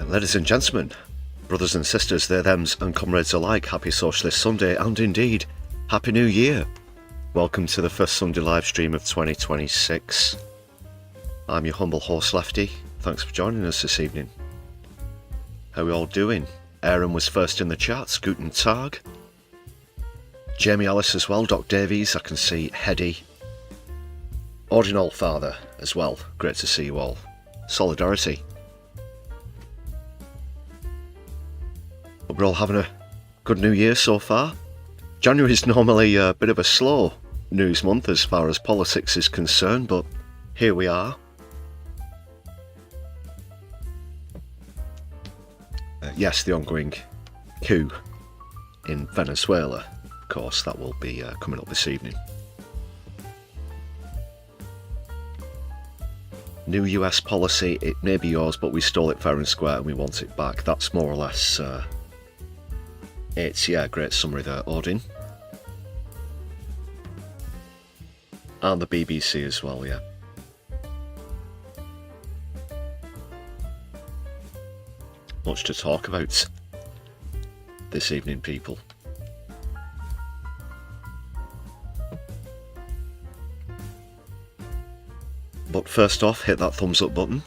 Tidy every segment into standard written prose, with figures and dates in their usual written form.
Ladies and gentlemen, brothers and sisters, they, thems and comrades alike, happy Socialist Sunday and indeed, Happy New Year. Welcome to the first Sunday live stream of 2026. I'm your humble host Lefty. Thanks for joining us this evening. How are we all doing? Aaron was first in the chat, Guten Tag. Jamie Ellis as well, Doc Davies, I can see Hedy. Ordinal Father as well, great to see you all. Solidarity. Hope we're all having a good New Year so far. January is normally a bit of a slow news month as far as politics is concerned, but here we are. Yes, the ongoing coup in Venezuela, of course, that will be coming up this evening. New US policy, it may be yours, but we stole it fair and square and we want it back. That's more or less it's, yeah, great summary there, Odin. And the BBC as well, yeah. Much to talk about this evening, people. But first off, hit that thumbs up button.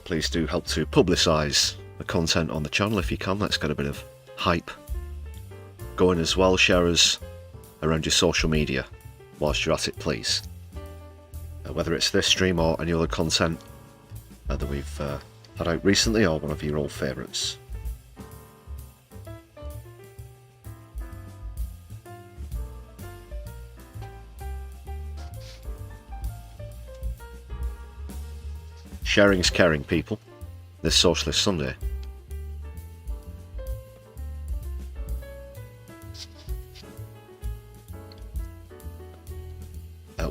Please do help to publicise the content on the channel if you can. Let's get a bit of hype going as well. Share us around your social media whilst you're at it, please. Whether it's this stream or any other content that we've had out recently or one of your old favourites. Sharing's caring, people, this Socialist Sunday.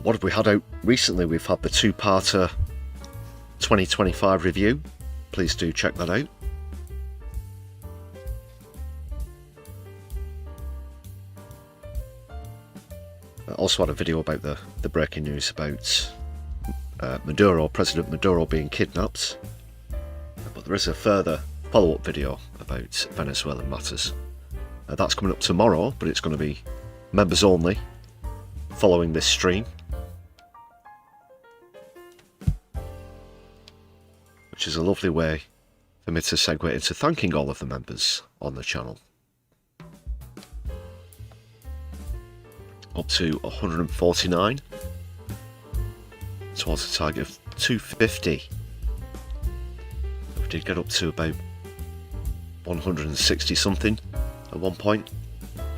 What have we had out recently? We've had the two-parter 2025 review. Please do check that out. I also had a video about the breaking news about President Maduro being kidnapped. But there is a further follow-up video about Venezuelan matters. That's coming up tomorrow, but it's going to be members only following this stream. Which is a lovely way for me to segue into thanking all of the members on the channel. Up to 149. Towards a target of 250. We did get up to about 160 something at one point.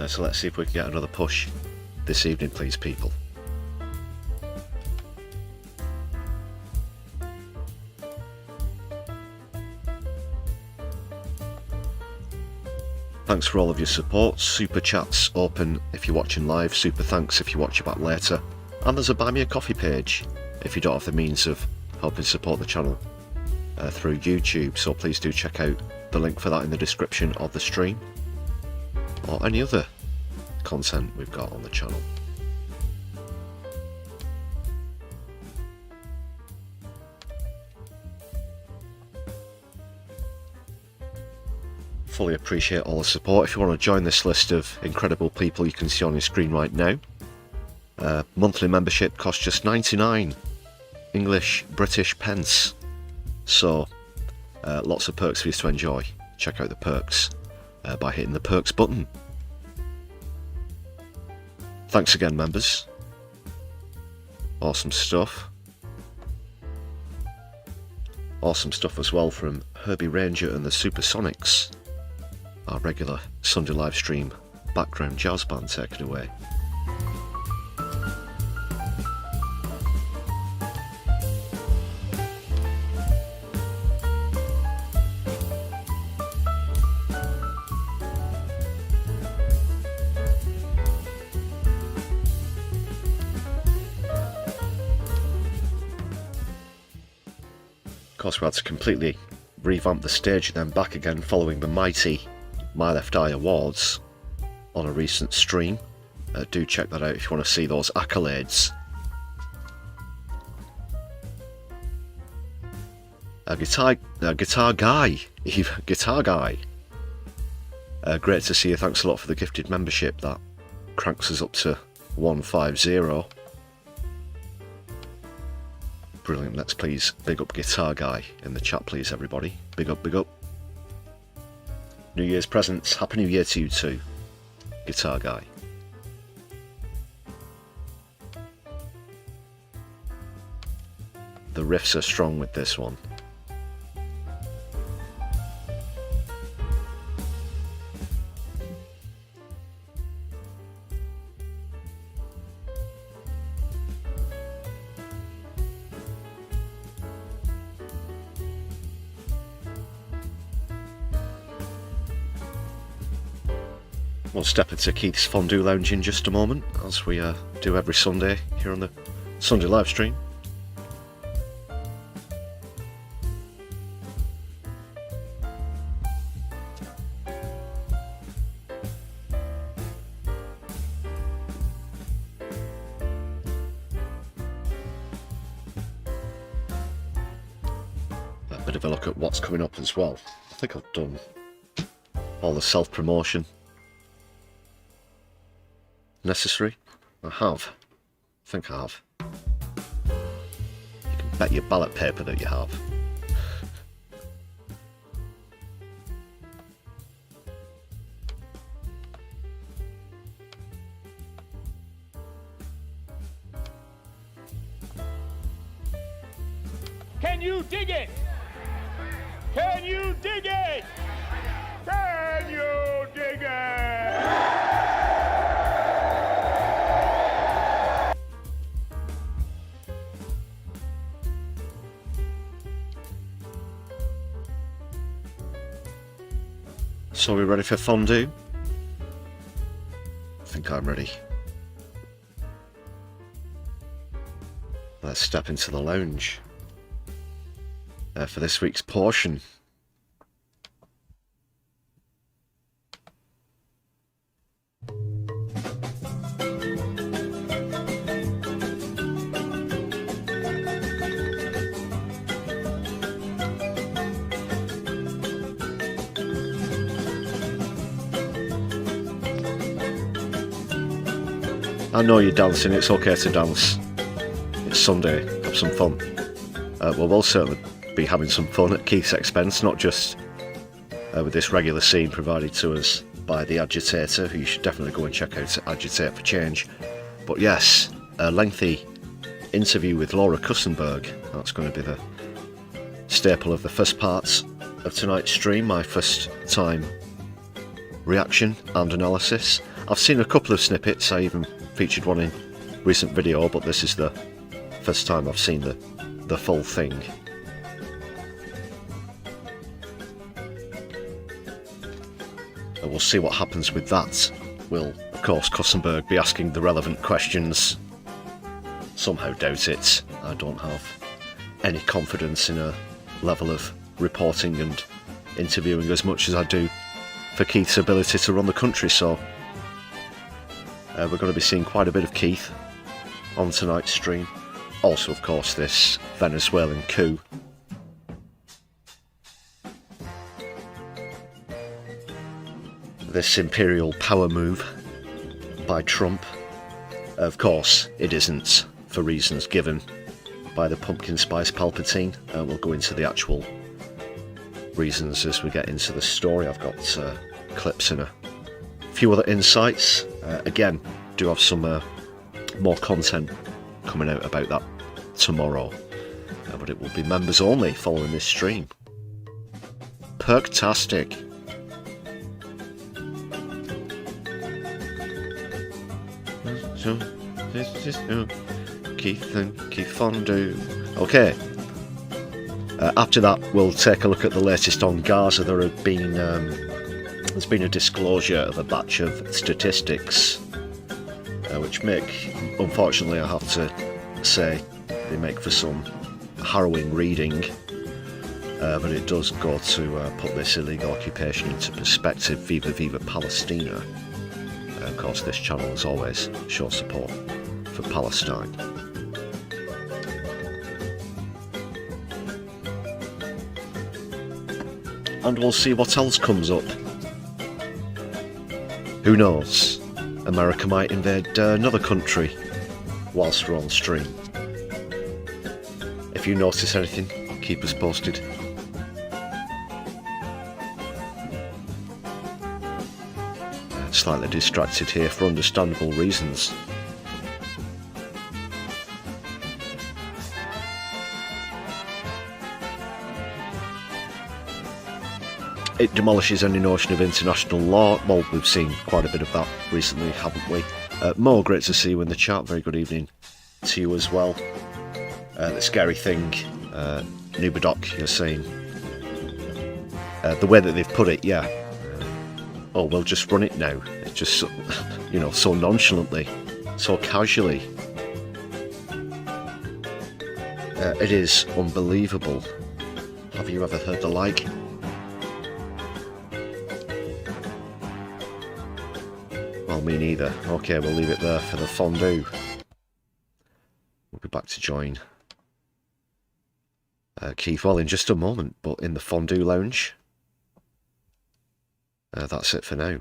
So let's see if we can get another push this evening, please, people. Thanks for all of your support. Super chats open if you're watching live. Super thanks if you watch it back later. And there's a Buy Me a Coffee page if you don't have the means of helping support the channel through YouTube. So please do check out the link for that in the description of the stream. Or any other content we've got on the channel. Fully appreciate all the support. If you want to join this list of incredible people you can see on your screen right now, monthly membership costs just 99 English British pence. So lots of perks for you to enjoy. Check out the perks by hitting the perks button. Thanks again, members. Awesome stuff. Awesome stuff as well from Herbie Ranger and the Supersonics. Our regular Sunday live stream background jazz band, take it away. Of course, we had to completely revamp the stage and then back again following the mighty My Left Eye Awards on a recent stream. Do check that out if you want to see those accolades. Guitar guy. Guitar guy. Great to see you. Thanks a lot for the gifted membership. That cranks us up to 150. Brilliant. Let's please big up Guitar Guy in the chat, please, everybody. Big up, big up. New Year's presents. Happy New Year to you too, Guitar Guy. The riffs are strong with this one. We'll step into Keith's Fondue Lounge in just a moment, as we do every Sunday here on the Sunday live stream. A bit of a look at what's coming up as well. I think I've done all the self-promotion necessary. I have. I think I have. You can bet your ballot paper that you have. Can you dig it? Can you dig it? Can you dig it? So we ready for Fondue? I think I'm ready. Let's step into the lounge for this week's portion. I know you're dancing, it's okay to dance. It's Sunday, have some fun. Well, we'll certainly be having some fun at Keith's expense, not just with this regular scene provided to us by the Agitator, who you should definitely go and check out at Agitator for Change. But yes, a lengthy interview with Laura Kussenberg. That's going to be the staple of the first parts of tonight's stream, my first time reaction and analysis. I've seen a couple of snippets, I even featured one in recent video, but this is the first time I've seen the full thing. And we'll see what happens with that. Will, of course, Kussenberg be asking the relevant questions? Somehow doubt it. I don't have any confidence in a level of reporting and interviewing as much as I do for Keith's ability to run the country, so we're going to be seeing quite a bit of Keith on tonight's stream. Also, of course, this Venezuelan coup. This imperial power move by Trump. Of course, it isn't for reasons given by the pumpkin spice Palpatine. We'll go into the actual reasons as we get into the story. I've got clips and a few other insights. Again, do have some more content coming out about that tomorrow, but it will be members only following this stream. Perktastic. So this is Keith and Keith Fondue. Okay. After that, we'll take a look at the latest on Gaza. There's been a disclosure of a batch of statistics, which make, unfortunately, I have to say, they make for some harrowing reading. But it does go to put this illegal occupation into perspective. Viva Viva Palestina. Of course, this channel has always shown support for Palestine. and we'll see what else comes up. Who knows? America might invade another country whilst we're on stream. If you notice anything, keep us posted. Slightly distracted here for understandable reasons. It demolishes any notion of international law. Well, we've seen quite a bit of that recently, haven't we? Mo, great to see you in the chat. Very good evening to you as well. The scary thing, Nubadoc, you're saying, the way that they've put it, yeah. Oh, we'll just run it now. It's just, you know, so nonchalantly, so casually. It is unbelievable. Have you ever heard the like? Well, me neither. Okay, we'll leave it there for the fondue. We'll be back to join Keith well in just a moment, but in the fondue lounge. That's it for now.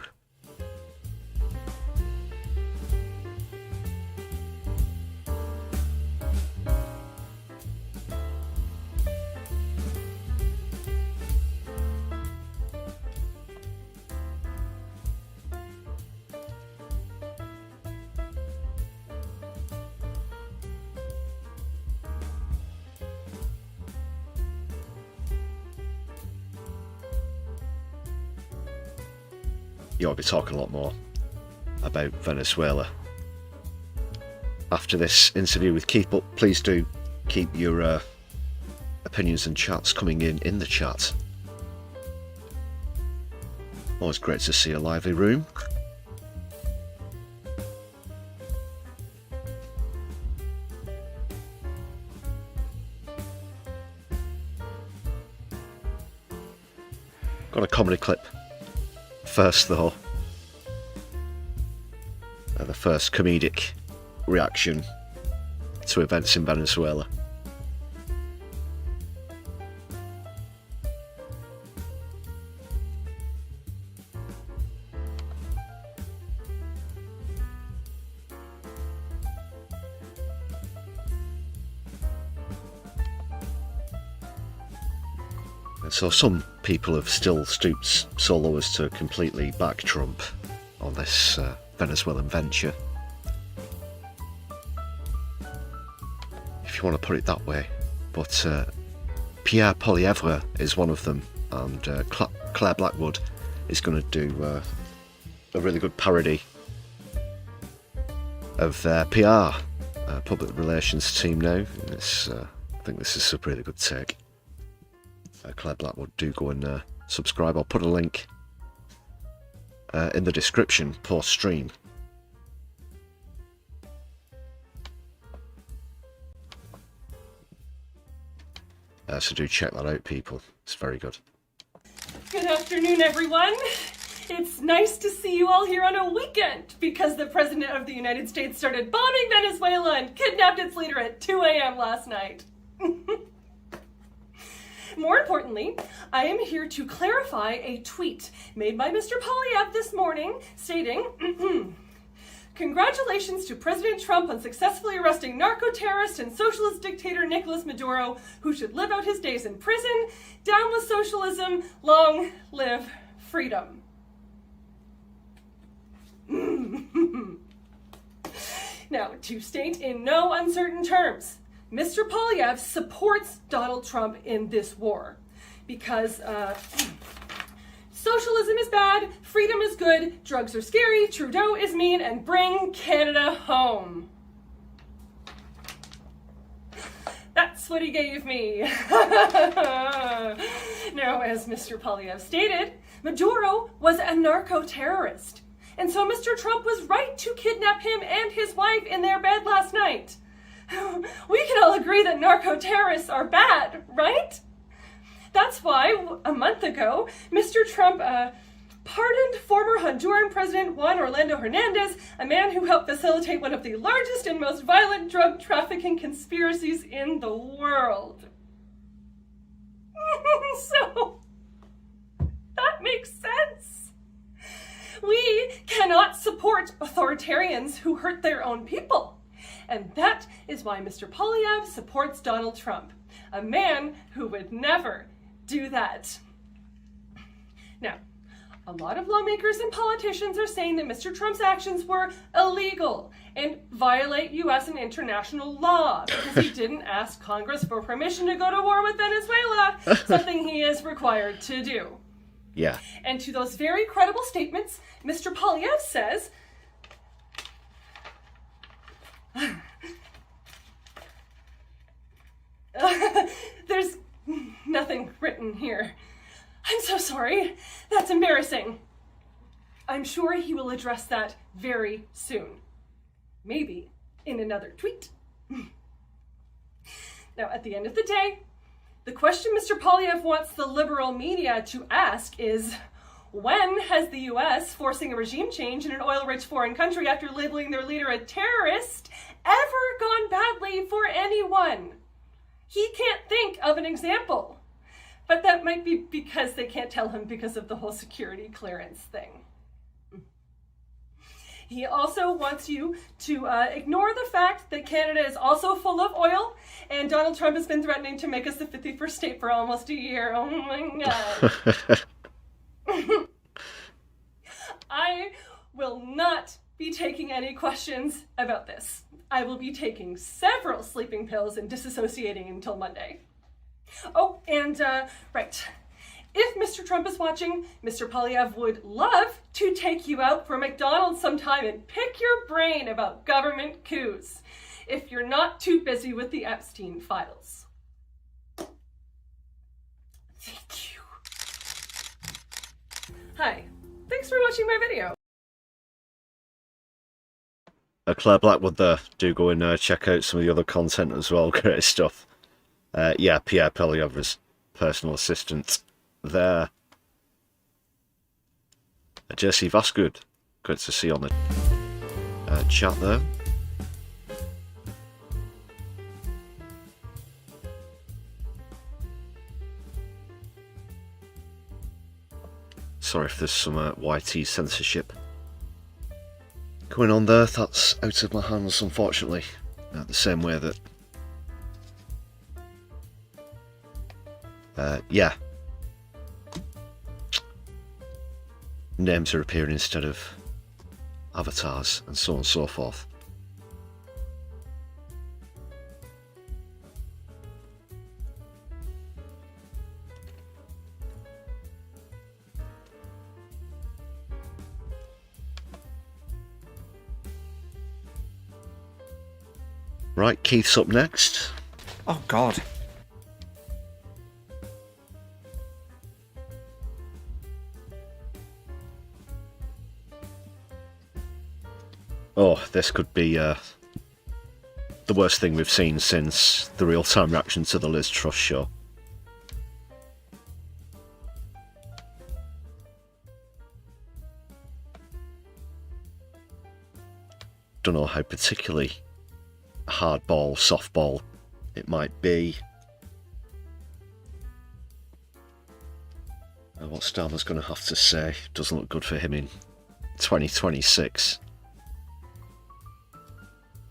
You'll be talking a lot more about Venezuela after this interview with Keith, but please do keep your opinions and chats coming in the chat. Always great to see a lively room. Got a comedy clip first, though. The first comedic reaction to events in Venezuela. So some people have still stooped so low as to completely back Trump on this Venezuelan venture, if you want to put it that way. But Pierre Poilievre is one of them, and Claire Blackwood is going to do a really good parody of their PR, public relations team now. I think this is a really good take. Claire Blackwood, do go and subscribe. I'll put a link in the description post stream. So do check that out, people. It's very good. Good afternoon, everyone. It's nice to see you all here on a weekend, because the President of the United States started bombing Venezuela and kidnapped its leader at 2 a.m. last night. More importantly, I am here to clarify a tweet made by Mr. Poilievre this morning stating, congratulations to President Trump on successfully arresting narco-terrorist and socialist dictator Nicolas Maduro, who should live out his days in prison. Down with socialism, long live freedom. Now, to state in no uncertain terms, Mr. Poilievre supports Donald Trump in this war because socialism is bad, freedom is good, drugs are scary, Trudeau is mean, and bring Canada home. That's what he gave me. Now, as Mr. Poilievre stated, Maduro was a narco-terrorist. And so Mr. Trump was right to kidnap him and his wife in their bed last night. We can all agree that narco-terrorists are bad, right? That's why, a month ago, Mr. Trump pardoned former Honduran President Juan Orlando Hernandez, a man who helped facilitate one of the largest and most violent drug trafficking conspiracies in the world. So, We cannot support authoritarians who hurt their own people. And that is why Mr. Poilievre supports Donald Trump, a man who would never do that. Now, a lot of lawmakers and politicians are saying that Mr. Trump's actions were illegal and violate U.S. and international law because he didn't ask Congress for permission to go to war with Venezuela, something he is required to do. Yeah. And to those very credible statements, Mr. Poilievre says, there's nothing written here. I'm so sorry. That's embarrassing. I'm sure he will address that very soon. Maybe in another tweet. Now, at the end of the day, the question Mr. Poilievre wants the liberal media to ask is, when has the U.S. forcing a regime change in an oil-rich foreign country after labeling their leader a terrorist ever gone badly for anyone? He can't think of an example. But that might be because they can't tell him because of the whole security clearance thing. He also wants you to ignore the fact that Canada is also full of oil, and Donald Trump has been threatening to make us the 51st state for almost a year. Oh my God. I will not be taking any questions about this. I will be taking several sleeping pills and disassociating until Monday. Oh, and, right. If Mr. Trump is watching, Mr. Poilievre would love to take you out for McDonald's sometime and pick your brain about government coups, if you're not too busy with the Epstein files. Thank you. Hi. Thanks for watching my video. Claire Blackwood there. Do go and check out some of the other content as well. Great stuff. Yeah, Pierre Poilievre's personal assistant there. Jesse Vasgood, good to see on the chat there. Sorry if there's some YT censorship going on there. That's out of my hands, unfortunately. The same way that yeah, names are appearing instead of avatars and so on and so forth. Right, Keith's up next. Oh God. Oh, this could be the worst thing we've seen since the real-time reaction to the Liz Truss show. Don't know how particularly hardball, softball it might be. What Starmer's going to have to say doesn't look good for him in 2026.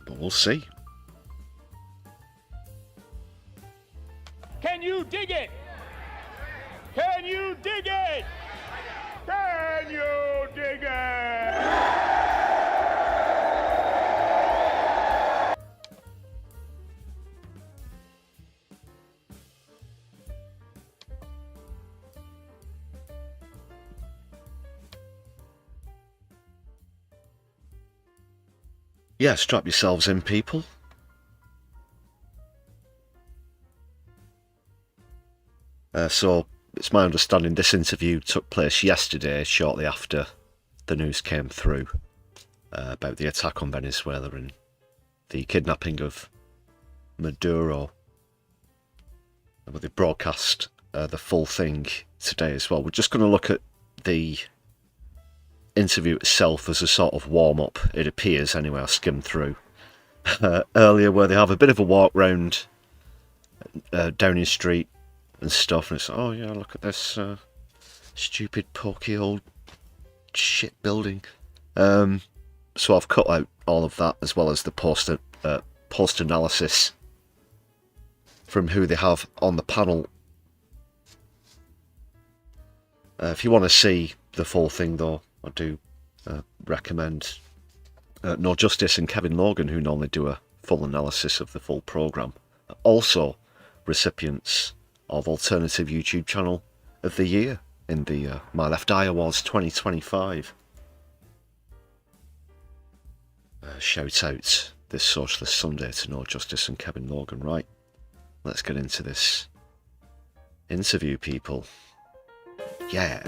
But we'll see. Can you dig it? Can you dig it? Can you dig it? Yeah, strap yourselves in, people. So, it's my understanding this interview took place yesterday, shortly after the news came through about the attack on Venezuela and the kidnapping of Maduro. But they broadcast the full thing today as well. We're just going to look at the interview itself as a sort of warm-up, it appears anyway. I skimmed through earlier where they have a bit of a walk round Downing Street and stuff, and it's, oh yeah, look at this stupid pokey old shipbuilding. So I've cut out all of that, as well as the post analysis from who they have on the panel. If you want to see the full thing, though, I do recommend No Justice and Kevin Logan, who normally do a full analysis of the full programme. Also recipients of Alternative YouTube Channel of the Year in the My Left Eye Awards 2025. Shout out this Socialist Sunday to No Justice and Kevin Logan. Right, let's get into this interview, people. Yeah.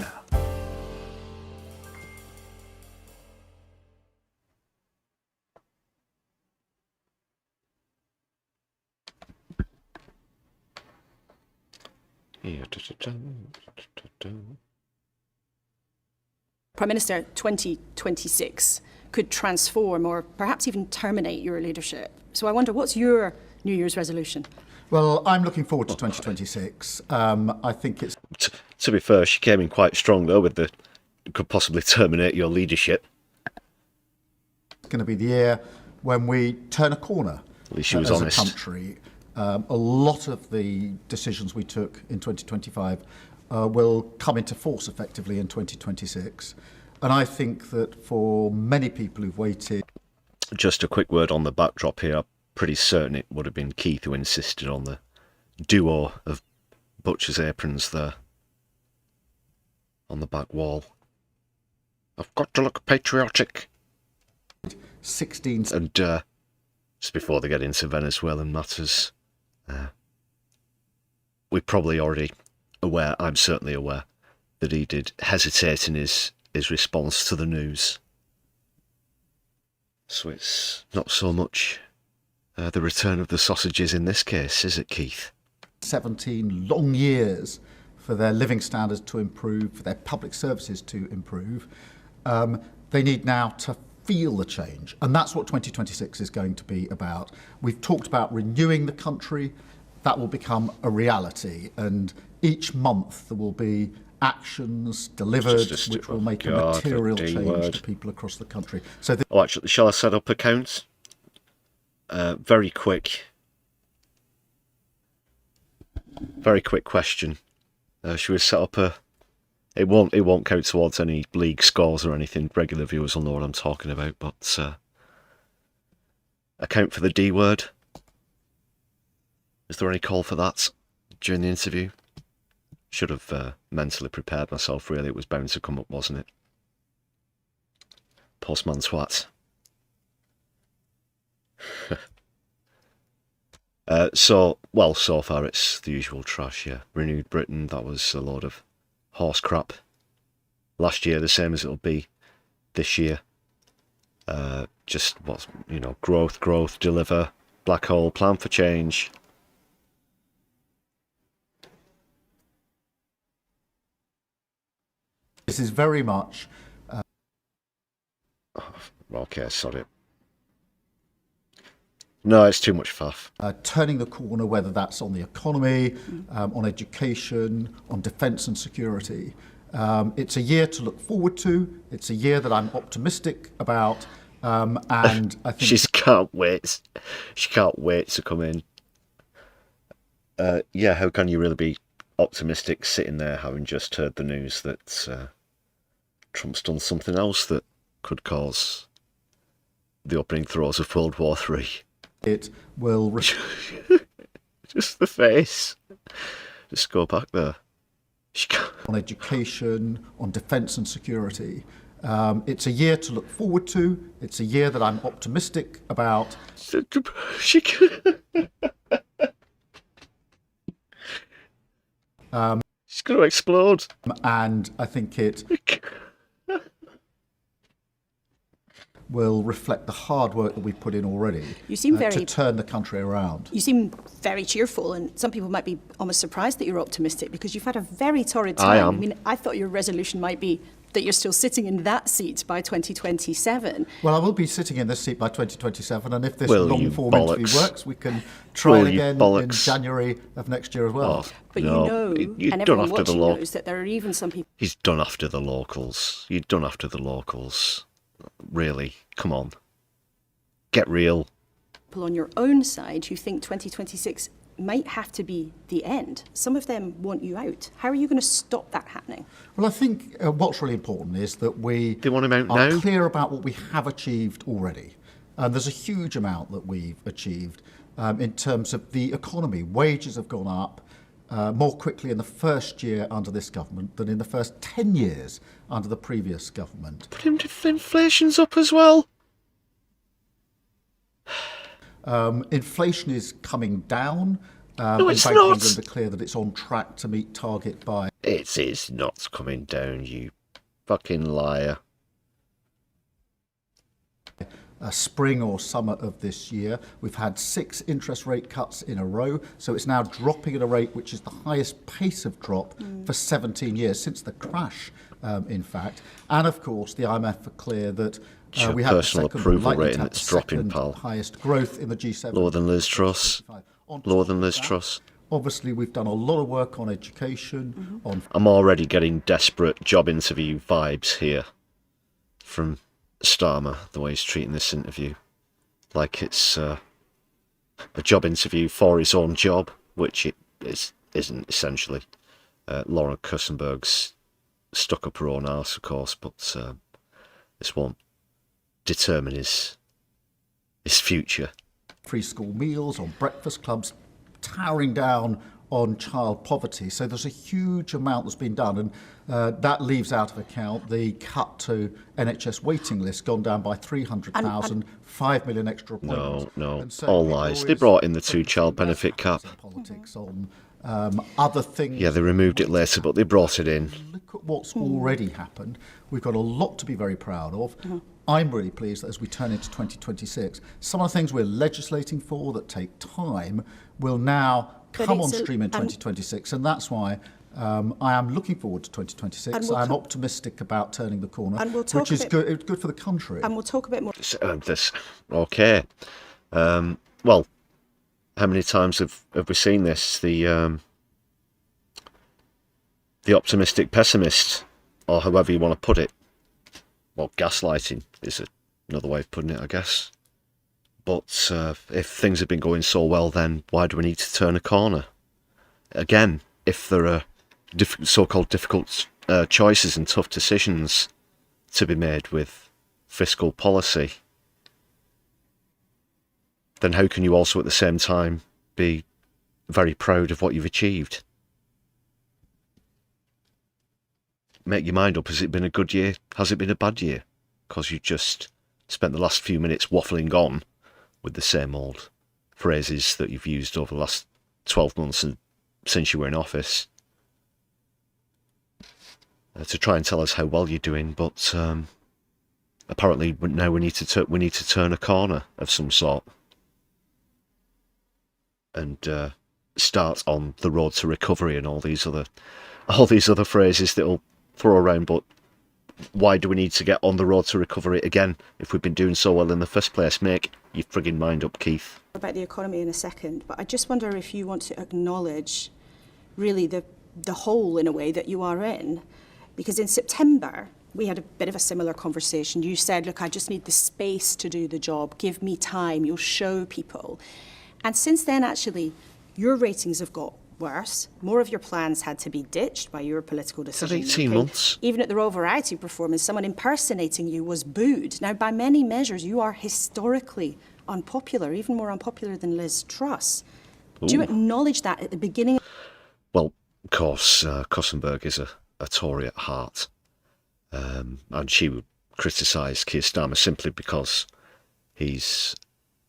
Prime Minister, 2026 could transform or perhaps even terminate your leadership. So I wonder, what's your New Year's resolution? Well, I'm looking forward to 2026. I think it's... To be fair, she came in quite strong, though, with the could possibly terminate your leadership. going to be the year when we turn a corner At least she was as honest. a country. A lot of the decisions we took in 2025 will come into force effectively in 2026. And I think that for many people who've waited... Just a quick word on the backdrop here. I'm pretty certain it would have been Keith who insisted on the duo of butcher's aprons there on the back wall. I've got to look patriotic. 16... And just before they get into Venezuelan matters, we're probably already aware, I'm certainly aware, that he did hesitate in his response to the news. So it's not so much the return of the sausages in this case, is it, Keith? 17 long years for their living standards to improve, for their public services to improve. They need now to feel the change, and that's what 2026 is going to be about. We've talked about renewing the country. That will become a reality, and each month there will be actions delivered which will make a material change to people across the country. So oh, actually, shall I set up accounts? Very quick question. Should we set up a... It won't count towards any league scores or anything. Regular viewers will know what I'm talking about, but account for the D word. Is there any call for that during the interview? Should have mentally prepared myself, really. It was bound to come up, wasn't it? Postman twat. So far it's the usual trash, yeah. Renewed Britain, that was a load of horse crap. Last year, the same as it'll be this year. Just what's, growth, deliver, black hole, plan for change. this is very much... Okay, sorry. No, it's too much faff. turning the corner, whether that's on the economy, on education, on defence and security. It's a year to look forward to. It's a year that I'm optimistic about, and I think She can't wait. She can't wait to come in. How can you really be optimistic sitting there having just heard the news that Trump's done something else that could cause the opening throes of World War III? it will... Just the face. Just go back there. She can't. on education, on defence and security. It's a year to look forward to. It's a year that I'm optimistic about. She can't. She's going to explode. And I think it will reflect the hard work that we've put in already You seem to turn the country around. You seem very cheerful, and some people might be almost surprised that you're optimistic because you've had a very torrid time. I am. I mean, I thought your resolution might be that you're still sitting in that seat by 2027. Well, I will be sitting in this seat by 2027, and if this Will you long-form interview bollocks? works, we can try Will it you again in bollocks? January of next year as well. Oh, But no, you know, you're and done everyone after the watching knows that there are even some people He's done after the locals. You're done after the locals. Really, come on. Get real. on your own side who think 2026 might have to be the end. Some of them want you out. How are you going to stop that happening? Well, I think what's really important is that we They want him out are now? clear about what we have achieved already. And there's a huge amount that we've achieved in terms of the economy. Wages have gone up more quickly in the first year under this government than in the first 10 years under the previous government. But inflation's up as well. Inflation is coming down. No, it's and Bank of not. England are clear that it's on track to meet target by... It is not coming down, you fucking liar. spring or summer of this year. We've had 6 interest rate cuts in a row, so it's now dropping at a rate which is the highest pace of drop for 17 years, since the crash, in fact. And of course, the IMF are clear that Your we have the personal second, approval likely to rating have that's the dropping, second pal. highest growth in the G7. Lower than Liz Truss. On top Lower than of Liz that, Truss. Obviously, we've done a lot of work on education, on I'm already getting desperate job interview vibes here from Starmer, the way he's treating this interview. Like it's a job interview for his own job, which it isn't essentially. Lauren Kussenberg's stuck up her own arse, of course, but this won't determine his future. free school meals, on breakfast clubs, towering down on child poverty. So there's a huge amount that's been done, and that leaves out of account the cut to NHS waiting lists, gone down by 300,000, 5 million extra appointments. No, And so all people lies. They always brought in the focus on two-child best benefit cap. practice in politics, on other things. Yeah, they removed it later, but they brought it in. Look at what's already happened. We've got a lot to be very proud of. I'm really pleased that as we turn into 2026, some of the things we're legislating for that take time will now But come on it's stream in 2026, and that's why I am looking forward to 2026. And we'll I'm talk- optimistic about turning the corner, And we'll talk which a is bit- good. It's good for the country. And we'll talk a bit more. This okay. Well, how many times have we seen this? The optimistic pessimist, or however you want to put it. Well, gaslighting is another way of putting it, I guess. But if things have been going so well, then why do we need to turn a corner? Again, if there are so-called difficult choices and tough decisions to be made with fiscal policy, then how can you also at the same time be very proud of what you've achieved? Make your mind up. Has it been a good year? Has it been a bad year? Because you just spent the last few minutes waffling on with the same old phrases that you've used over the last 12 months and since you were in office to try and tell us how well you're doing. But apparently now we need to turn a corner of some sort and start on the road to recovery and all these other phrases that'll throw around. But why do we need to get on the road to recovery again if we've been doing so well in the first place? Make your frigging mind up, Keith. About the economy in a second, but I just wonder if you want to acknowledge really the hole in a way that you are in, because in September we had a bit of a similar conversation. You said, look, I just need the space to do the job, give me time, you'll show people. And since then, actually, your ratings have got worse. More of your plans had to be ditched by your political decision. 18 months. Even at the Royal Variety performance, someone impersonating you was booed. Now, by many measures, you are historically unpopular, even more unpopular than Liz Truss. Do you acknowledge that at the beginning? Well, of course, Kussenberg is a Tory at heart, and she would criticise Keir Starmer simply because he's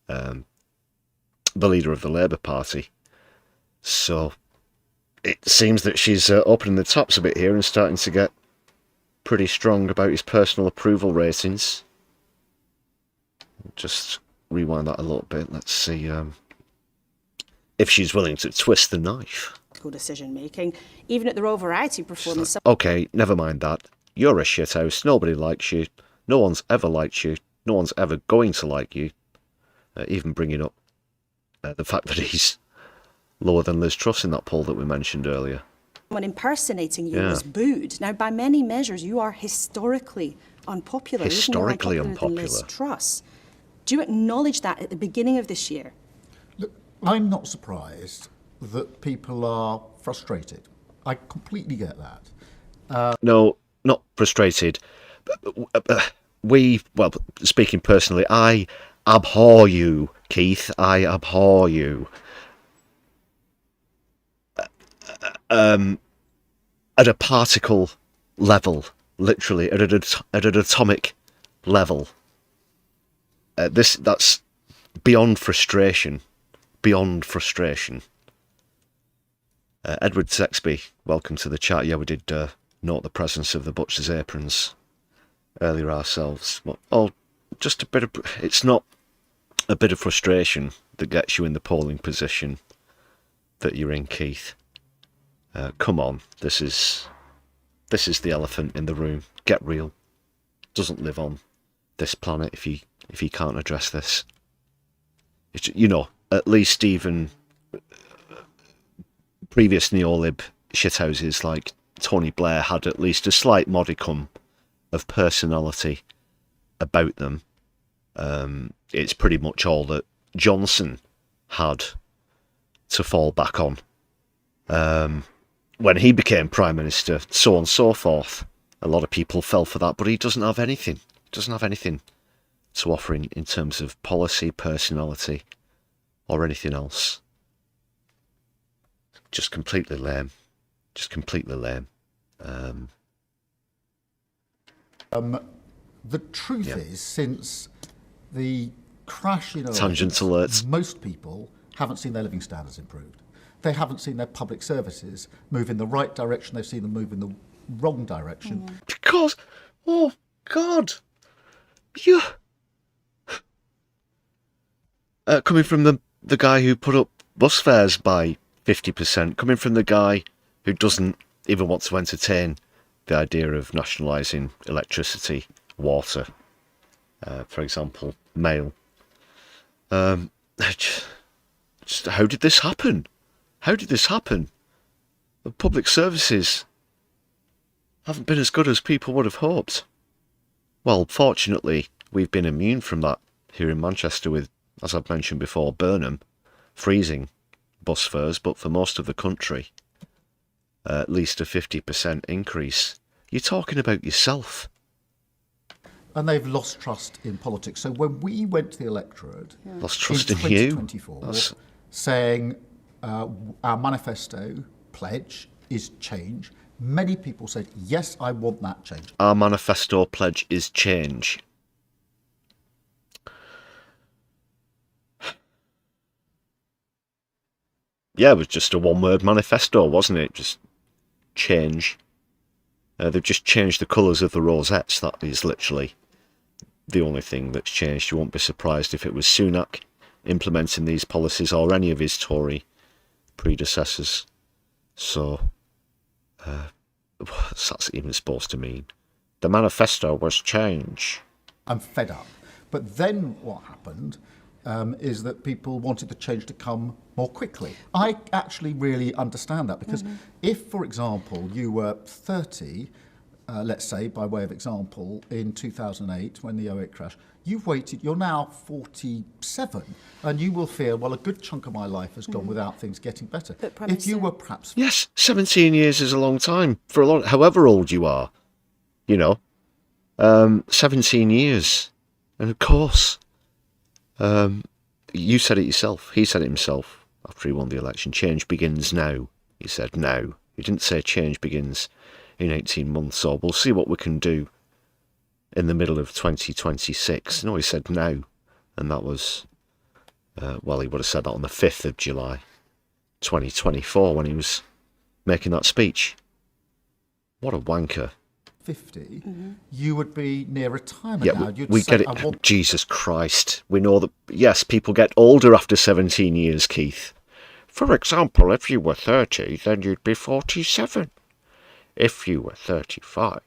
the leader of the Labour Party. So it seems that she's opening the taps a bit here and starting to get pretty strong about his personal approval ratings. Just rewind that a little bit. Let's see if she's willing to twist the knife. Decision making, even at the Royal Variety performance. Okay, never mind that. you're a shithouse, nobody likes you, no one's ever liked you, no one's ever going to like you, even bringing up the fact that he's lower than Liz Truss in that poll that we mentioned earlier. Someone impersonating you was booed. Now, by many measures, you are historically unpopular. Historically even more unpopular than Liz unpopular. Truss. Do you acknowledge that at the beginning of this year? Look, I'm not surprised that people are frustrated. I completely get that. No, not frustrated. Well, speaking personally, I abhor you, Keith. I abhor you. At a particle level, literally, at an atomic level. That's beyond frustration. Beyond frustration. Edward Sexby, welcome to the chat. Yeah, we did note the presence of the butcher's aprons earlier ourselves. But, just a bit of... It's not a bit of frustration that gets you in the polling position that you're in, Keith. Come on, this is the elephant in the room. Get real. Doesn't live on this planet if he can't address this. It's, at least even previous neolib shithouses like Tony Blair had at least a slight modicum of personality about them. It's pretty much all that Johnson had to fall back on. When he became Prime Minister, so on and so forth. A lot of people fell for that, but he doesn't have anything. He doesn't have anything to offer in terms of policy, personality, or anything else. Just completely lame. Just completely lame. The truth is, since the crash in Tangent alerts. most people haven't seen their living standards improved. They haven't seen their public services move in the right direction. They've seen them move in the wrong direction. Because, oh God, you coming from the guy who put up bus fares by 50%, coming from the guy who doesn't even want to entertain the idea of nationalising electricity, water, for example, mail. Just how did this happen? How did this happen? The public services haven't been as good as people would have hoped. Well, fortunately, we've been immune from that here in Manchester with, as I've mentioned before, Burnham freezing bus fares, but for most of the country, at least a 50% increase. You're talking about yourself. And they've lost trust in politics. So when we went to the electorate Lost trust in in you. 2024, saying our manifesto pledge is change, many people said, yes, I want that change. Our manifesto pledge is change. Yeah, it was just a one-word manifesto, wasn't it? Just change. They've just changed the colours of the rosettes. That is literally the only thing that's changed. You won't be surprised if it was Sunak implementing these policies or any of his Tory predecessors. So, what's that even supposed to mean? The manifesto was change. I'm fed up. But then what happened is that people wanted the change to come more quickly. I actually really understand that because if, for example, you were 30, let's say, by way of example, in 2008 when the 08 crash, you've waited, you're now 47, and you will feel, well, a good chunk of my life has gone without things getting better. If you were perhaps... Yes, 17 years is a long time for a lot, however old you are, 17 years. And of course, you said it yourself, he said it himself after he won the election, change begins now. He said now. He didn't say change begins in 18 months or we'll see what we can do in the middle of 2026. No, he said now. And that was, well, he would have said that on the 5th of July, 2024, when he was making that speech. What a wanker. 50, you would be near retirement Yeah, now. You'd we say, get I it. want... Jesus Christ. We know that, yes, people get older after 17 years, Keith. For example, if you were 30, then you'd be 47. If you were 35.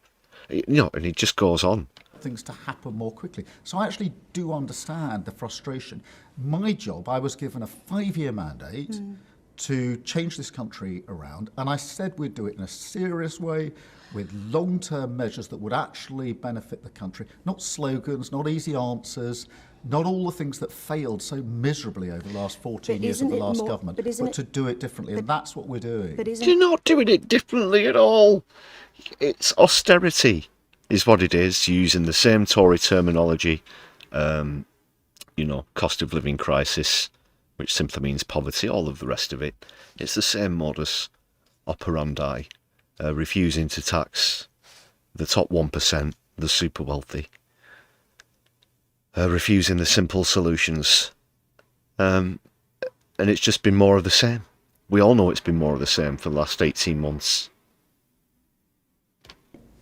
and it just goes on. Things to happen more quickly. So I actually do understand the frustration. My job, I was given a 5-year mandate to change this country around, and I said we'd do it in a serious way with long-term measures that would actually benefit the country, not slogans, not easy answers, not all the things that failed so miserably over the last 14 years of the last government, but to do it differently, and that's what we're doing. You're not doing it differently at all. It's austerity is what it is, using the same Tory terminology, cost of living crisis, which simply means poverty, all of the rest of it. It's the same modus operandi, refusing to tax the top 1%, the super wealthy, refusing the simple solutions. And it's just been more of the same. We all know it's been more of the same for the last 18 months.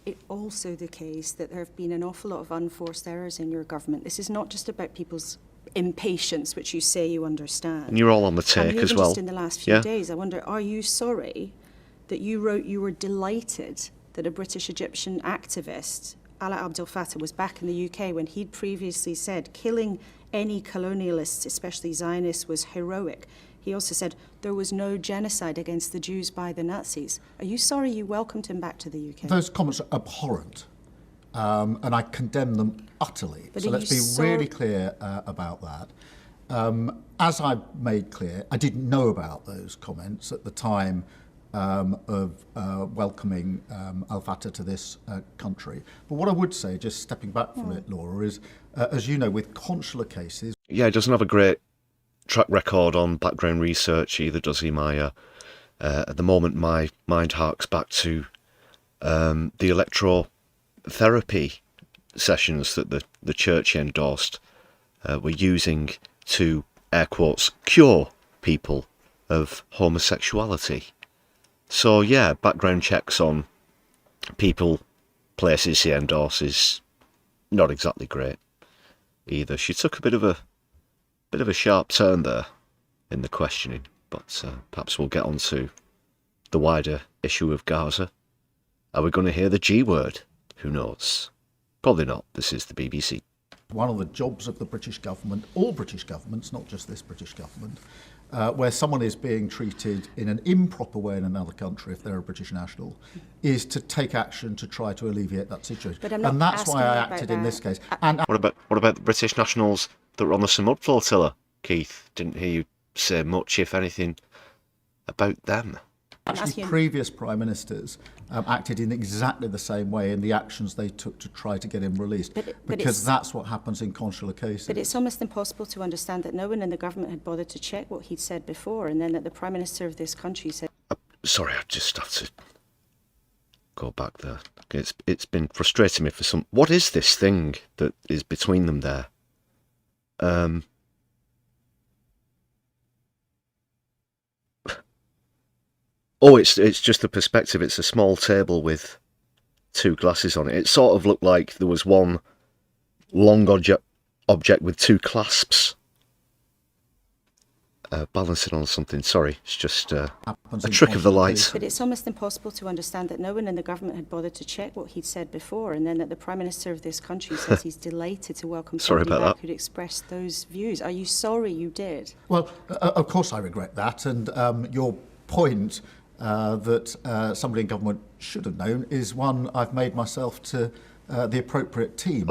It's also the case that there have been an awful lot of unforced errors in your government. This is not just about people's impatience, which you say you understand. And you're all on the take as well. Just in the last few days, I wonder, are you sorry that you wrote you were delighted that a British Egyptian activist, Ala Abdel Fattah, was back in the UK when he'd previously said killing any colonialists, especially Zionists, was heroic? He also said there was no genocide against the Jews by the Nazis. Are you sorry you welcomed him back to the UK? Those comments are abhorrent, and I condemn them utterly. But so let's be really clear about that. As I made clear, I didn't know about those comments at the time of welcoming Al-Fattah to this country. But what I would say, just stepping back from it, Laura, is, as you know, with consular cases... Yeah, he doesn't have a great track record on background research either, does he, Maya? At the moment, my mind harks back to the electrotherapy sessions that the church endorsed were using to, air quotes, cure people of homosexuality. So, yeah, background checks on people, places he endorses, not exactly great either. She took a bit of a sharp turn there in the questioning, but perhaps we'll get on to the wider issue of Gaza. Are we going to hear the G word? Who knows? Probably not. This is the BBC. One of the jobs of the British government, all British governments, not just this British government, where someone is being treated in an improper way in another country, if they're a British national, is to take action to try to alleviate that situation. And that's why I acted in this case. And what about the British nationals that were on the Samud flotilla, Keith? Didn't hear you say much, if anything, about them. Actually, previous prime ministers acted in exactly the same way in the actions they took to try to get him released, because that's what happens in consular cases. But it's almost impossible to understand that no one in the government had bothered to check what he'd said before, and then that the prime minister of this country said... Sorry, I just have to go back there. It's been frustrating me for some... What is this thing that is between them there? Oh, it's just the perspective. It's a small table with two glasses on it. It sort of looked like there was one long object with two clasps. Balancing on something. Sorry, it's just a trick of the light. But it's almost impossible to understand that no one in the government had bothered to check what he'd said before, and then that the prime minister of this country says he's delighted to welcome somebody back who'd expressed those views. Are you sorry you did? Well, of course I regret that, and your point that somebody in government should have known is one I've made myself to the appropriate team.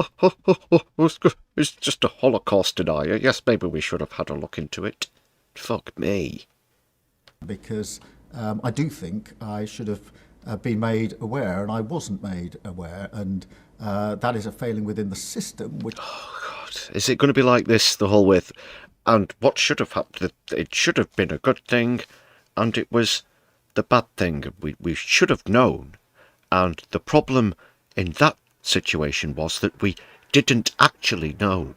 It's just a Holocaust denier. Yes, maybe we should have had a look into it. Fuck me. Because I do think I should have been made aware, and I wasn't made aware, and that is a failing within the system. Which... Oh, God. Is it going to be like this the whole way? And what should have happened? It should have been a good thing, and it was the bad thing. We should have known. And the problem in that situation was that we didn't actually know.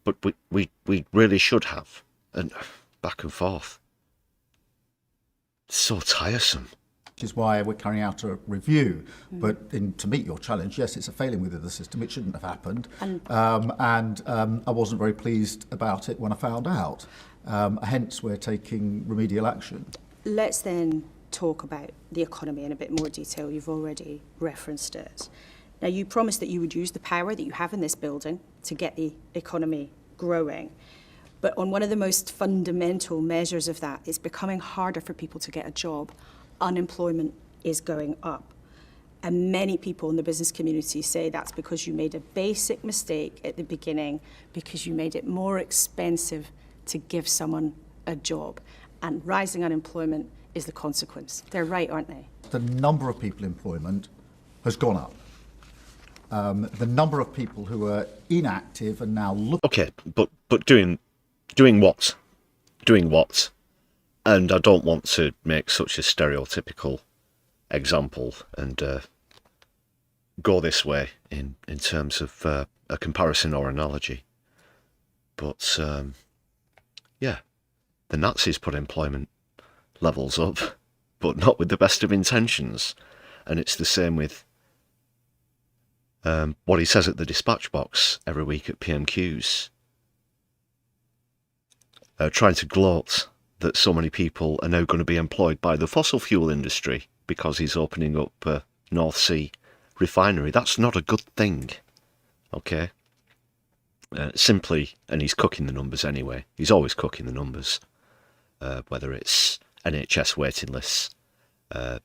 But we really should have. And back and forth. It's so tiresome. Which is why we're carrying out a review. But to meet your challenge, yes, it's a failing within the system. It shouldn't have happened. And I wasn't very pleased about it when I found out. Hence, we're taking remedial action. Let's then talk about the economy in a bit more detail. You've already referenced it. Now, you promised that you would use the power that you have in this building to get the economy growing. But on one of the most fundamental measures of that, it's becoming harder for people to get a job. Unemployment is going up. And many people in the business community say that's because you made a basic mistake at the beginning, because you made it more expensive to give someone a job. And rising unemployment is the consequence. They're right, aren't they? The number of people in employment has gone up. The number of people who are inactive and now look. Okay, but doing what? Doing what? And I don't want to make such a stereotypical example and go this way in terms of a comparison or analogy. But yeah, the Nazis put employment levels up, but not with the best of intentions. And it's the same with what he says at the dispatch box every week at PMQs. Trying to gloat that so many people are now going to be employed by the fossil fuel industry because he's opening up a North Sea refinery. That's not a good thing, okay? Simply, and he's cooking the numbers anyway. He's always cooking the numbers, whether it's NHS waiting lists,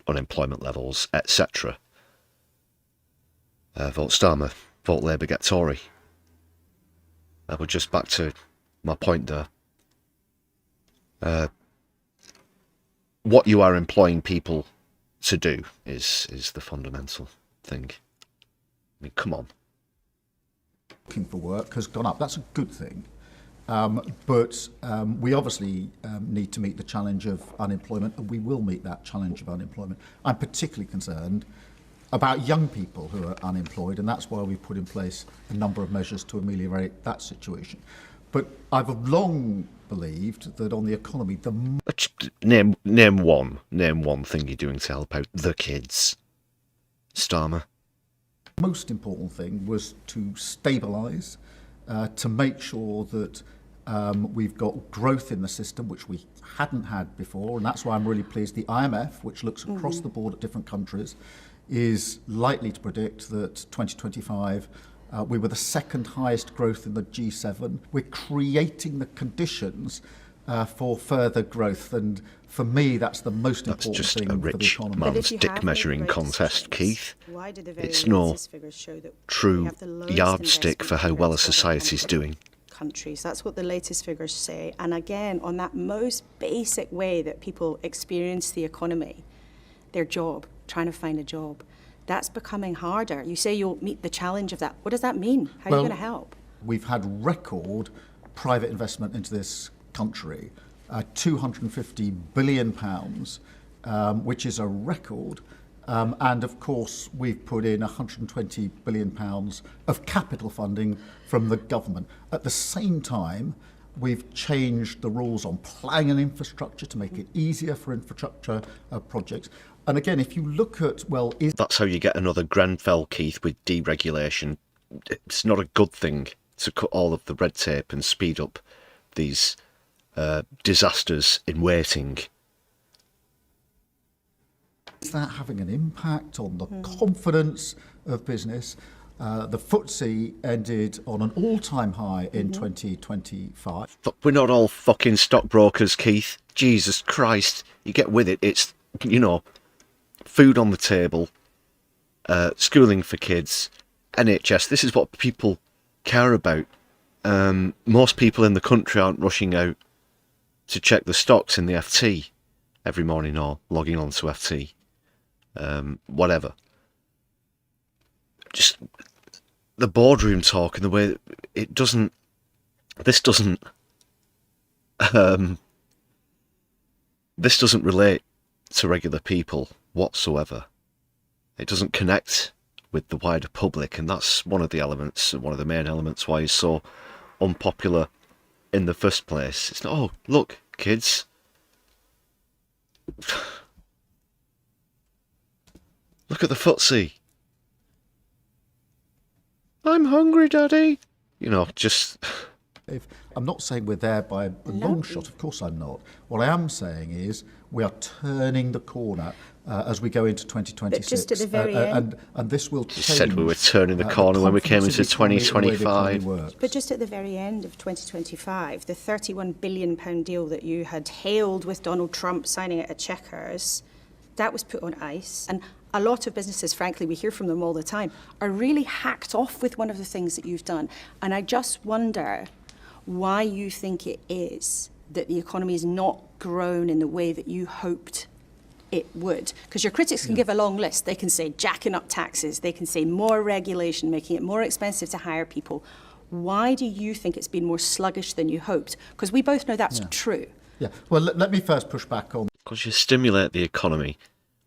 unemployment levels, etc. Vote Starmer, vote Labour, get Tory. But just back to my point there. What you are employing people to do is the fundamental thing. I mean, come on. Looking for work has gone up. That's a good thing. But we obviously need to meet the challenge of unemployment, and we will meet that challenge of unemployment. I'm particularly concerned about young people who are unemployed, and that's why we've put in place a number of measures to ameliorate that situation. But I've long believed that on the economy, Name one thing you're doing to help out the kids, Starmer. most important thing was to stabilise, to make sure that we've got growth in the system, which we hadn't had before, and that's why I'm really pleased the IMF, which looks across the board at different countries, is likely to predict that 2025 we were the second highest growth in the G7. We're creating the conditions for further growth, and for me that's the most important just thing a for the rich economy. man's dick measuring contest, Keith. Why do the very It's no latest figures show that we true have the lowest yardstick for how investment well a rates of society's doing. countries? That's what the latest figures say. And again, on that most basic way that people experience the economy, their job, trying to find a job, that's becoming harder. You say you'll meet the challenge of that. What does that mean? How are you going to help? We've had record private investment into this country, £250 billion, which is a record. And of course, we've put in £120 billion of capital funding from the government. At the same time, we've changed the rules on planning and infrastructure to make it easier for infrastructure projects. And again, if you look at, That's how you get another Grenfell, Keith, with deregulation. It's not a good thing to cut all of the red tape and speed up these disasters in waiting. Is that having an impact on the confidence of business? The FTSE ended on an all-time high in 2025. But we're not all fucking stockbrokers, Keith. Jesus Christ. You get with it. It's, food on the table, schooling for kids, NHS. This is what people care about. Most people in the country aren't rushing out to check the stocks in the FT every morning or logging on to FT. Whatever. Just the boardroom talk and the way it doesn't. This doesn't relate to regular people whatsoever. It doesn't connect with the wider public, and that's one of the elements, one of the main elements why he's so unpopular in the first place. It's not, oh, look, kids. Look at the FTSE. I'm hungry, Daddy. Just... I'm not saying we're there by a long shot, of course I'm not. What I am saying is we are turning the corner as we go into 2026. But just at the very end. And this will change. You said we were turning the corner when we came into 2025. But just at the very end of 2025, the £31 billion deal that you had hailed with Donald Trump signing it at Chequers, that was put on ice. And a lot of businesses, frankly, we hear from them all the time, are really hacked off with one of the things that you've done. And I just wonder why you think it is that the economy has not grown in the way that you hoped it would. Because your critics can give a long list. They can say jacking up taxes. They can say more regulation, making it more expensive to hire people. Why do you think it's been more sluggish than you hoped? Because we both know that's true. Yeah. Well, let me first push back on. Because you stimulate the economy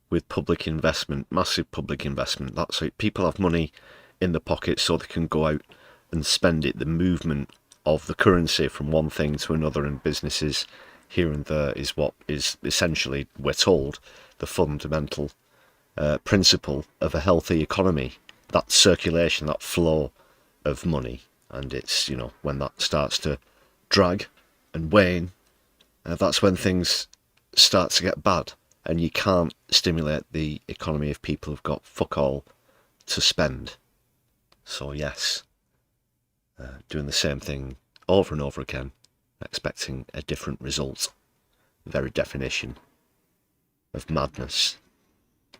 with public investment, massive public investment. That's it. People have money in the pocket so they can go out and spend it. The movement of the currency from one thing to another in businesses here and there is what is essentially, we're told, the fundamental principle of a healthy economy. That circulation, that flow of money. And it's, you know, when that starts to drag and wane, that's when things start to get bad. And you can't stimulate the economy if people have got fuck all to spend. So yes, doing the same thing over and over again, expecting a different result. The very definition of madness.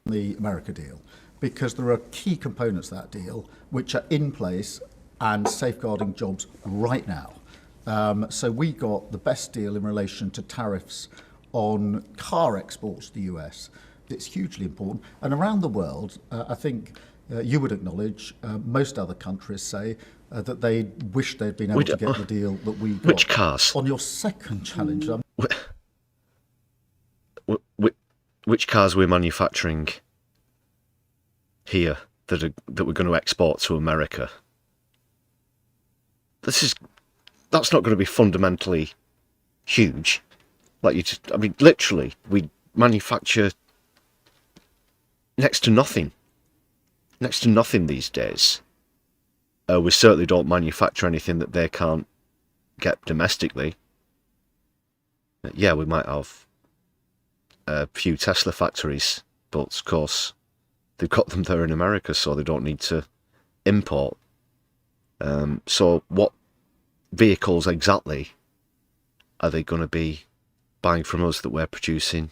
The America deal, because there are key components of that deal which are in place and safeguarding jobs right now. So we got the best deal in relation to tariffs on car exports to the US. It's hugely important. And around the world, I think you would acknowledge, most other countries say that they wish they'd been able to get the deal that we got. Which cars? On your second challenge. Which cars we're manufacturing here that we're going to export to America? That's not going to be fundamentally huge. Literally, we manufacture next to nothing. Next to nothing these days. We certainly don't manufacture anything that they can't get domestically. Yeah, we might have a few Tesla factories, but of course they've got them there in America, so they don't need to import. So what vehicles exactly are they going to be buying from us that we're producing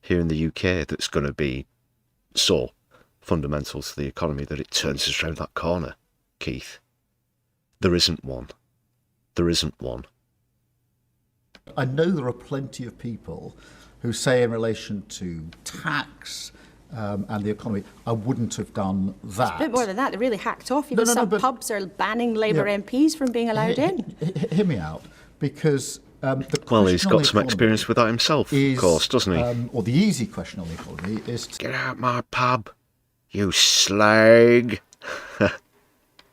here in the UK that's going to be so fundamental to the economy that it turns us round that corner, Keith? There isn't one. There isn't one. I know there are plenty of people who say in relation to tax and the economy, I wouldn't have done that. It's a bit more than that. They're really hacked off. Even some pubs are banning Labour MPs from being allowed in. Hear me out, because well, he's got some experience with that himself, of course, doesn't he? Or the easy question on the economy is get out my pub, you slag. To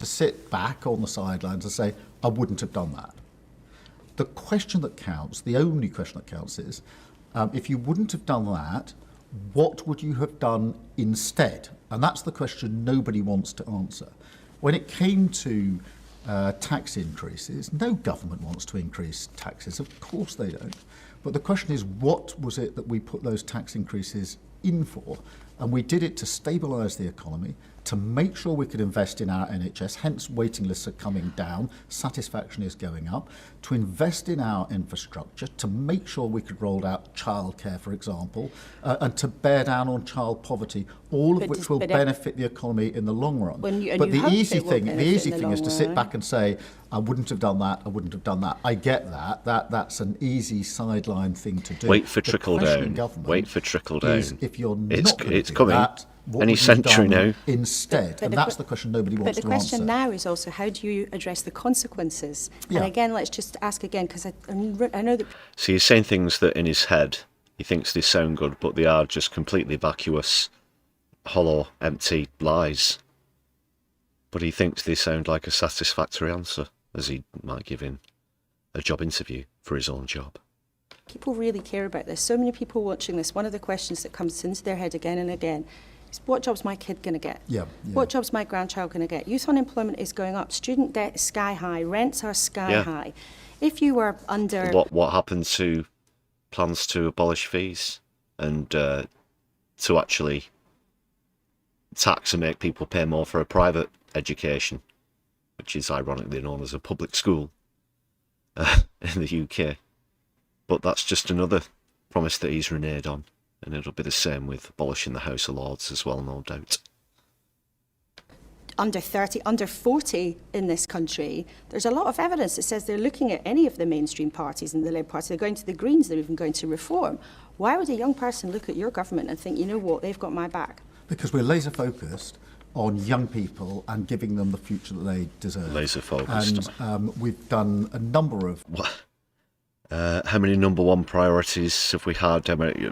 sit back on the sidelines and say, I wouldn't have done that. The question that counts, the only question that counts is, if you wouldn't have done that, what would you have done instead? And that's the question nobody wants to answer. When it came to tax increases, no government wants to increase taxes. Of course they don't. But the question is, what was it that we put those tax increases in for? And we did it to stabilise the economy, to make sure we could invest in our NHS, hence waiting lists are coming down, satisfaction is going up, to invest in our infrastructure, to make sure we could roll out childcare, for example, and to bear down on child poverty, all of which will benefit the economy in the long run. But the easy thing is to sit back and say, I wouldn't have done that, I wouldn't have done that. I get that. That's an easy sideline thing to do. Wait for trickle down. Wait for trickle down. If you're not going to do coming. that, what any century now instead? And that's the question nobody wants to answer. But the question now is also, how do you address the consequences? Yeah. And again, let's just ask again, because I know that... So he's saying things that in his head he thinks they sound good, but they are just completely vacuous, hollow, empty lies. But he thinks they sound like a satisfactory answer, as he might give in a job interview for his own job. People really care about this. So many people watching this, one of the questions that comes into their head again and again, What job's my kid going to get? Yeah. What job's my grandchild going to get? Youth unemployment is going up. Student debt is sky high. Rents are sky high. If you were under... What happened to plans to abolish fees and to actually tax and make people pay more for a private education, which is ironically known as a public school in the UK. But that's just another promise that he's reneged on. And it'll be the same with abolishing the House of Lords as well, no doubt. Under 30, under 40 in this country, there's a lot of evidence that says they're looking at any of the mainstream parties and the Labour Party. They're going to the Greens, they're even going to Reform. Why would a young person look at your government and think, you know what, they've got my back? Because we're laser focused on young people and giving them the future that they deserve. Laser focused. And we've done a number of... how many number one priorities have we had? How many,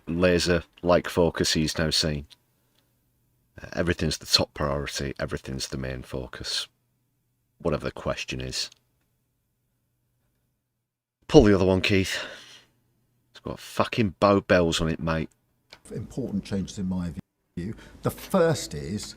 laser-like focus he's now saying. Everything's the top priority, everything's the main focus. Whatever the question is. Pull the other one, Keith. It's got fucking bow bells on it, mate. Important changes in my view. The first is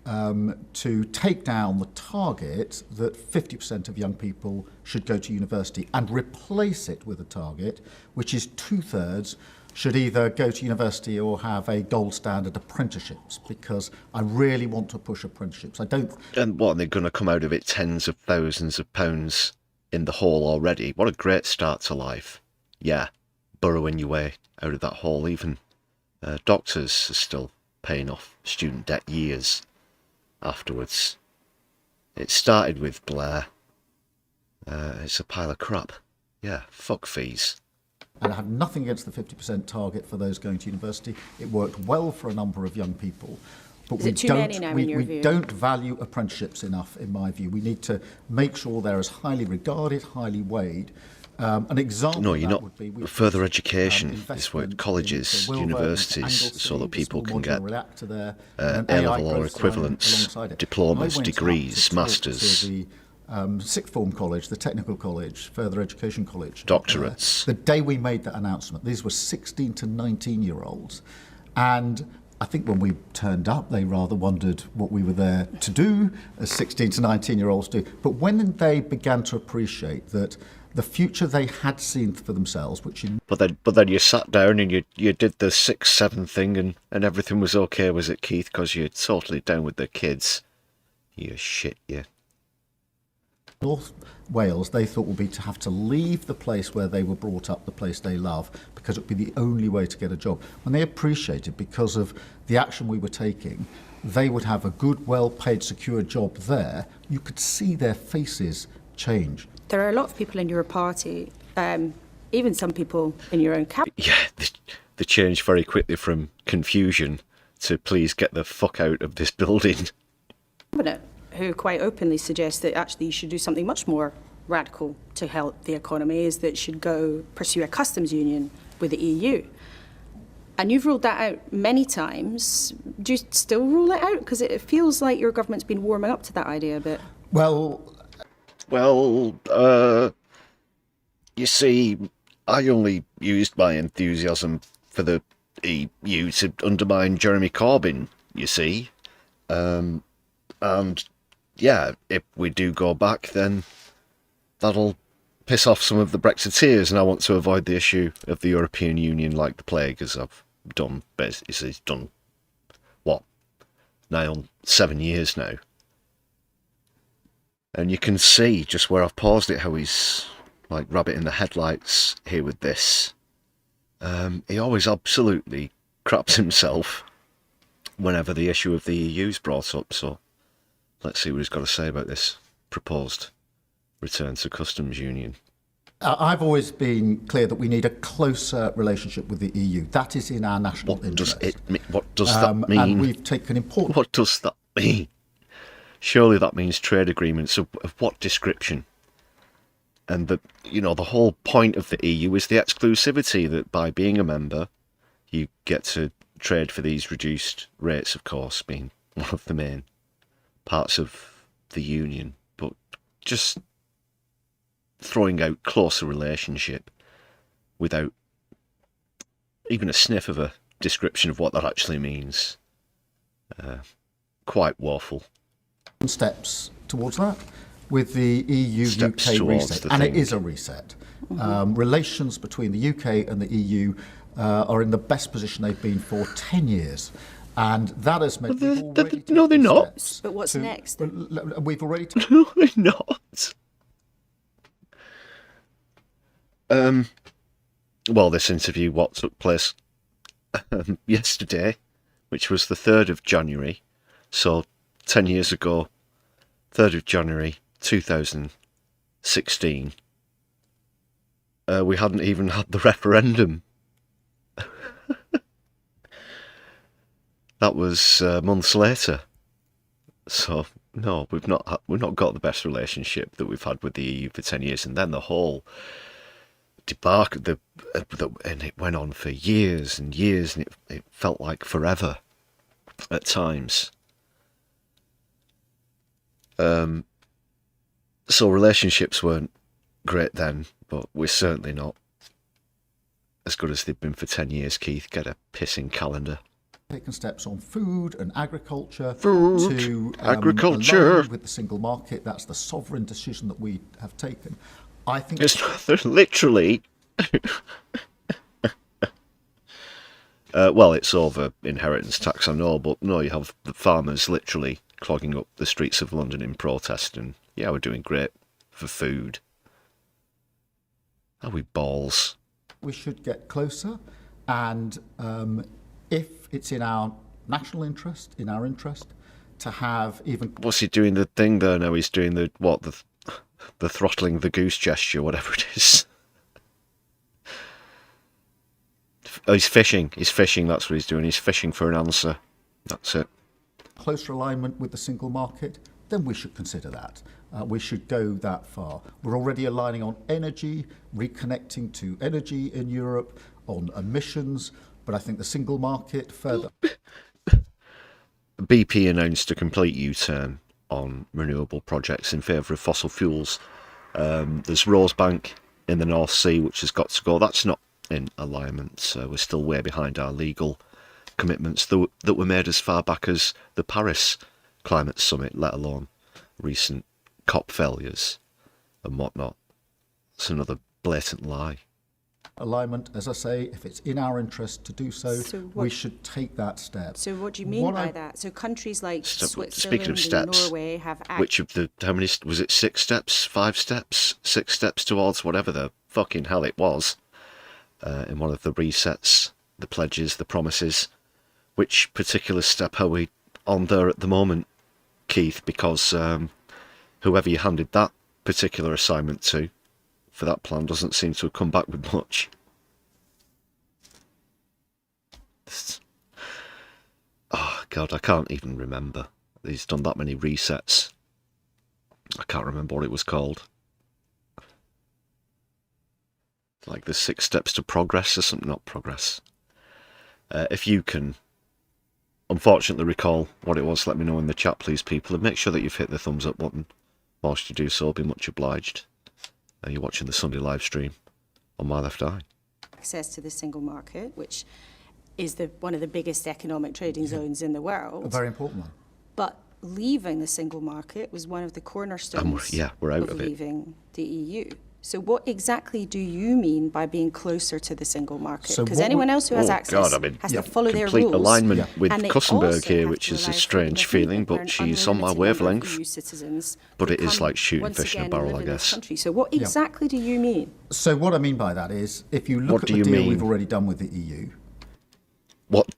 to take down the target that 50% of young people should go to university and replace it with a target which is 2/3 should either go to university or have a gold standard apprenticeships, because I really want to push apprenticeships. I don't... And what, they're going to come out of it tens of thousands of pounds in the hole already? What a great start to life. Yeah, burrowing your way out of that hole. Even doctors are still paying off student debt years afterwards. It started with Blair. It's a pile of crap. Yeah, fuck fees. And I have nothing against the 50% target for those going to university. It worked well for a number of young people. But we don't value apprenticeships enough, in my view. We need to make sure they're as highly regarded, highly weighed. An example no, you're not. Would be further education is what colleges, universities, so that people can get A-level or equivalents, diplomas, degrees, masters. Sixth form college, the technical college, further education college. Doctorates. The day we made that announcement, these were 16 to 19-year-olds. And I think when we turned up, they rather wondered what we were there to do, as 16 to 19-year-olds do. But when they began to appreciate that the future they had seen for themselves, which... But then you sat down and you did the 6-7 thing and everything was okay, was it, Keith? Because you're totally down with the kids. You shit, you. North Wales, they thought would be to have to leave the place where they were brought up, the place they love, because it would be the only way to get a job. When they appreciated, because of the action we were taking, they would have a good, well-paid, secure job there, you could see their faces change. There are a lot of people in your party, even some people in your own cabinet. Yeah, they changed very quickly from confusion to please get the fuck out of this building. Who quite openly suggest that actually you should do something much more radical to help the economy, is that should go pursue a customs union with the EU. And you've ruled that out many times. Do you still rule it out? Because it feels like your government's been warming up to that idea a bit. Well, you see, I only used my enthusiasm for the EU to undermine Jeremy Corbyn, you see. And yeah, if we do go back, then that'll piss off some of the Brexiteers, and I want to avoid the issue of the European Union like the plague, as I've done, basically done, what, nigh on 7 years now. And you can see just where I've paused it, how he's like rabbit in the headlights here with this. He always absolutely craps himself whenever the issue of the EU's brought up, so let's see what he's got to say about this proposed return to customs union. I've always been clear that we need a closer relationship with the EU. That is in our national interest. What does that mean? And we've taken important... What does that mean? Surely that means trade agreements of what description? And the whole point of the EU is the exclusivity, that by being a member, you get to trade for these reduced rates, of course, being one of the main parts of the union. But just throwing out closer relationship without even a sniff of a description of what that actually means Quite woeful. Steps towards that with the Steps EU-UK towards reset, the and thing. it is a reset. Relations between the UK and the EU are in the best position they've been for 10 years. And that has meant we've already no, they're taken not. steps But what's next? We've already taken No, they're not. Well, this interview, what took place yesterday, which was the 3rd of January, so 10 years ago, 3rd of January 2016, we hadn't even had the referendum. That was months later. So no, we've not got the best relationship that we've had with the EU for 10 years, and then the whole debacle, and it went on for years and years, and it felt like forever at times. So relationships weren't great then, but we're certainly not as good as they've been for 10 years, Keith. Get a pissing calendar. taken steps on food and agriculture Food, to agriculture. align with the single market. That's the sovereign decision that we have taken. I think It's they're literally. Well, it's over inheritance tax, I know, but no, you have the farmers literally clogging up the streets of London in protest, and yeah, we're doing great for food. Are we balls? we should get closer, and if it's in our national interest, in our interest, to have even What's he doing the thing there now? He's doing the throttling the goose gesture, whatever it is. Oh, he's fishing. He's fishing. That's what he's doing. He's fishing for an answer. That's it. closer alignment with the single market, then we should consider that. We should go that far. We're already aligning on energy, reconnecting to energy in Europe, on emissions, but I think the single market further. BP announced a complete U-turn on renewable projects in favour of fossil fuels. There's Rosebank in the North Sea, which has got to go. That's not in alignment. We're still way behind our legal commitments that were made as far back as the Paris Climate Summit, let alone recent COP failures and whatnot. It's another blatant lie. Alignment, as I say, if it's in our interest to do so, So we what- should take that step. So what do you mean What by I- that? So countries like Speaking Switzerland of steps, and Norway have which of the, how many, was it 6 steps, 5 steps, 6 steps towards whatever the fucking hell it was, in one of the resets, the pledges, the promises. Which particular step are we on there at the moment, Keith? Because whoever you handed that particular assignment to for that plan doesn't seem to have come back with much. Oh God, I can't even remember. He's done that many resets. I can't remember what it was called. Like the 6 steps to progress or something, not progress. If you can unfortunately recall what it was, let me know in the chat, please, people, and make sure that you've hit the thumbs up button. Whilst you do so, I'll be much obliged. You're watching the Sunday live stream on my left eye. access to the single market, which is one of the biggest economic trading zones in the world. A very important one. But leaving the single market was one of the cornerstones we're out of it. leaving the EU. So what exactly do you mean by being closer to the single market? So Because what anyone we- else who has Oh, access God, I mean, has yeah, to follow their Complete rules. alignment Yeah. with And they Kussenberg also here, have which to is allow a for strange the feeling, people but and she's on my unlimited number of wavelength. EU citizens But who it is come like shooting once fish in a again barrel, live I in this guess. country. So what exactly do you mean? So what I mean by that is, if you look What at do the you deal mean? we've already done with the EU, What?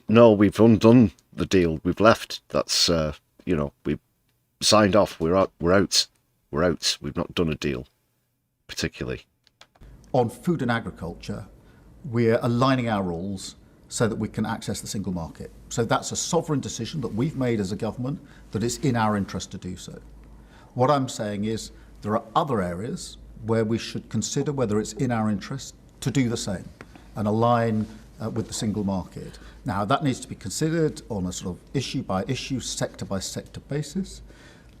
No, we've undone the deal. We've left. That's, we've signed off. We're out. We're out. We're out. We've not done a deal, particularly. on food and agriculture, we're aligning our rules so that we can access the single market. So that's a sovereign decision that we've made as a government, that it's in our interest to do so. What I'm saying is there are other areas where we should consider whether it's in our interest to do the same and align with the single market. Now, that needs to be considered on a sort of issue by issue, sector by sector basis.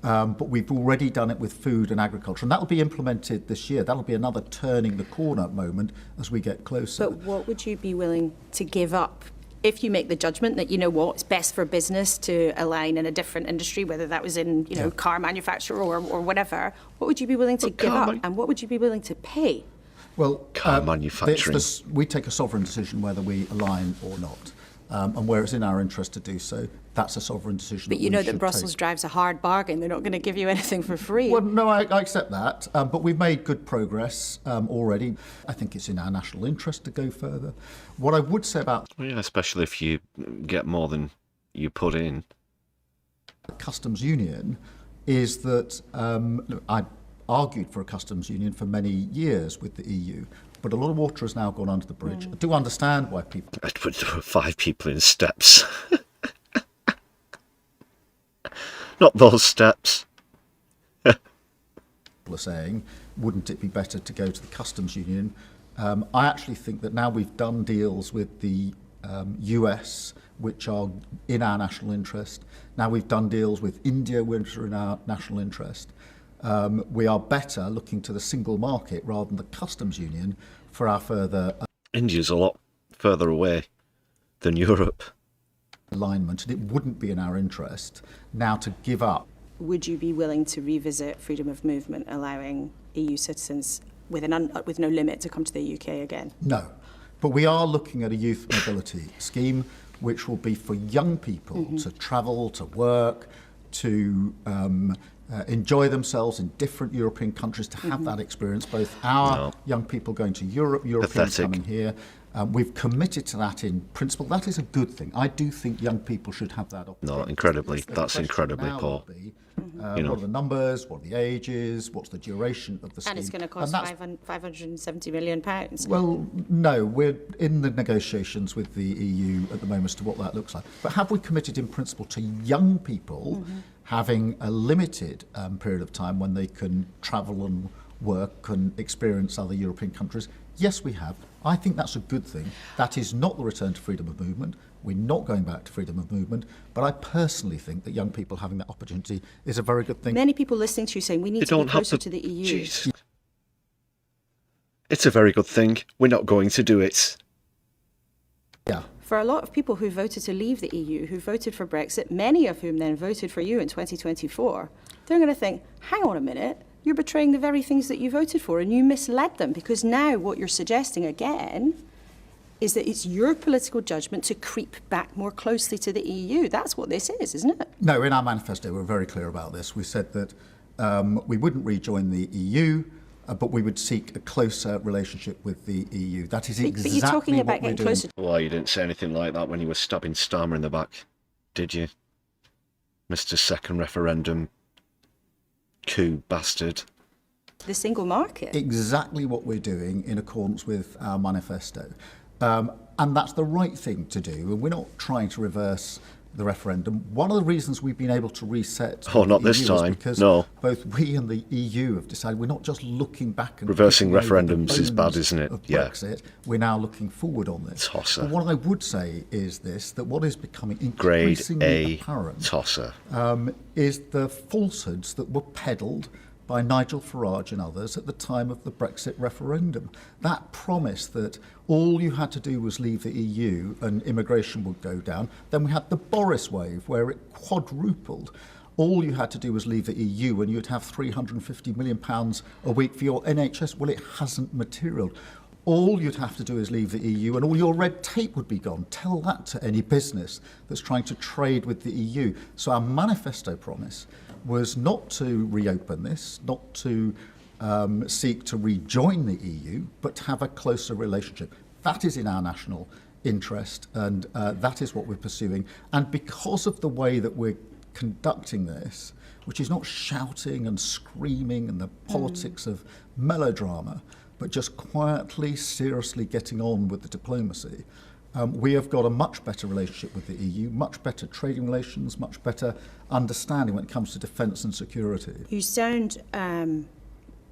But we've already done it with food and agriculture, and that will be implemented this year. That'll be another turning the corner moment as we get closer. But what would you be willing to give up if you make the judgment that, you know what, it's best for business to align in a different industry, whether that was in, you know, car manufacturer or whatever, what would you be willing to give up and what would you be willing to pay? Well, car manufacturing. We take a sovereign decision whether we align or not. And where it's in our interest to do so, that's a sovereign decision. But you know that Brussels drives a hard bargain. They're not going to give you anything for free. Well, no, I accept that. But we've made good progress already. I think it's in our national interest to go further. What I would say about... Well, yeah, especially if you get more than you put in. The customs union is that I argued for a customs union for many years with the EU. But a lot of water has now gone under the bridge. I do understand why people... I'd put 5 people in steps. Not those steps. People are saying, wouldn't it be better to go to the customs union? I actually think that now we've done deals with the US, which are in our national interest. Now we've done deals with India, which are in our national interest. We are better looking to the single market rather than the customs union for our further... India's a lot further away than Europe. ...alignment, and it wouldn't be in our interest now to give up. Would you be willing to revisit freedom of movement, allowing EU citizens with no limit to come to the UK again? No, but we are looking at a youth mobility scheme which will be for young people to travel, to work, to enjoy themselves in different European countries, to have that experience, both our young people going to Europe, Europeans coming here. We've committed to that in principle. That is a good thing. I do think young people should have that opportunity. No, incredibly. That's incredibly poor. What are the numbers? What are the ages? What's the duration of the scheme? And it's going to cost £570 million. Well, no, we're in the negotiations with the EU at the moment as to what that looks like. But have we committed in principle to young people having a limited period of time when they can travel and work and experience other European countries? Yes, we have. I think that's a good thing. That is not the return to freedom of movement. We're not going back to freedom of movement. But I personally think that young people having that opportunity is a very good thing. Many people listening to you saying we need to be closer to the EU. Jeez. It's a very good thing. We're not going to do it. Yeah. For a lot of people who voted to leave the EU, who voted for Brexit, many of whom then voted for you in 2024, they're going to think, hang on a minute, you're betraying the very things that you voted for and you misled them, because now what you're suggesting again is that it's your political judgment to creep back more closely to the EU. That's what this is, isn't it? No, in our manifesto we're very clear about this. We said that we wouldn't rejoin the EU, but we would seek a closer relationship with the EU. That is exactly but you're talking about what we're getting doing. closer. Well, you didn't say anything like that when you were stabbing Starmer in the back, did you? Mr. Second Referendum Coup bastard. The single market. Exactly what we're doing in accordance with our manifesto. And that's the right thing to do. And we're not trying to reverse the referendum. One of the reasons we've been able to reset not the this EU time. is because No. both we and the EU have decided we're not just looking back and Reversing picking over the referendums is bad, bones isn't it? of Yeah. Brexit. We're now looking forward on this. Tosser. But what I would say is this, that what is becoming Grade increasingly A apparent tosser. is the falsehoods that were peddled by Nigel Farage and others at the time of the Brexit referendum. That promise that all you had to do was leave the EU and immigration would go down. Then we had the Boris wave where it quadrupled. All you had to do was leave the EU and you'd have £350 million a week for your NHS. Well, it hasn't materialized. All you'd have to do is leave the EU and all your red tape would be gone. Tell that to any business that's trying to trade with the EU. So our manifesto promise was not to reopen this, not to seek to rejoin the EU, but to have a closer relationship. That is in our national interest, and that is what we're pursuing. And because of the way that we're conducting this, which is not shouting and screaming and the politics of melodrama, but just quietly, seriously getting on with the diplomacy, we have got a much better relationship with the EU, much better trading relations, much better understanding when it comes to defence and security. You sound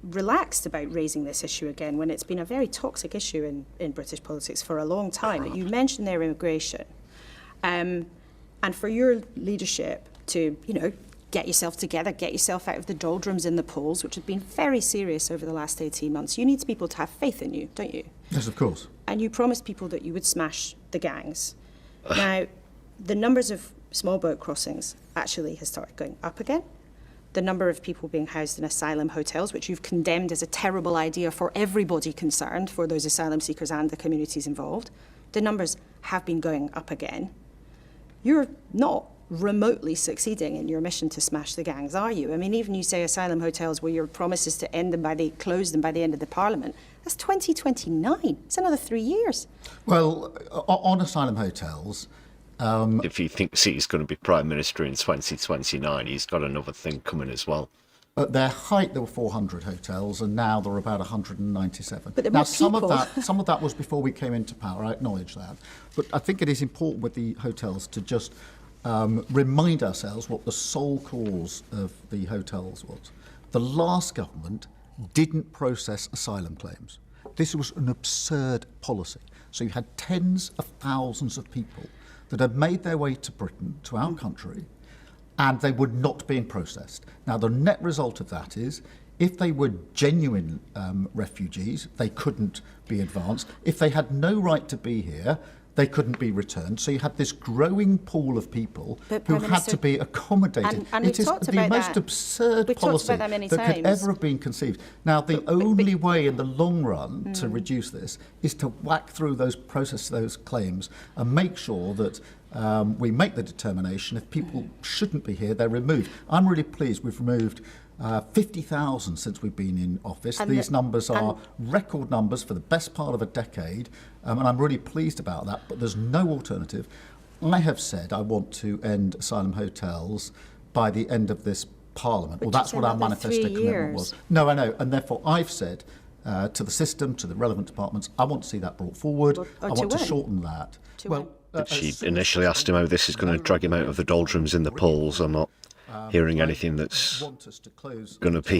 relaxed about raising this issue again when it's been a very toxic issue in British politics for a long time. You mentioned their immigration. And for your leadership to, get yourself together, get yourself out of the doldrums in the polls, which have been very serious over the last 18 months, you need people to have faith in you, don't you? Yes, of course. And you promised people that you would smash the gangs. Now, the numbers of small boat crossings actually has started going up again. The number of people being housed in asylum hotels, which you've condemned as a terrible idea for everybody concerned, for those asylum seekers and the communities involved, the numbers have been going up again. You're not remotely succeeding in your mission to smash the gangs, are you? I mean, even you say asylum hotels where your promise is to close them by the end of the Parliament. That's 2029. It's another 3 years. Well, on asylum hotels, If he thinks he's going to be Prime Minister in 2029, he's got another thing coming as well. at their height, there were 400 hotels, and now there are about 197. But there now, were some people. of that was before we came into power. I acknowledge that, but I think it is important with the hotels to just remind ourselves what the sole cause of the hotels was. The last government didn't process asylum claims. This was an absurd policy. So you had tens of thousands of people that had made their way to Britain, to our country, and they were not being processed. Now, the net result of that is, if they were genuine refugees, they couldn't be advanced. If they had no right to be here, they couldn't be returned. So you had this growing pool of people But who Prime had Minister, to be accommodated. and it we've is talked the about most that. absurd We've talked policy about that many that could times. ever have been conceived. Now, the only way in the long run to reduce this is to whack through those, process those claims, and make sure that we make the determination if people shouldn't be here, they're removed. I'm really pleased we've removed 50,000 since we've been in office. And These the- numbers are and- record numbers for the best part of a decade, and I'm really pleased about that, but there's no alternative. I have said I want to end asylum hotels by the end of this Parliament. Which Well, that's is what our another manifesto 3 commitment was. years. No, I know, and therefore I've said to the system, to the relevant departments, I want to see that brought forward. Or I to want to when? shorten that. To when? She initially asked him how this is going to drag him out of the doldrums in the polls. I'm not hearing anything that's going to be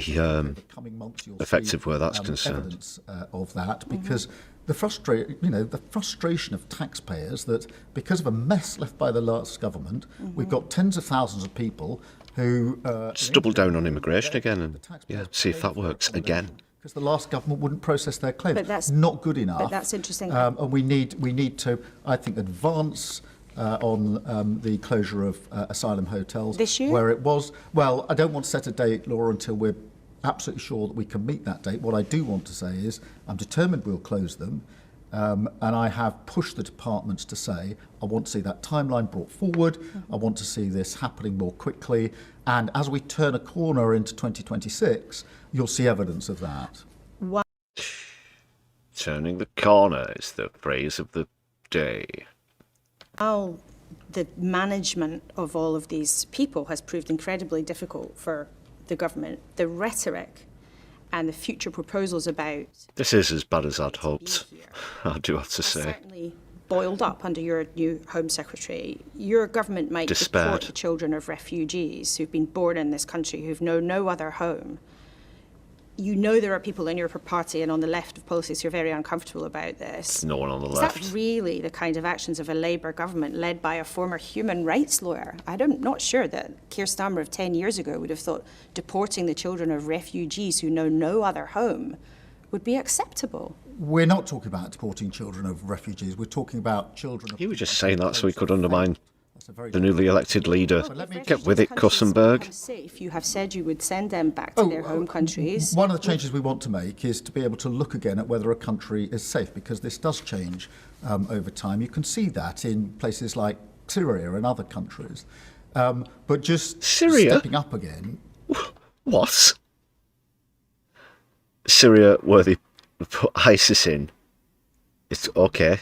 effective where that's concerned. Evidence of that, because the frustration of taxpayers that because of a mess left by the last government, we've got tens of thousands of people who Just double down on immigration again and see if that works again. because the last government wouldn't process their claims. But that's- not good enough. but that's interesting. And we need to, I think, advance on the closure of asylum hotels. This year? Where it was, well, I don't want to set a date, Laura, until we're absolutely sure that we can meet that date. What I do want to say is I'm determined we'll close them. And I have pushed the departments to say, I want to see that timeline brought forward. I want to see this happening more quickly. And as we turn a corner into 2026, you'll see evidence of that. Turning the corner is the phrase of the day. While the management of all of these people has proved incredibly difficult for the government, the rhetoric and the future proposals about This is as bad as I'd hoped, I do have to say. certainly boiled up under your new Home Secretary. Your government might Despaired. deport the children of refugees who've been born in this country, who've known no other home. You know there are people in your party and on the left of policies who are very uncomfortable about this. No one on the Is left. that really the kind of actions of a Labour government led by a former human rights lawyer? I'm not sure that Keir Starmer of 10 years ago would have thought deporting the children of refugees who know no other home would be acceptable. We're not talking about deporting children of refugees. We're talking about children of... You were just saying that so he could undermine That's a very the newly elected leader. If Get with it, refugees' countries Kussenberg. become safe, you have said you would send them back to their home countries. One of the changes we want to make is to be able to look again at whether a country is safe, because this does change over time. You can see that in places like Syria and other countries. But just Syria? stepping up again... What? Syria, where they put ISIS in. It's okay.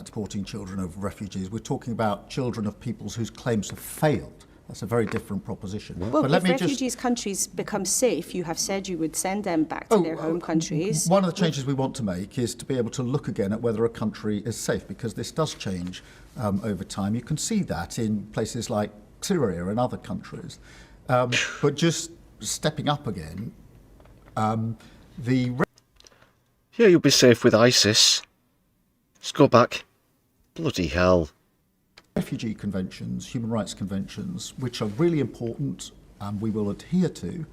Deporting children of refugees. We're talking about children of peoples whose claims have failed. That's a very different proposition. Well, but let if me refugees' countries become safe, you have said you would send them back to their home countries. One of the changes we want to make is to be able to look again at whether a country is safe, because this does change over time. You can see that in places like Syria and other countries. But just stepping up again, Yeah, you'll be safe with ISIS. Just go back. Bloody hell. refugee conventions, human rights conventions, which are really important and we will adhere to,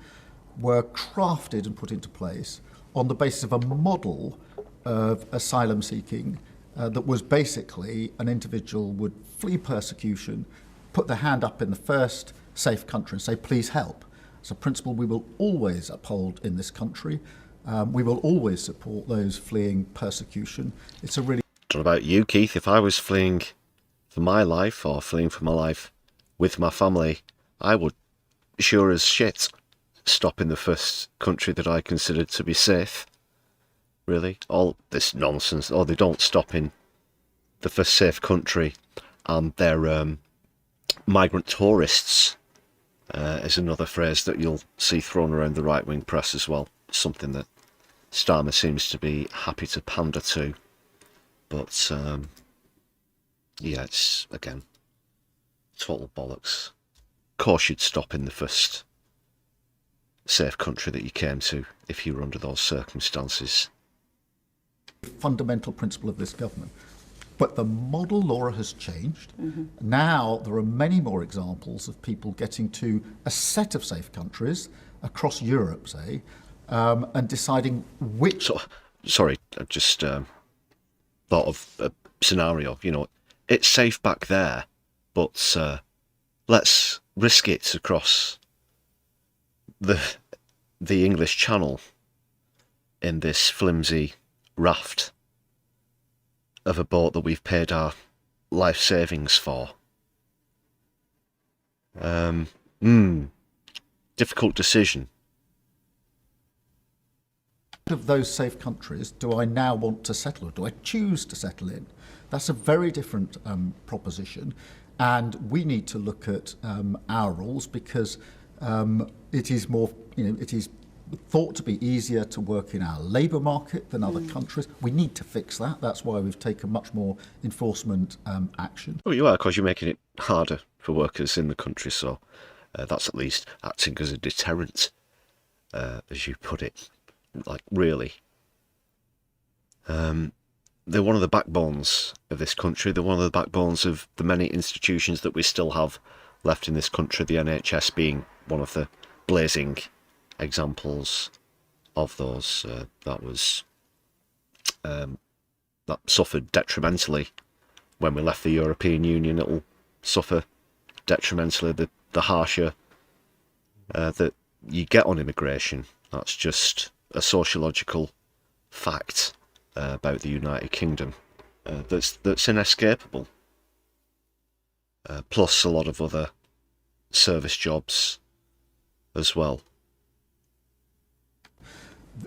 were crafted and put into place on the basis of a model of asylum seeking that was basically an individual would flee persecution, put their hand up in the first safe country and say, please help. It's a principle we will always uphold in this country. We will always support those fleeing persecution. It's a really... I don't know about you, Keith. If I was fleeing for my life or fleeing for my life with my family, I would sure as shit stop in the first country that I considered to be safe. Really? All this nonsense. Or they don't stop in the first safe country and they're migrant tourists is another phrase that you'll see thrown around the right-wing press as well. Something that Starmer seems to be happy to pander to. But, yeah, it's, again, total bollocks. Of course you'd stop in the first safe country that you came to if you were under those circumstances. Fundamental principle of this government. But the model, Laura, has changed. Now there are many more examples of people getting to a set of safe countries across Europe, say, and deciding which... Sorry, I just thought of a scenario. You know, it's safe back there, but let's risk it across the English Channel in this flimsy raft of a boat that we've paid our life savings for. Difficult decision. Of those safe countries do I now want to settle, or do I choose to settle in? That's a very different proposition, and we need to look at our rules because it is more, it is thought to be easier to work in our labour market than other countries. We need to fix that. That's why we've taken much more enforcement action. Well, you are, because you're making it harder for workers in the country, so that's at least acting as a deterrent, as you put it. Like, really. They're one of the backbones of this country. They're one of the backbones of the many institutions that we still have left in this country, the NHS being one of the blazing examples of those. That suffered detrimentally when we left the European Union. It'll suffer detrimentally the harsher that you get on immigration. That's just a sociological fact about the United Kingdom that's inescapable. Plus a lot of other service jobs as well.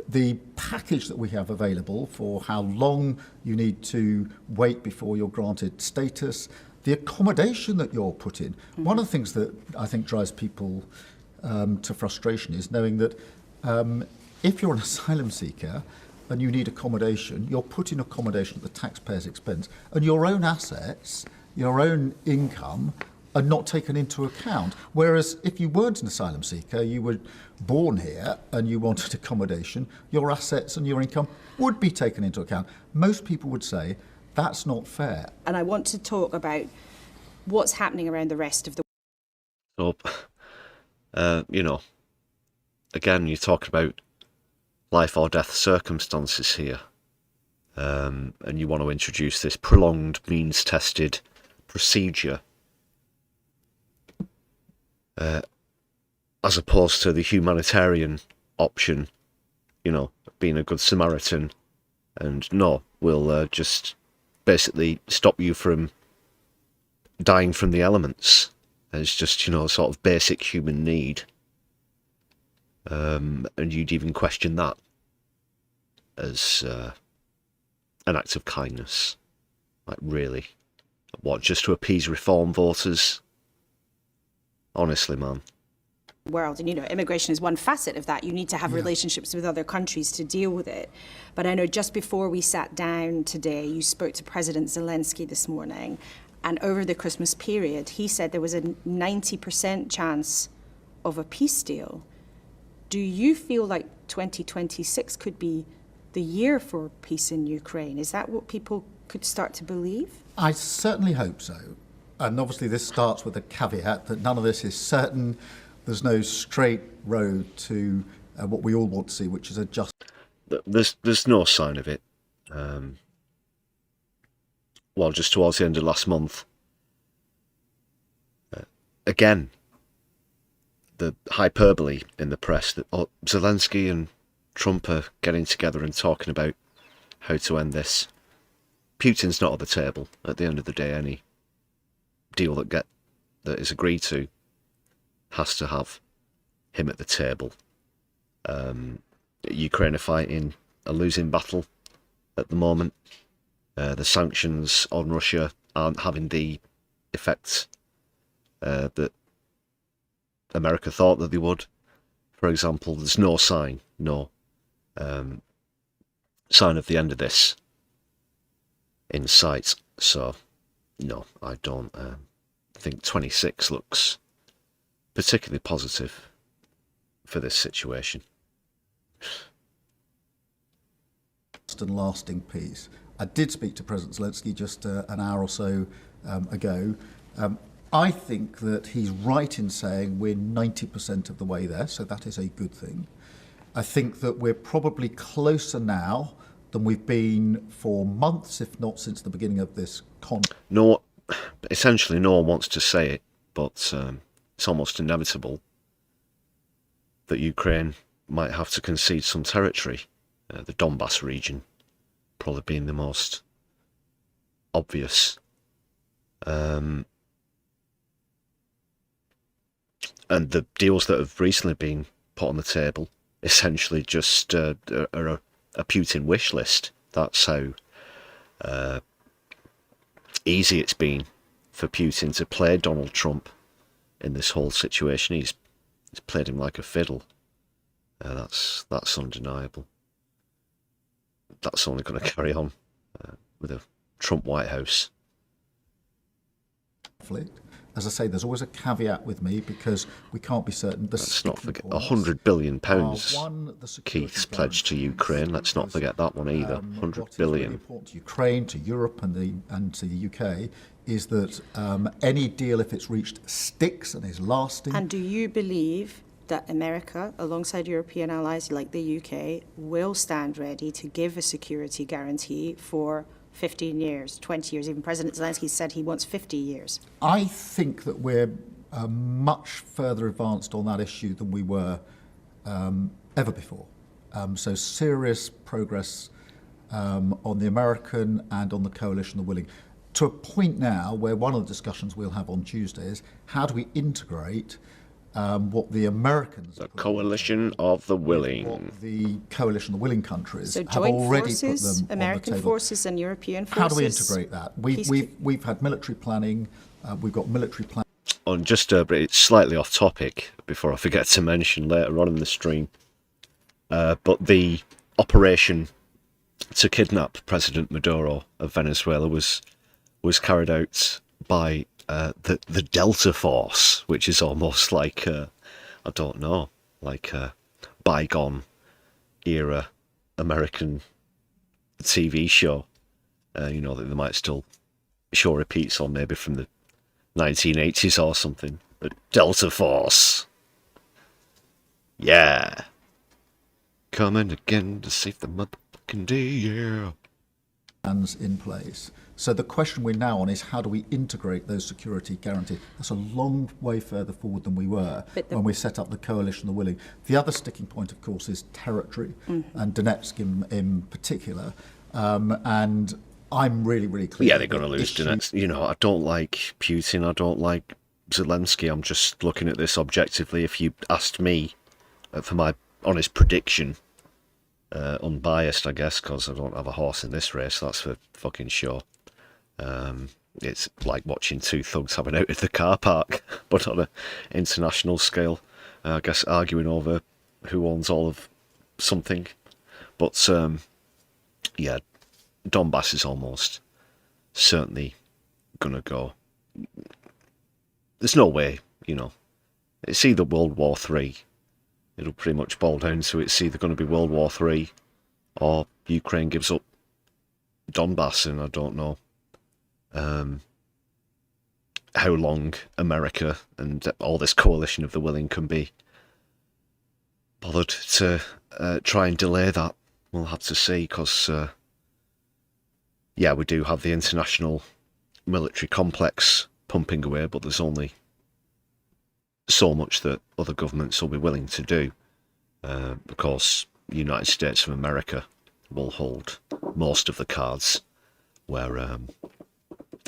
The package that we have available for how long you need to wait before you're granted status, the accommodation that you're put in. One of the things that I think drives people to frustration is knowing that if you're an asylum seeker and you need accommodation, you're put in accommodation at the taxpayer's expense, and your own assets, your own income are not taken into account. Whereas if you weren't an asylum seeker, you were born here and you wanted accommodation, your assets and your income would be taken into account. Most people would say that's not fair. And I want to talk about what's happening around the rest of the So, again, you talk about life or death circumstances here, and you want to introduce this prolonged means-tested procedure as opposed to the humanitarian option, being a good Samaritan, and no, we'll just basically stop you from dying from the elements. It's just, sort of basic human need. And you'd even question that as an act of kindness. Like, really? What, just to appease reform voters? Honestly, man. world. And, immigration is one facet of that. You need to have relationships with other countries to deal with it. But I know just before we sat down today, you spoke to President Zelensky this morning. And over the Christmas period, he said there was a 90% chance of a peace deal. Do you feel like 2026 could be the year for peace in Ukraine? Is that what people could start to believe? I certainly hope so. And obviously this starts with a caveat that none of this is certain. There's no straight road to what we all want to see, which is a just... There's no sign of it. well, just towards the end of last month, again, the hyperbole in the press that Zelensky and Trump are getting together and talking about how to end this. Putin's not at the table. At the end of the day, any deal that is agreed to has to have him at the table. Ukraine are fighting a losing battle at the moment. The sanctions on Russia aren't having the effects that America thought that they would. For example, there's no sign of the end of this in sight. So, no, I don't think 26 looks particularly positive for this situation. And lasting peace. I did speak to President Zelensky just an hour or so ago. I think that he's right in saying we're 90% of the way there, so that is a good thing. I think that we're probably closer now than we've been for months, if not since the beginning of this conflict. No, essentially no one wants to say it, but it's almost inevitable that Ukraine might have to concede some territory. The Donbass region probably being the most obvious. And the deals that have recently been put on the table essentially just are a Putin wish list. That's how easy it's been for Putin to play Donald Trump in this whole situation. He's played him like a fiddle. That's undeniable. That's only going to carry on with a Trump White House. As I say, there's always a caveat with me because we can't be certain. Let's not forget £100 billion Keith's pledged to Ukraine. Let's not forget that one either. 100 billion. What is really important to Ukraine, to Europe, and to the UK is that any deal, if it's reached, sticks and is lasting. And do you believe that America, alongside European allies like the UK, will stand ready to give a security guarantee for 15 years, 20 years? Even President Zelensky said he wants 50 years. I think that we're much further advanced on that issue than we were ever before. So serious progress on the American and on the coalition of the willing. To a point now where one of the discussions we'll have on Tuesday is how do we integrate what the Americans... The coalition of the willing. What the coalition of the willing countries so have joint already forces, put them American on the table. forces and European forces. How do we integrate that? We've had military planning. We've got military planning. On just it's slightly off topic before I forget to mention later on in the stream, but the operation to kidnap President Maduro of Venezuela was carried out by the Delta Force, which is almost like I don't know, like a bygone era American TV show. You know, that they might still show repeats on, maybe from the 1980s or something. But Delta Force, yeah, coming again to save the motherfucking day, yeah. Plans in place. So the question we're now on is how do we integrate those security guarantees? That's a long way further forward than we were when we set up the coalition of the willing. The other sticking point, of course, is territory, and Donetsk in particular. And I'm really, really clear. Yeah, they're going to lose Donetsk. You know, I don't like Putin. I don't like Zelensky. I'm just looking at this objectively. If you asked me for my honest prediction, unbiased, I guess, because I don't have a horse in this race, that's for fucking sure. It's like watching two thugs having out at the car park, but on an international scale. I guess arguing over who owns all of something. But, yeah, Donbass is almost certainly going to go. There's no way, you know. It's either World War III. It'll pretty much boil down to it's either going to be World War III or Ukraine gives up Donbass, and I don't know how long America and all this coalition of the willing can be bothered to try and delay that. We'll have to see, because yeah, we do have the international military complex pumping away, but there's only so much that other governments will be willing to do. Of course, the United States of America will hold most of the cards where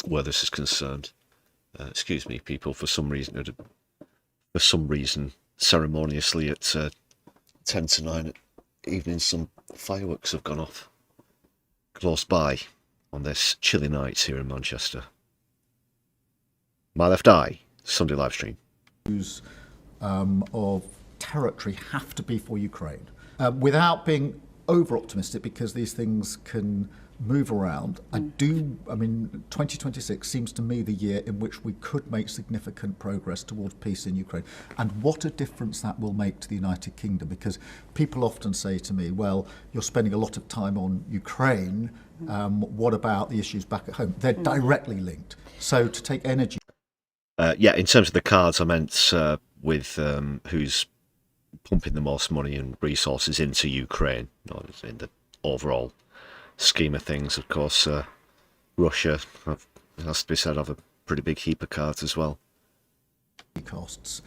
this is concerned. Excuse me, people, for some reason, ceremoniously at 10 to 9 at evening, some fireworks have gone off close by on this chilly night here in Manchester. My left eye, Sunday live stream. Of territory have to be for Ukraine. Without being over-optimistic, because these things can move around, I mean, 2026 seems to me the year in which we could make significant progress towards peace in Ukraine. And what a difference that will make to the United Kingdom, because people often say to me, well, you're spending a lot of time on Ukraine, what about the issues back at home? They're directly linked. So to take energy... Yeah, in terms of the cards, I meant with who's pumping the most money and resources into Ukraine. In the overall scheme of things, of course, Russia, it has to be said, have a pretty big heap of cards as well. Costs.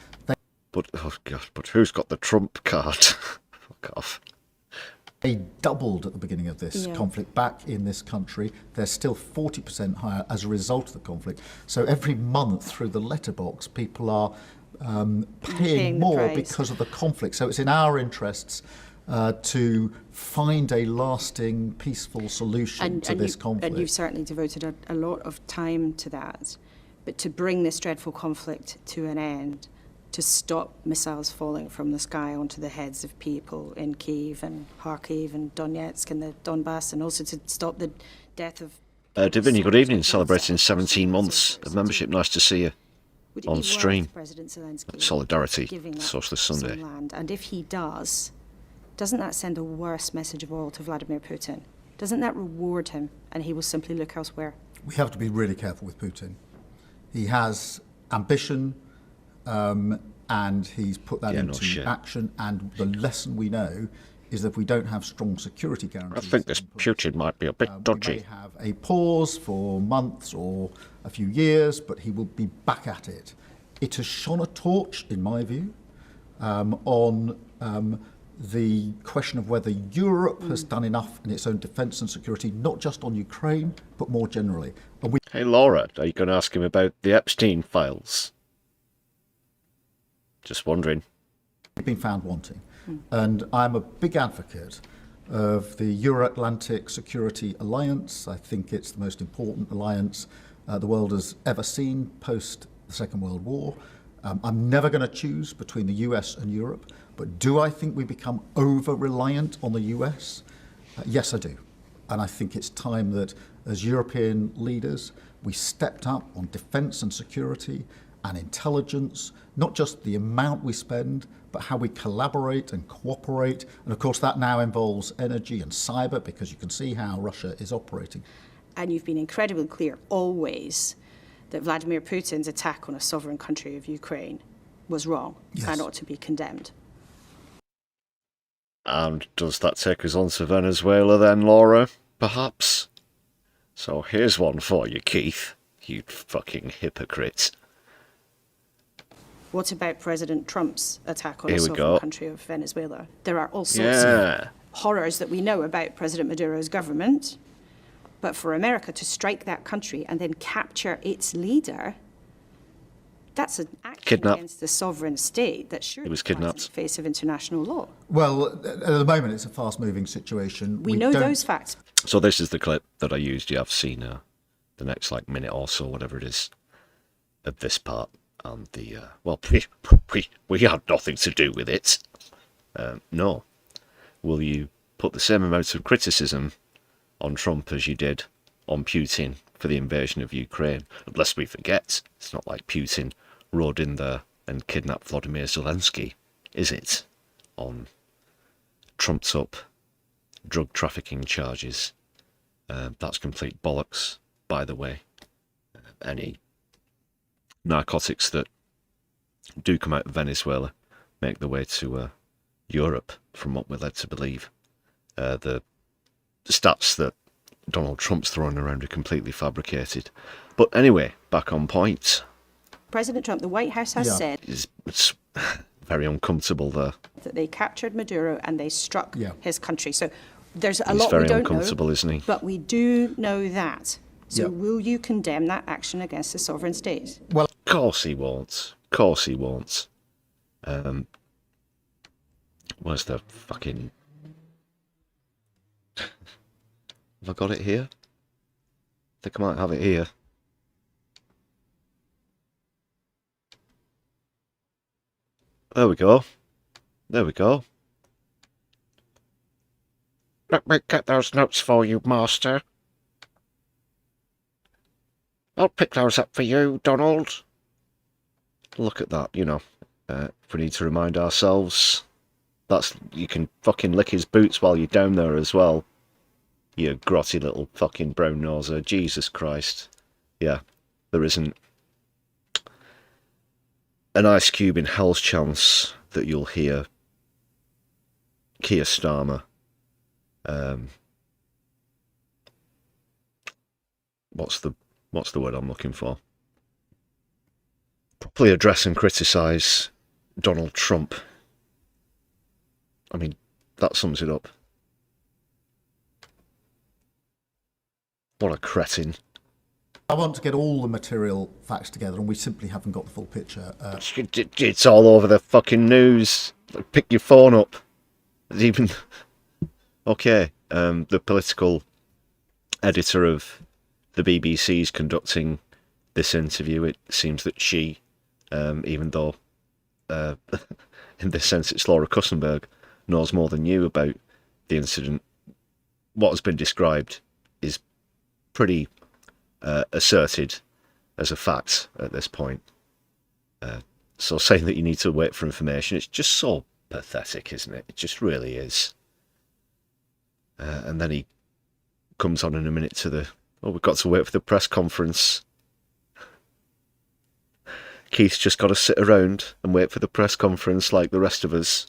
But, oh God, but who's got the Trump card? Fuck off. They doubled at the beginning of this conflict back in this country. They're still 40% higher as a result of the conflict. So every month through the letterbox, people are paying more because of the conflict. So it's in our interests to find a lasting, peaceful solution to this conflict. And you've certainly devoted a lot of time to that. But to bring this dreadful conflict to an end, to stop missiles falling from the sky onto the heads of people in Kyiv and Kharkiv and Donetsk and the Donbass, and also to stop the death of... Divinity, good evening. Celebrating 17 months of membership. Nice to see you on stream. Solidarity, Socialist Sunday. And if he does, doesn't that send a worse message of all to Vladimir Putin? Doesn't that reward him and he will simply look elsewhere? We have to be really careful with Putin. He has ambition, and he's put that into action. And the lesson we know is that if we don't have strong security guarantees... I think this Putin might be a bit dodgy. We may have a pause for months or a few years, but he will be back at it. It has shone a torch, in my view, on the question of whether Europe has done enough in its own defence and security, not just on Ukraine, but more generally. And hey, Laura, are you going to ask him about the Epstein files? Just wondering. We've been found wanting. And I'm a big advocate of the Euro-Atlantic Security Alliance. I think it's the most important alliance the world has ever seen post the Second World War. I'm never going to choose between the US and Europe, but do I think we become over-reliant on the US? Yes, I do. And I think it's time that as European leaders, we stepped up on defence and security and intelligence, not just the amount we spend, but how we collaborate and cooperate. And of course, that now involves energy and cyber, because you can see how Russia is operating. And you've been incredibly clear always that Vladimir Putin's attack on a sovereign country of Ukraine was wrong and ought to be condemned. And does that take us on to Venezuela then, Laura? Perhaps? So here's one for you, Keith. You fucking hypocrite. What about President Trump's attack on a sovereign country of Venezuela? There are all sorts of horrors that we know about President Maduro's government, but for America to strike that country and then capture its leader, that's an action against the sovereign state that surely was kidnapped in the face of international law. Well, at the moment, it's a fast-moving situation. We know those facts. So this is the clip that I used. You have seen the next minute or so, whatever it is, of this part. And the, well, we had nothing to do with it. No. Will you put the same amount of criticism on Trump as you did on Putin for the invasion of Ukraine? Lest we forget, it's not like Putin rode in there and kidnapped Vladimir Zelensky, is it? On trumped up drug trafficking charges. That's complete bollocks, by the way. Any narcotics that do come out of Venezuela make their way to Europe, from what we're led to believe. The stats that Donald Trump's throwing around are completely fabricated. But anyway, back on point. President Trump, the White House has said It's very uncomfortable there. that they captured Maduro and they struck Yeah. his country. So there's a He's lot we very don't uncomfortable, know, isn't he? but we do know that. So Yeah. will you condemn that action against the sovereign state? Well, Of course he won't. Of course he won't. Where's the fucking... Have I got it here? I think I might have it here. There we go. There we go. Let me get those notes for you, Master. I'll pick those up for you, Donald. Look at that, you know. If we need to remind ourselves, you can fucking lick his boots while you're down there as well. You grotty little fucking brown noser. Jesus Christ. Yeah, there isn't an ice cube in hell's chance that you'll hear Keir Starmer what's the word I'm looking for? Properly address and criticise Donald Trump. I mean, that sums it up. What a cretin. I want to get all the material facts together, and we simply haven't got the full picture. It's all over the fucking news. Pick your phone up. It's even... Okay, the political editor of the BBC is conducting this interview. It seems that she, even though in this sense it's Laura Kussenberg, knows more than you about the incident. What has been described is pretty asserted as a fact at this point. So saying that you need to wait for information, it's just so pathetic, isn't it? It just really is. And then he comes on in a minute to the, we've got to wait for the press conference. Keith's just got to sit around and wait for the press conference like the rest of us.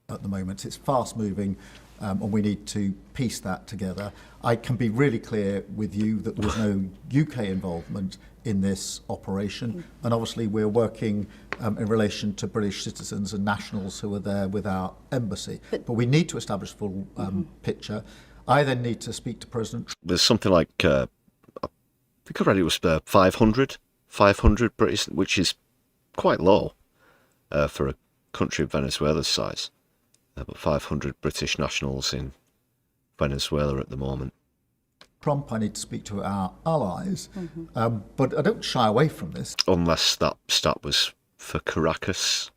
At the moment, it's fast moving, and we need to piece that together. I can be really clear with you that there was no UK involvement in this operation, and obviously we're working in relation to British citizens and nationals who are there with our embassy. But we need to establish a full picture. I then need to speak to President. There's something like, I think I read it was 500 British, which is quite low for a country of Venezuela's size. But 500 British nationals in Venezuela at the moment. Trump, I need to speak to our allies, but I don't shy away from this. Unless that stat was for Caracas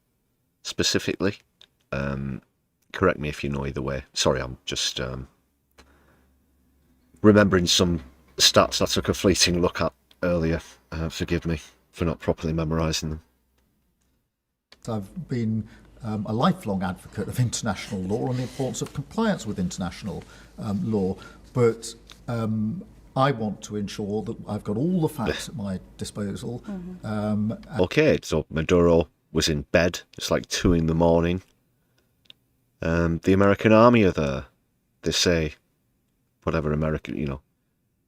specifically. Correct me if you know either way. Sorry, I'm just remembering some stats I took a fleeting look at earlier. Forgive me for not properly memorising them. I've been a lifelong advocate of international law and the importance of compliance with international law, but I want to ensure that I've got all the facts at my disposal. Okay, so Maduro was in bed. It's like 2 a.m. The American army are there. They say, whatever American, you know,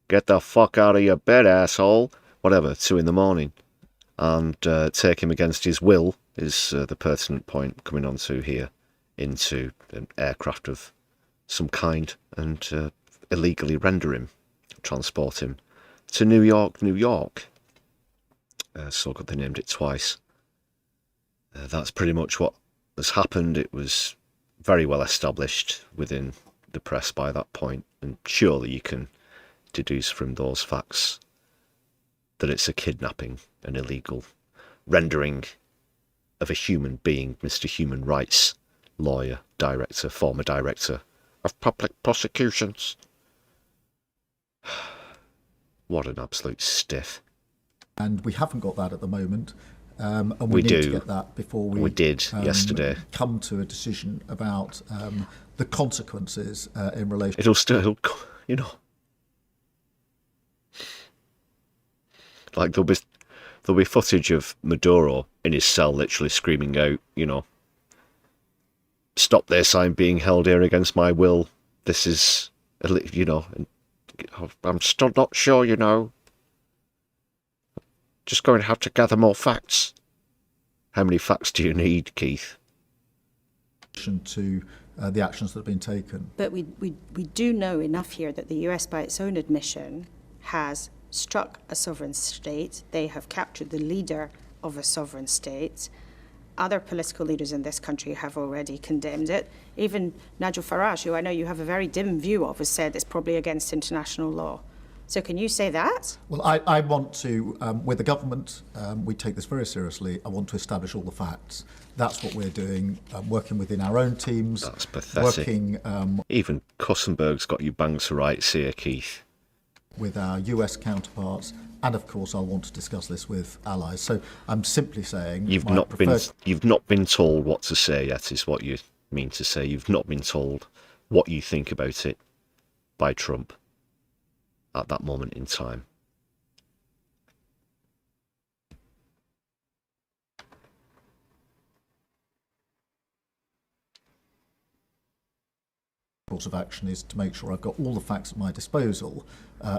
get the fuck out of your bed, asshole. Whatever, 2 a.m. And take him against his will is the pertinent point coming on to here, into an aircraft of some kind, and illegally render him, transport him to New York, New York. So good they named it twice. That's pretty much what has happened. It was very well established within the press by that point, and surely you can deduce from those facts that it's a kidnapping, an illegal rendering of a human being, Mr. Human Rights lawyer, director, former director of public prosecutions. What an absolute stiff. And we haven't got that at the moment, and We need do. to get that before we did yesterday. come to a decision about the consequences in relation. It'll still, you know, like there'll be footage of Maduro in his cell literally screaming out, you know, stop this, I'm being held here against my will, this is, I'm still not sure, just going to have to gather more facts. How many facts do you need, Keith? To the actions that have been taken. But we do know enough here that the US, by its own admission, has struck a sovereign state. They have captured the leader of a sovereign state. Other political leaders in this country have already condemned it. Even Nigel Farage, who I know you have a very dim view of, has said it's probably against international law. So can you say that? Well, I want to, with the government, we take this very seriously. I want to establish all the facts. That's what we're doing, working within our own teams. That's pathetic. Working Even Kussenberg's got you banged to rights here, Keith. With our US counterparts, and of course I'll want to discuss this with allies. So I'm simply saying You've not been told what to say yet, is what you mean to say. You've not been told what you think about it by Trump at that moment in time. course of action is to make sure I've got all the facts at my disposal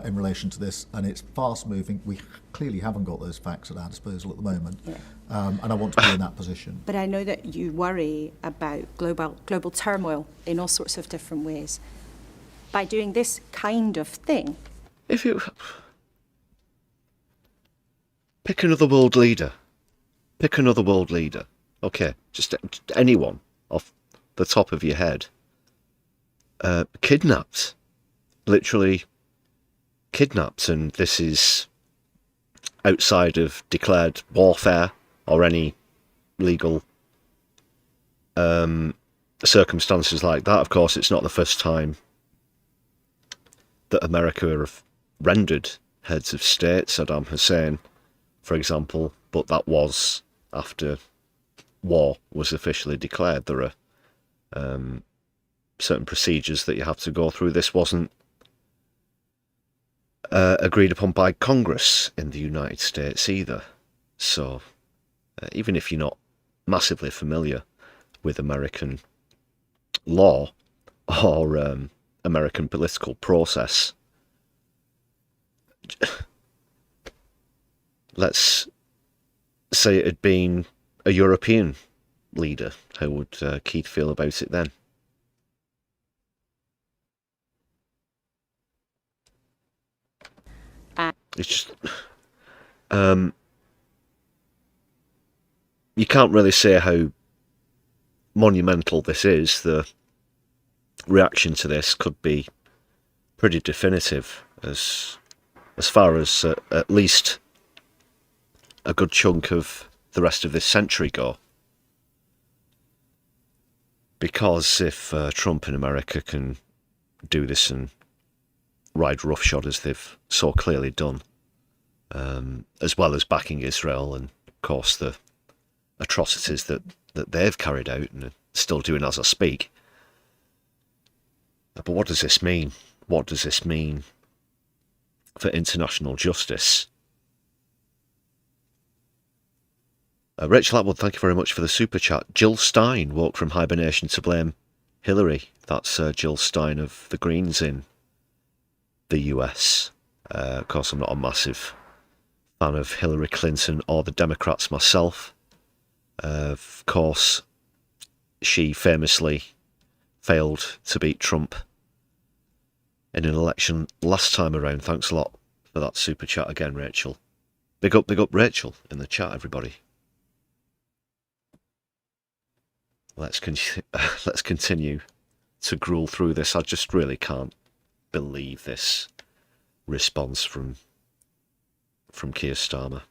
in relation to this, and it's fast moving. We clearly haven't got those facts at our disposal at the moment, and I want to be in that position. But I know that you worry about global turmoil in all sorts of different ways. By doing this kind of thing, If you pick another world leader, okay, just anyone off the top of your head, kidnapped, literally kidnapped, and this is outside of declared warfare or any legal circumstances like that. Of course, it's not the first time that America have rendered heads of state, Saddam Hussein, for example, but that was after war was officially declared. There are certain procedures that you have to go through. This wasn't agreed upon by Congress in the United States either. So even if you're not massively familiar with American law or American political process, let's say it had been a European leader, how would Keith feel about it then? It's just you can't really say how monumental this is. The reaction to this could be pretty definitive as far as at least a good chunk of the rest of this century go. Because if Trump and America can do this and ride roughshod as they've so clearly done, as well as backing Israel and, of course, the atrocities that they've carried out and are still doing as I speak. But what does this mean? What does this mean for international justice? Rachel Atwood, thank you very much for the super chat. Jill Stein woke from hibernation to blame Hillary. That's Jill Stein of the Greens in the US. Of course, I'm not a massive fan of Hillary Clinton or the Democrats myself. Of course, she famously failed to beat Trump in an election last time around. Thanks a lot for that super chat again, Rachel. Big up Rachel in the chat, everybody. Let's continue to gruel through this. I just really can't believe this response from Keir Starmer.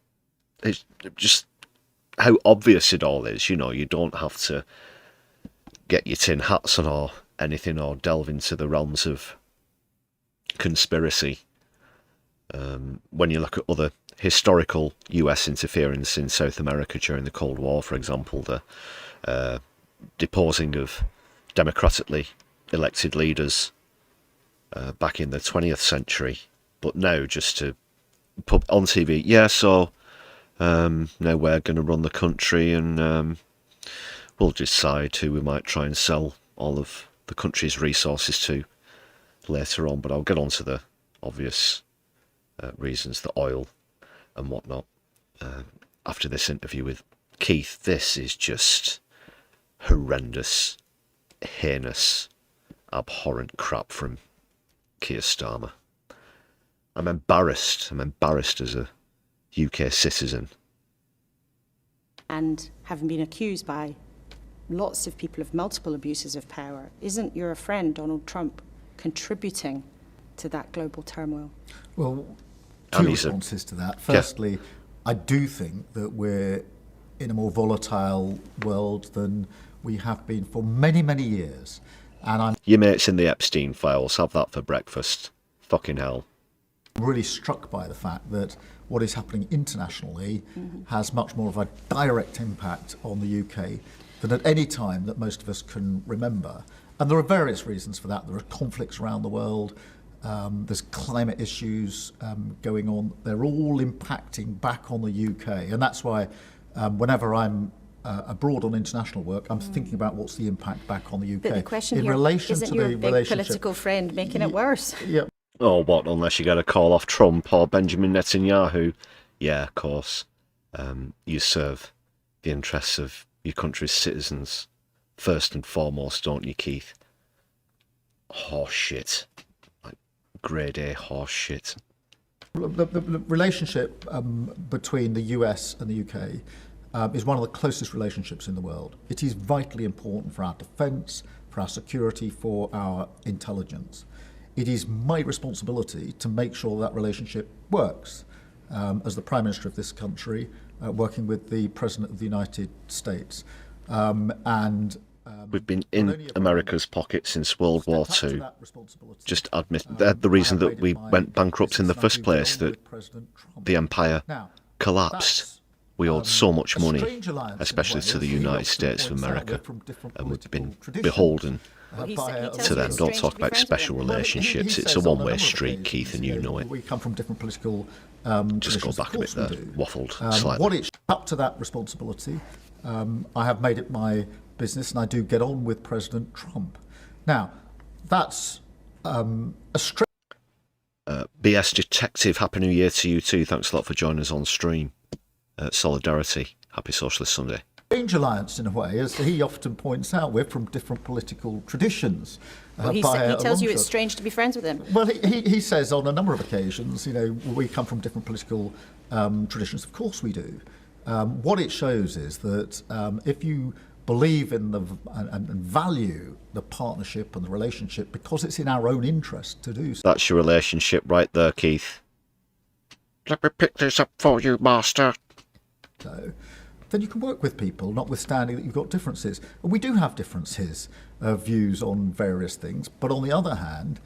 It's just how obvious it all is. You know, you don't have to get your tin hats on or anything or delve into the realms of conspiracy. When you look at other historical US interference in South America during the Cold War, for example, the deposing of democratically elected leaders back in the 20th century, but now just to put on TV, so now we're going to run the country and we'll decide who we might try and sell all of the country's resources to. later on, but I'll get on to the obvious reasons, the oil and whatnot, after this interview with Keith. This is just horrendous, heinous, abhorrent crap from Keir Starmer. I'm embarrassed as a UK citizen. And having been accused by lots of people of multiple abuses of power, isn't your friend Donald Trump contributing to that global turmoil? Well, two responses to that. Firstly, I do think that we're in a more volatile world than we have been for many, many years. And I'm Your mates in the Epstein files, have that for breakfast. Fucking hell. really struck by the fact that what is happening internationally has much more of a direct impact on the UK than at any time that most of us can remember. And there are various reasons for that. There are conflicts around the world. There's climate issues going on. They're all impacting back on the UK. And that's why whenever I'm abroad on international work, I'm thinking about what's the impact back on the UK. But the question in here, relation isn't to your the big relationship, political friend making it worse? Yeah. Oh, what, unless you get a call off Trump or Benjamin Netanyahu? Yeah, of course. You serve the interests of your country's citizens first and foremost, don't you, Keith? Horse shit. Like, grade A horse shit. The relationship between the US and the UK is one of the closest relationships in the world. It is vitally important for our defence, for our security, for our intelligence. It is my responsibility to make sure that relationship works. As the Prime Minister of this country, working with the President of the United States. We've been in America's pocket since World War II. Just admit that the reason that we went bankrupt in the first place, that the empire collapsed. We owed so much money, especially to the United States of America, and we've been beholden to them. Don't talk about special relationships. It's a one-way street, Keith, and you know it. We come from different political Just go back a bit there, waffled slightly. What it's up to that responsibility, I have made it my business, and I do get on with President Trump. Now, that's a straight. BS Detective, Happy New Year to you too. Thanks a lot for joining us on stream. Solidarity, Happy Socialist Sunday. Strange alliance in a way, as he often points out. We're from different political traditions. Well, he tells you it's strange to be friends with him. Well, he says on a number of occasions, we come from different political traditions. Of course we do. What it shows is that if you believe in and value the partnership and the relationship, because it's in our own interest to do so. That's your relationship right there, Keith. Let me pick this up for you, master. Then you can work with people, notwithstanding that you've got differences. And we do have differences of views on various things. But on the other hand,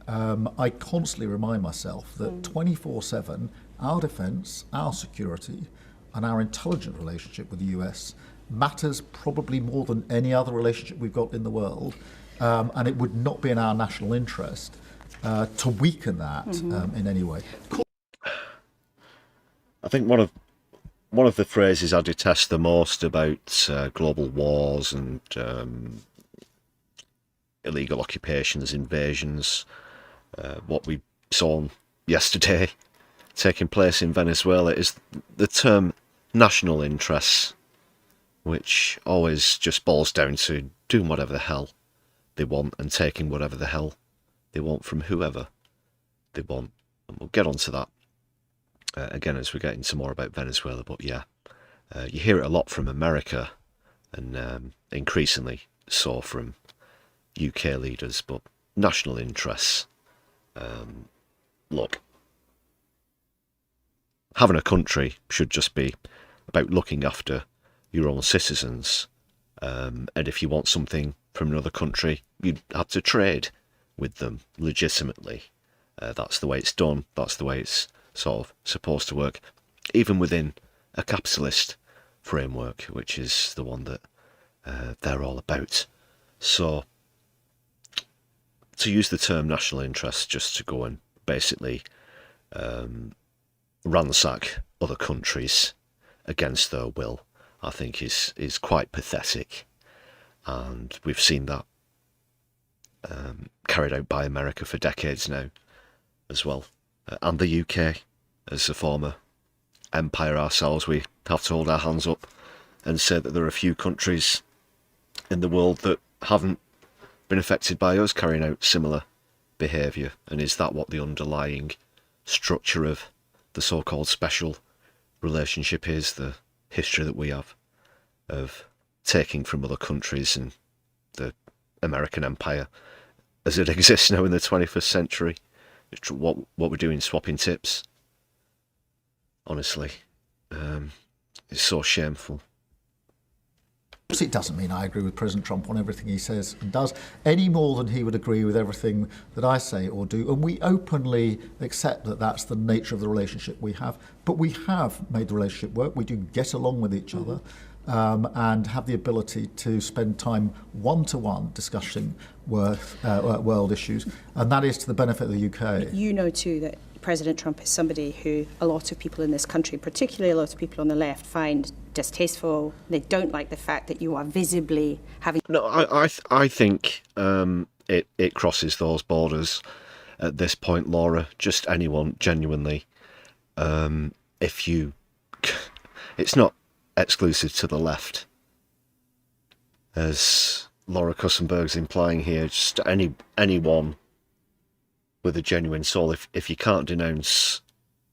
I constantly remind myself that 24/7, our defence, our security, and our intelligent relationship with the US matters probably more than any other relationship we've got in the world. And it would not be in our national interest to weaken that in any way. I think one of the phrases I detest the most about global wars and illegal occupations, invasions, what we saw yesterday taking place in Venezuela, is the term national interests, which always just boils down to doing whatever the hell they want and taking whatever the hell they want from whoever they want. And we'll get onto that again as we get into more about Venezuela. But yeah, you hear it a lot from America, and increasingly so from UK leaders. But national interests, look, having a country should just be about looking after your own citizens, and if you want something from another country, you'd have to trade with them legitimately. That's the way it's done. That's the way it's sort of supposed to work, even within a capitalist framework, which is the one that they're all about. So to use the term national interest just to go and basically ransack other countries against their will, I think is quite pathetic. And we've seen that carried out by America for decades now as well. And the UK, as a former empire ourselves, we have to hold our hands up and say that there are a few countries in the world that haven't been affected by us carrying out similar behaviour. And is that what the underlying structure of the so-called special relationship is, the history that we have of taking from other countries and the American empire as it exists now in the 21st century? It's what we're doing, swapping tips. Honestly, it's so shameful. It doesn't mean I agree with President Trump on everything he says and does, any more than he would agree with everything that I say or do. And we openly accept that that's the nature of the relationship we have. But we have made the relationship work. We do get along with each other and have the ability to spend time one-to-one discussing world issues. And that is to the benefit of the UK. You know too that President Trump is somebody who a lot of people in this country, particularly a lot of people on the left, find distasteful. They don't like the fact that you are visibly having... No, I think it crosses those borders at this point, Laura. Just anyone, genuinely. If you... It's not exclusive to the left, as Laura Kussenberg's implying here. Just anyone with a genuine soul, if you can't denounce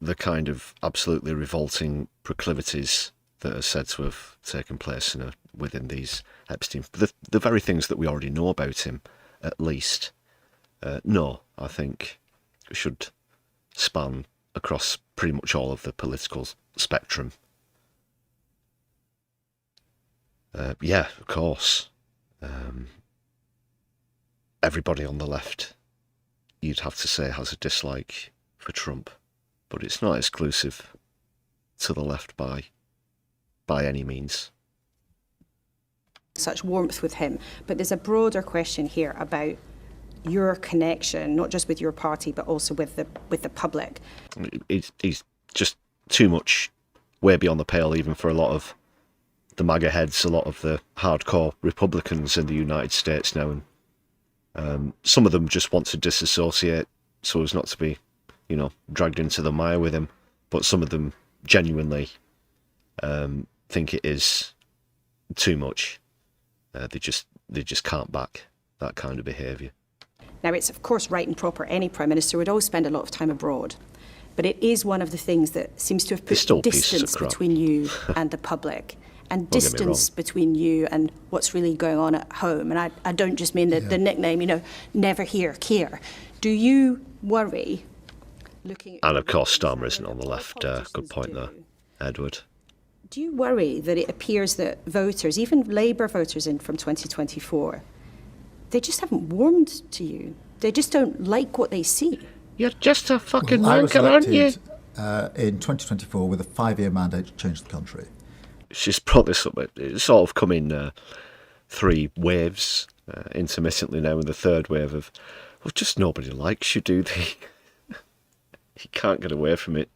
the kind of absolutely revolting proclivities that are said to have taken place within these Epstein, the very things that we already know about him, at least, no, I think we should span across pretty much all of the political spectrum. Yeah, of course. Everybody on the left, you'd have to say, has a dislike for Trump, but it's not exclusive to the left by any means. Such warmth with him, but there's a broader question here about your connection, not just with your party, but also with the public. He's just too much, way beyond the pale, even for a lot of the MAGA heads, a lot of the hardcore Republicans in the United States now, and some of them just want to disassociate so as not to be, dragged into the mire with him. But some of them genuinely think it is too much. They just can't back that kind of behaviour. Now, it's of course right and proper. Any Prime Minister would always spend a lot of time abroad. But it is one of the things that seems to have put distance between you and the public. And distance between you and what's really going on at home. And I don't just mean the nickname, never hear, care. Do you worry, looking at... And of course Starmer isn't on the left. Good point there, Edward. Do you worry that it appears that voters, even Labour voters from 2024, they just haven't warmed to you? They just don't like what they see? You're just a fucking wanker, aren't you? In 2024 with a 5-year mandate to change the country. She's brought this up. It's sort of come in 3 waves intermittently now, and the third wave of, well, just nobody likes you, do they? You can't get away from it.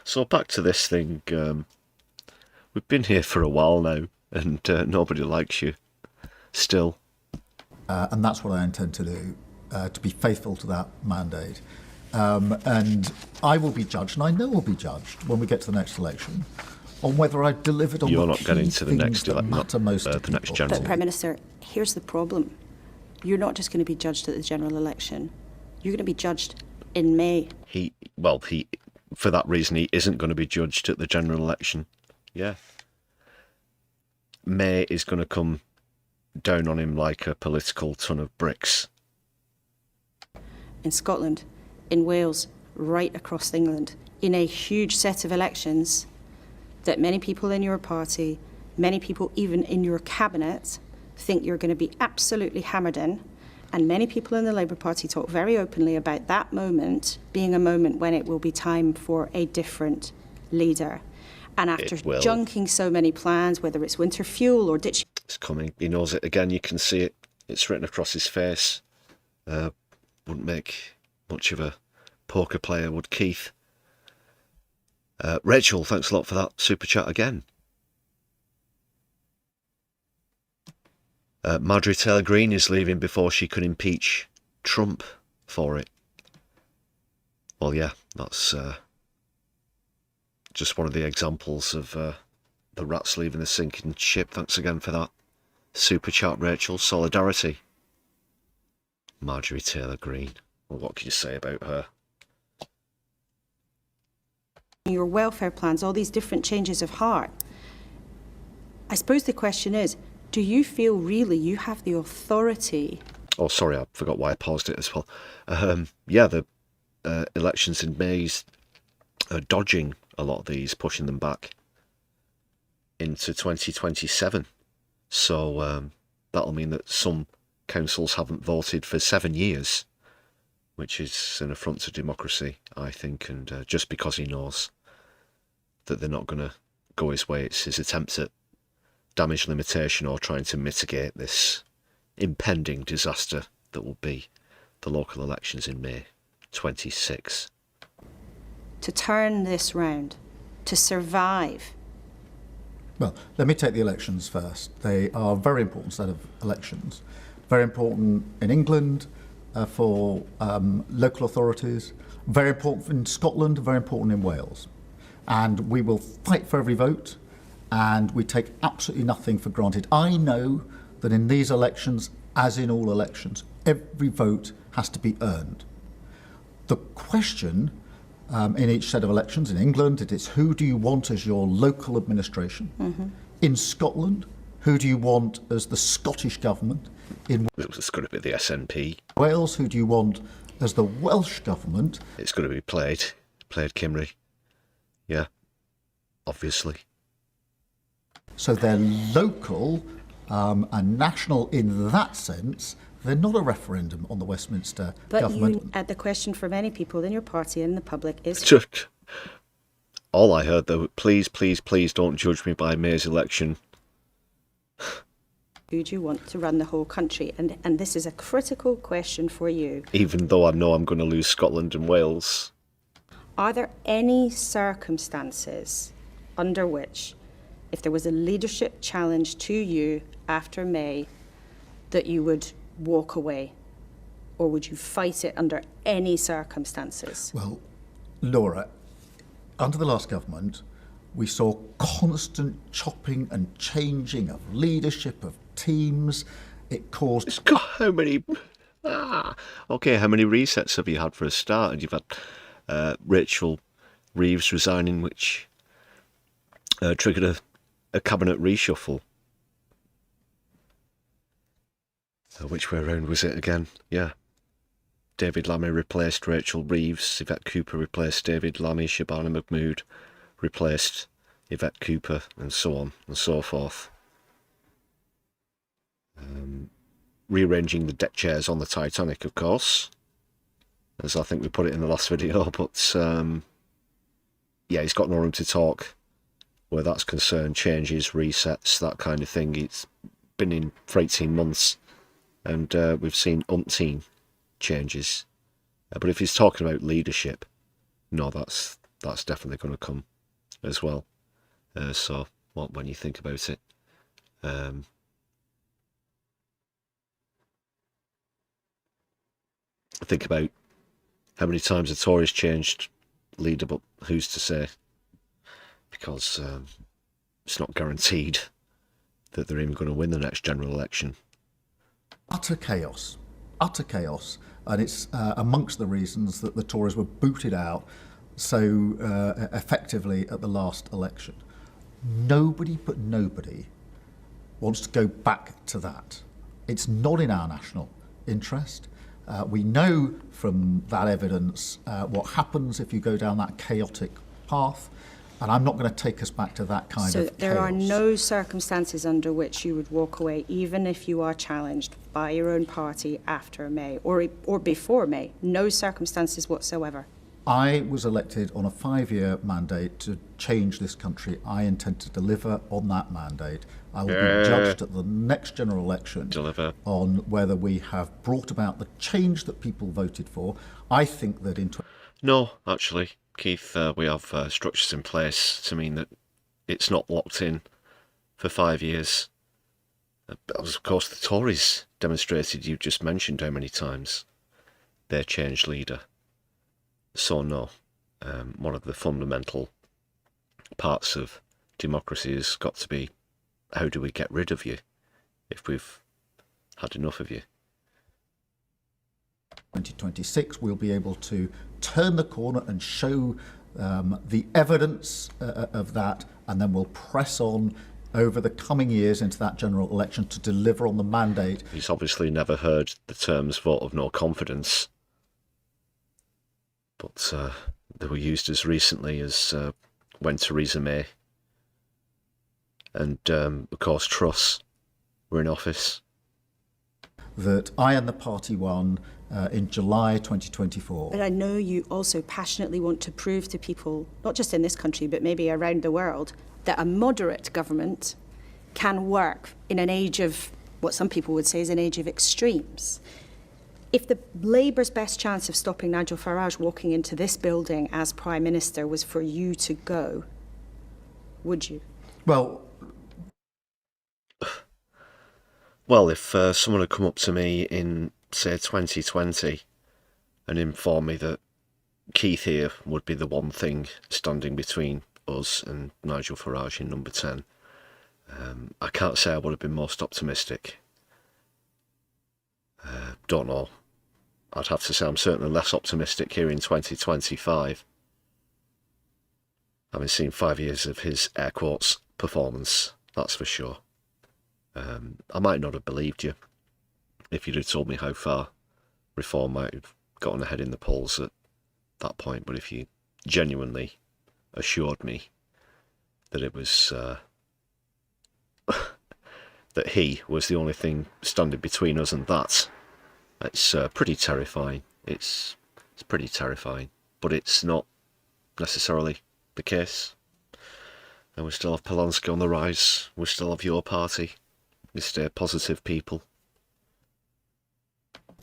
So back to this thing. We've been here for a while now, and nobody likes you still. And that's what I intend to do, to be faithful to that mandate. And I will be judged, and I know I'll be judged when we get to the next election, on whether I've delivered on You're the not key getting to the things next that matter most to the next people. general. But Prime Minister, here's the problem. You're not just going to be judged at the general election. You're going to be judged in May. He for that reason, he isn't going to be judged at the general election. Yeah. May is going to come down on him like a political ton of bricks. In Scotland, in Wales, right across England, in a huge set of elections that many people in your party, many people even in your cabinet, think you're going to be absolutely hammered in. And many people in the Labour Party talk very openly about that moment being a moment when it will be time for a different leader. And after junking so many plans, whether it's winter fuel or ditching... It's coming. He knows it again. You can see it. It's written across his face. Wouldn't make much of a poker player, would Keith? Rachel, thanks a lot for that super chat again. Marjorie Taylor Greene is leaving before she can impeach Trump for it. Well, yeah, that's just one of the examples of the rats leaving the sinking ship. Thanks again for that. Super chat, Rachel. Solidarity. Marjorie Taylor Greene. Well, what can you say about her? Your welfare plans, all these different changes of heart. I suppose the question is, do you feel really you have the authority? Oh, sorry, I forgot why I paused it as well. Yeah, the elections in May's dodging a lot of these, pushing them back into 2027. So that'll mean that some councils haven't voted for 7 years, which is an affront to democracy, I think, and just because he knows that they're not going to go his way, it's his attempt at damage limitation or trying to mitigate this impending disaster that will be the local elections in May 26. To turn this round, to survive? Well, let me take the elections first. They are a very important set of elections. Very important in England for local authorities, very important in Scotland, very important in Wales. And we will fight for every vote, and we take absolutely nothing for granted. I know that in these elections, as in all elections, every vote has to be earned. The question in each set of elections in England, it is who do you want as your local administration? Mm-hmm. In Scotland, who do you want as the Scottish government? In It's going to be the SNP. Wales, who do you want as the Welsh government? It's going to be Plaid Cymru. Yeah, obviously. So they're local and national in that sense. They're not a referendum on the Westminster government. But the question for many people in your party and in the public is... All I heard, though, please, please, please don't judge me by May's election. Who do you want to run the whole country? And this is a critical question for you. Even though I know I'm going to lose Scotland and Wales. Are there any circumstances under which, if there was a leadership challenge to you after May, that you would walk away? Or would you fight it under any circumstances? Well, Laura, under the last government, we saw constant chopping and changing of leadership, of teams. It caused... It's got how many... Okay, how many resets have you had for a start? And you've had Rachel Reeves resigning, which triggered a cabinet reshuffle. Which way around was it again? Yeah. David Lammy replaced Rachel Reeves. Yvette Cooper replaced David Lammy. Shabana Mahmood replaced Yvette Cooper, and so on and so forth. Rearranging the deck chairs on the Titanic, of course, as I think we put it in the last video, but yeah, he's got no room to talk where that's concerned. Changes, resets, that kind of thing. It's been in for 18 months, and we've seen umpteen changes. But if he's talking about leadership, no, that's definitely going to come as well. So, when you think about it, think about how many times the Tories changed leader, but who's to say? Because it's not guaranteed that they're even going to win the next general election. Utter chaos. And it's amongst the reasons that the Tories were booted out so effectively at the last election. Nobody but nobody wants to go back to that. It's not in our national interest. We know from that evidence what happens if you go down that chaotic path, and I'm not going to take us back to that kind of chaos. So there are no circumstances under which you would walk away, even if you are challenged by your own party after May or before May? No circumstances whatsoever? I was elected on a 5-year mandate to change this country. I intend to deliver on that mandate. I will be judged at the next general election on whether we have brought about the change that people voted for. I think that in... No, actually, Keith, we have structures in place to mean that it's not locked in for 5 years. Of course, the Tories demonstrated, you just mentioned how many times they changed leader. So no, one of the fundamental parts of democracy has got to be, how do we get rid of you if we've had enough of you? 2026, we'll be able to turn the corner and show the evidence of that, and then we'll press on over the coming years into that general election to deliver on the mandate. He's obviously never heard the terms vote of no confidence, but they were used as recently as when Theresa May and, of course, Truss were in office. That I and the party won in July 2024. But I know you also passionately want to prove to people, not just in this country, but maybe around the world, that a moderate government can work in an age of what some people would say is an age of extremes. If the Labour's best chance of stopping Nigel Farage walking into this building as Prime Minister was for you to go, would you? Well, if someone had come up to me in, say, 2020 and informed me that Keith here would be the one thing standing between us and Nigel Farage in number 10, I can't say I would have been most optimistic. Don't know. I'd have to say I'm certainly less optimistic here in 2025. Having seen 5 years of his, air quotes, performance, that's for sure. I might not have believed you if you'd have told me how far Reform might have gotten ahead in the polls at that point, but if you genuinely assured me that it was that he was the only thing standing between us and that, it's pretty terrifying. It's pretty terrifying, but it's not necessarily the case. And we still have Polanski on the rise. We still have your party. We stay positive people.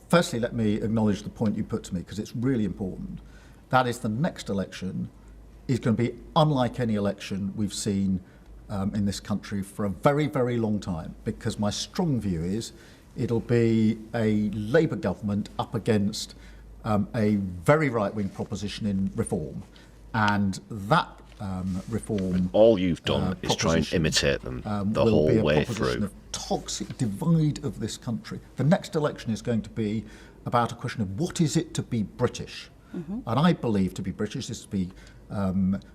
Firstly, let me acknowledge the point you put to me, because it's really important. That is, the next election is going to be unlike any election we've seen in this country for a very, very long time, because my strong view is it'll be a Labour government up against a very right-wing proposition in Reform. And that reform... All you've done is try and imitate them the whole way through. Of toxic divide of this country. The next election is going to be about a question of what is it to be British. And I believe to be British is to be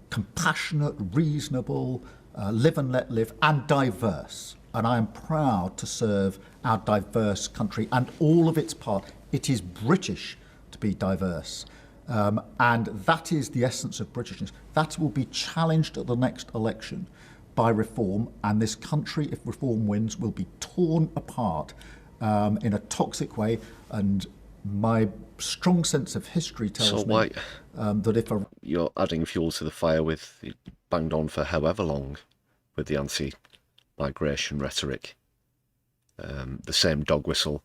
compassionate, reasonable, live and let live, and diverse. And I am proud to serve our diverse country and all of its parts. It is British to be diverse. And that is the essence of Britishness. That will be challenged at the next election by Reform, and this country, if Reform wins, will be torn apart in a toxic way. And my strong sense of history tells me that if you're adding fuel to the fire with, you banged on for however long with the anti-migration rhetoric, the same dog whistle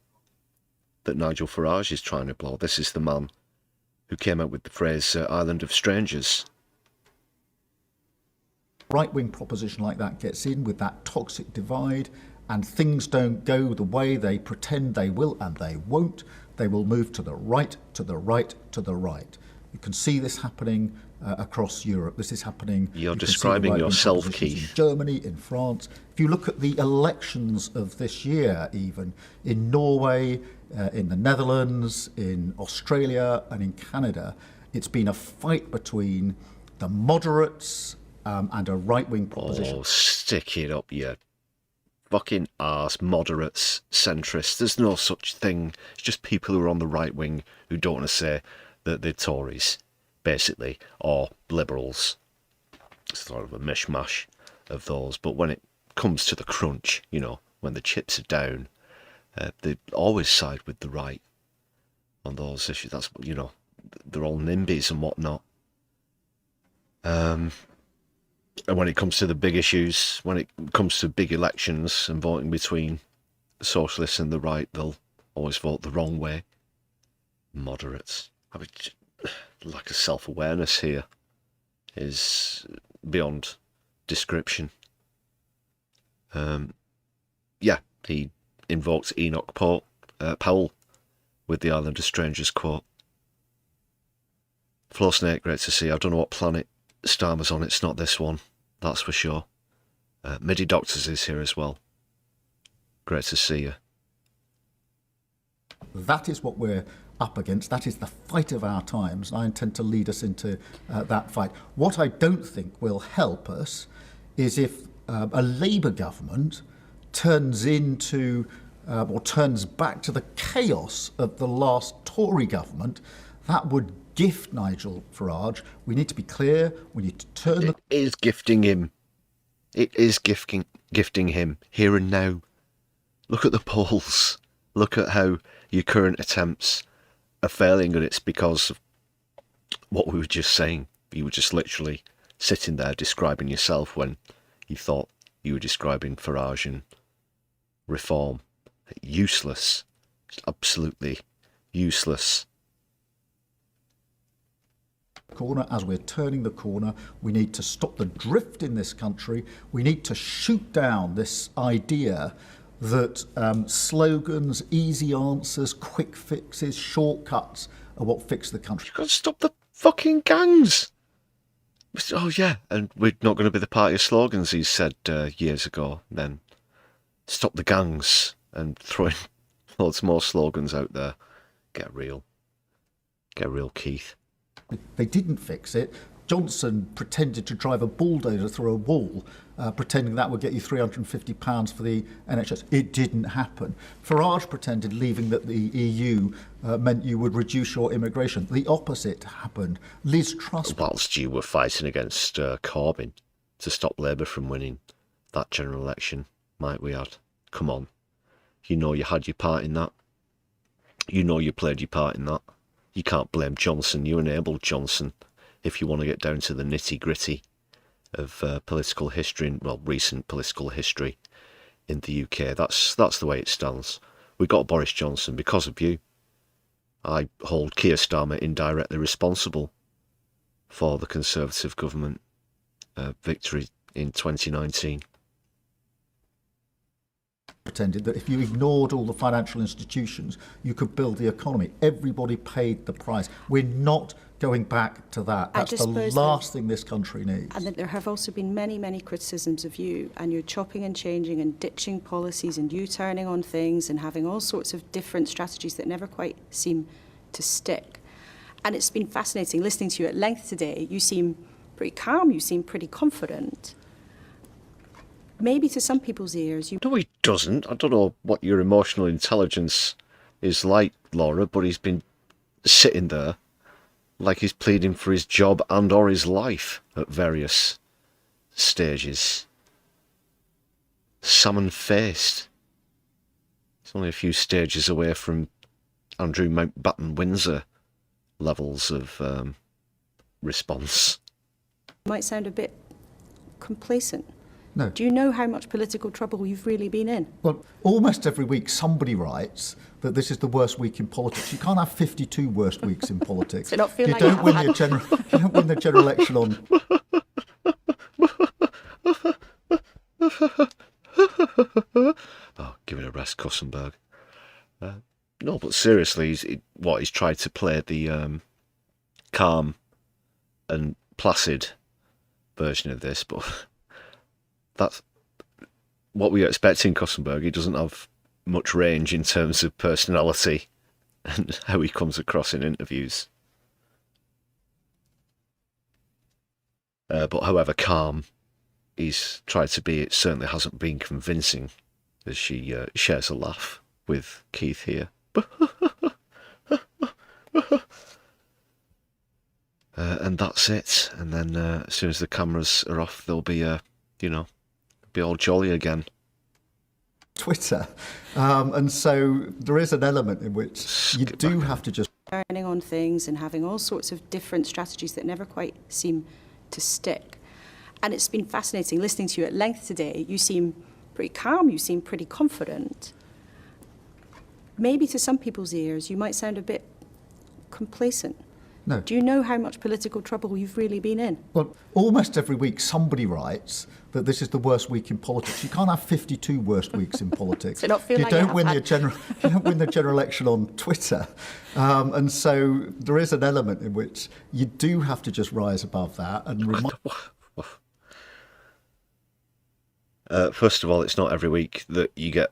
that Nigel Farage is trying to blow. This is the man who came up with the phrase island of strangers. Right-wing proposition like that gets in with that toxic divide, and things don't go the way they pretend they will, and they won't. They will move to the right, to the right, to the right. You can see this happening across Europe. This is happening. You're describing yourself, Keith. In Germany, in France. If you look at the elections of this year, even in Norway, in the Netherlands, in Australia, and in Canada, it's been a fight between the moderates and a right-wing proposition. Oh, stick it up, you fucking arse, moderates, centrists. There's no such thing. It's just people who are on the right wing who don't want to say that they're Tories, basically, or Liberals. It's sort of a mishmash of those. But when it comes to the crunch, you know, when the chips are down, they always side with the right on those issues. That's, you know, they're all NIMBYs and whatnot. And when it comes to the big issues, when it comes to big elections and voting between the socialists and the right, they'll always vote the wrong way. Moderates. I mean, lack of self-awareness here is beyond description. Yeah, He invoked Enoch Powell with the Island of Strangers quote. Flow Snake, great to see. I don't know what planet Starmer's on. It's not this one, that's for sure. Midi Doctors is here as well. Great to see you. That is what we're up against. That is the fight of our times. I intend to lead us into that fight. What I don't think will help us is if a Labour government turns into or turns back to the chaos of the last Tory government. That would gift Nigel Farage. We need to be clear. We need to turn It is gifting him. It is gifting him here and now. Look at the polls. Look at how your current attempts are failing, and it's because of what we were just saying. You were just literally sitting there describing yourself when you thought you were describing Farage and Reform. Useless. Absolutely useless. Corner. As we're turning the corner, we need to stop the drift in this country. We need to shoot down this idea that slogans, easy answers, quick fixes, shortcuts are what fix the country. You've got to stop the fucking gangs. Oh yeah, and we're not going to be the party of slogans, he said years ago. Then stop the gangs and throwing loads more slogans out there. Get real. Get real, Keith. They didn't fix it. Johnson pretended to drive a bulldozer through a wall, pretending that would get you £350 for the NHS. It didn't happen. Farage pretended leaving the EU meant you would reduce your immigration. The opposite happened. Liz Truss... Whilst you were fighting against Corbyn to stop Labour from winning that general election, might we add? Come on. You know you had your part in that. You know you played your part in that. You can't blame Johnson. You enabled Johnson. If you want to get down to the nitty-gritty of political history, well, recent political history in the UK, that's the way it stands. We got Boris Johnson because of you. I hold Keir Starmer indirectly responsible for the Conservative government victory in 2019. Pretended that if you ignored all the financial institutions, you could build the economy. Everybody paid the price. We're not going back to that. That's the last thing this country needs. And that there have also been many, many criticisms of you, and you're chopping and changing and ditching policies and U-turning on things and having all sorts of different strategies that never quite seem to stick. And it's been fascinating listening to you at length today. You seem pretty calm, you seem pretty confident. Maybe to some people's ears... No, he doesn't. I don't know what your emotional intelligence is like, Laura, but he's been sitting there like he's pleading for his job and or his life at various stages. Salmon-faced. He's only a few stages away from Andrew Mountbatten Windsor levels of response. Might sound a bit complacent. No. Do you know how much political trouble you've really been in? Well, almost every week somebody writes that this is the worst week in politics. You can't have 52 worst weeks in politics. So not feel you like don't win the general election on... Oh, give it a rest, Kussenberg. No, but seriously, he's tried to play the calm and placid version of this, but that's what we expect in Kussenberg. He doesn't have much range in terms of personality and how he comes across in interviews. But however calm he's tried to be, it certainly hasn't been convincing, as she shares a laugh with Keith here. And that's it. And then as soon as the cameras are off, they'll be, be all jolly again. Twitter. And so there is an element in which you do have to just... Turning on things and having all sorts of different strategies that never quite seem to stick. And it's been fascinating listening to you at length today. You seem pretty calm, you seem pretty confident. Maybe to some people's ears, you might sound a bit complacent. No. Do you know how much political trouble you've really been in? Well, almost every week somebody writes that this is the worst week in politics. You can't have 52 worst weeks in politics. So not feel you like you don't have win had- you don't win the general election on Twitter, and so there is an element in which you do have to just rise above that and remind. First of all, it's not every week that you get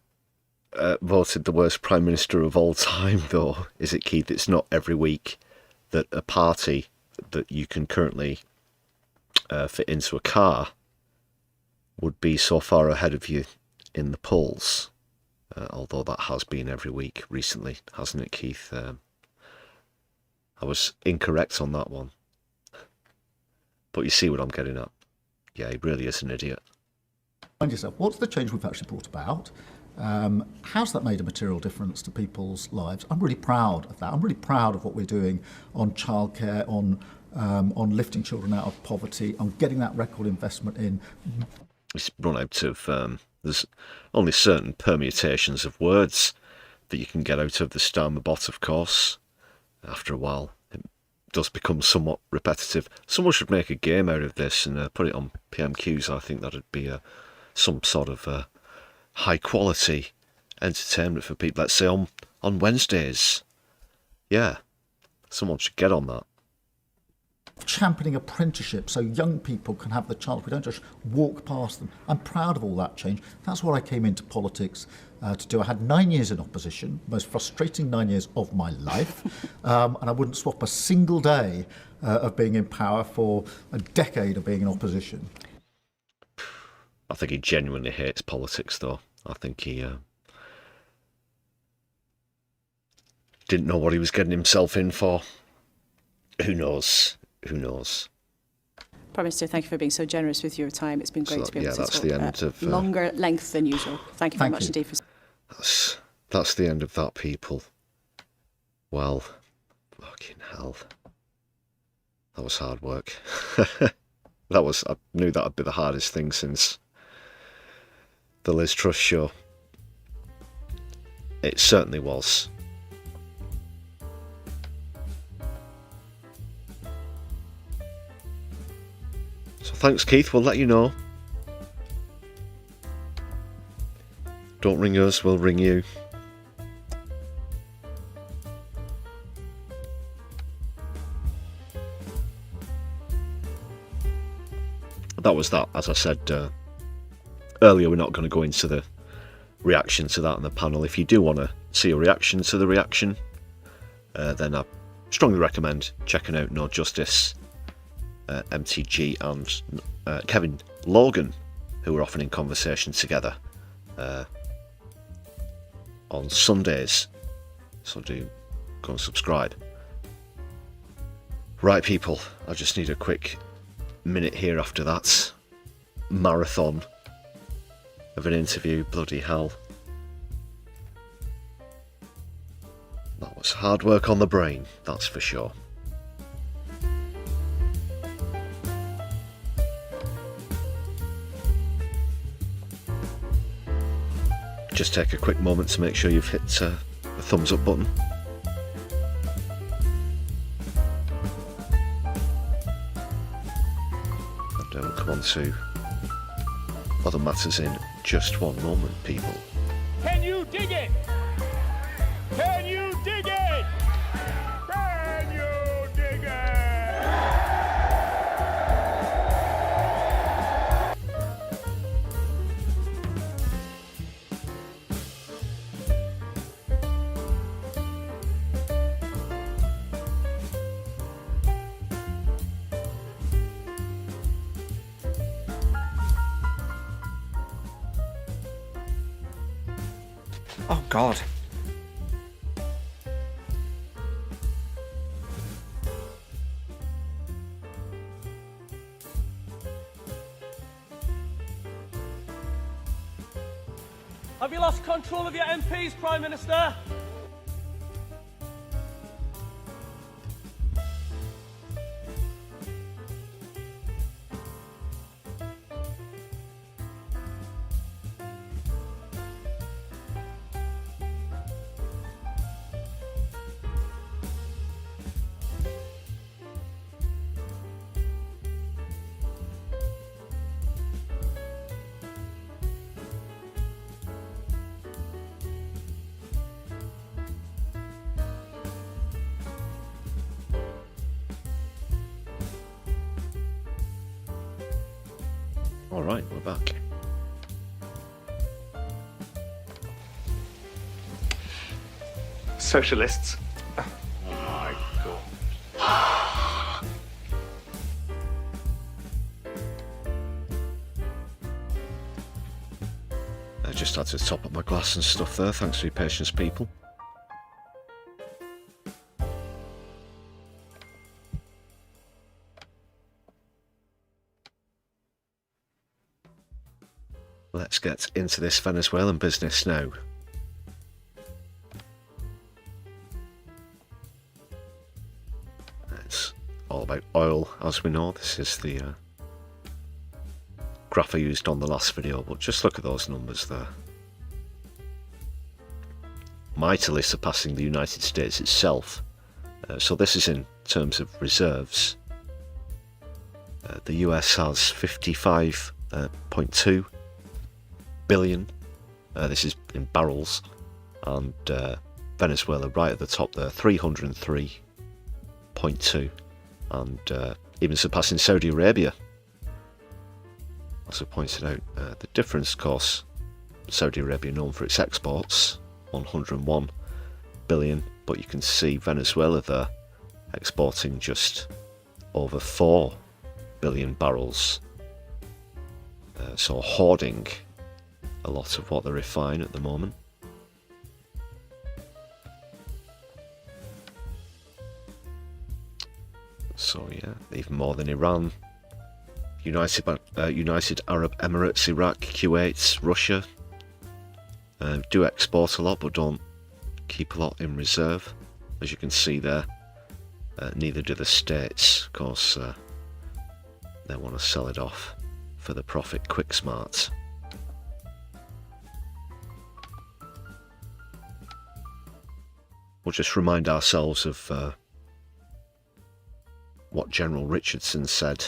voted the worst Prime Minister of all time, though, is it, Keith? It's not every week that a party that you can currently fit into a car would be so far ahead of you in the polls, although that has been every week recently, hasn't it, Keith? I was incorrect on that one. But you see what I'm getting at. Yeah, he really is an idiot. Remind yourself, what's the change we've actually brought about? How's that made a material difference to people's lives? I'm really proud of that. I'm really proud of what we're doing on childcare, on lifting children out of poverty, on getting that record investment in. It's run out of, there's only certain permutations of words that you can get out of the Starmer bot, of course. After a while, it does become somewhat repetitive. Someone should make a game out of this and put it on PMQs. I think that'd be some sort of high quality entertainment for people. Let's say on Wednesdays. Yeah, someone should get on that. Championing apprenticeship so young people can have the chance. We don't just walk past them. I'm proud of all that change. That's what I came into politics to do. I had 9 years in opposition, most frustrating 9 years of my life, and I wouldn't swap a single day of being in power for a decade of being in opposition. I think he genuinely hates politics, though. I think he didn't know what he was getting himself in for. Who knows? Who knows? Prime Minister, thank you for being so generous with your time. It's been great to be able to that's talk the end of longer length than usual. Thank you very much indeed for. That's the end of that, people. Well, fucking hell. That was hard work. I knew that would be the hardest thing since the Liz Truss show. It certainly was. So thanks, Keith. We'll let you know. Don't ring us, we'll ring you. That was that. As I said earlier, we're not going to go into the reaction to that on the panel. If you do want to see a reaction to the reaction, then I strongly recommend checking out No Justice, MTG and Kevin Logan, who were often in conversation together on Sundays. So do go and subscribe. Right, people, I just need a quick minute here after that marathon of an interview. Bloody hell. That was hard work on the brain, that's for sure. Just take a quick moment to make sure you've hit the thumbs up button. And we'll come on to other matters in just one moment, people. Can you dig it? Can you dig it? Can you dig it? Oh, God. Have you lost control of your MPs, Prime Minister? Alright, we're back. Socialists. Oh my God. I just had to top up my glass and stuff there, thanks for your patience, people. Let's get into this Venezuelan business now. It's all about oil, as we know. This is the graph I used on the last video, but just look at those numbers there. Mightily surpassing the United States itself. So this is in terms of reserves. The US has 55.2 billion. This is in barrels. And Venezuela right at the top there, 303.2. And even surpassing Saudi Arabia. As I pointed out, the difference, of course, Saudi Arabia known for its exports, 101 billion, but you can see Venezuela there exporting just over 4 billion barrels. So hoarding a lot of what they refine at the moment. So yeah, even more than Iran, United Arab Emirates, Iraq, Kuwait, Russia do export a lot but don't keep a lot in reserve. As you can see there, neither do the States. Of course, they want to sell it off for the profit quick smart. We'll just remind ourselves of what General Richardson said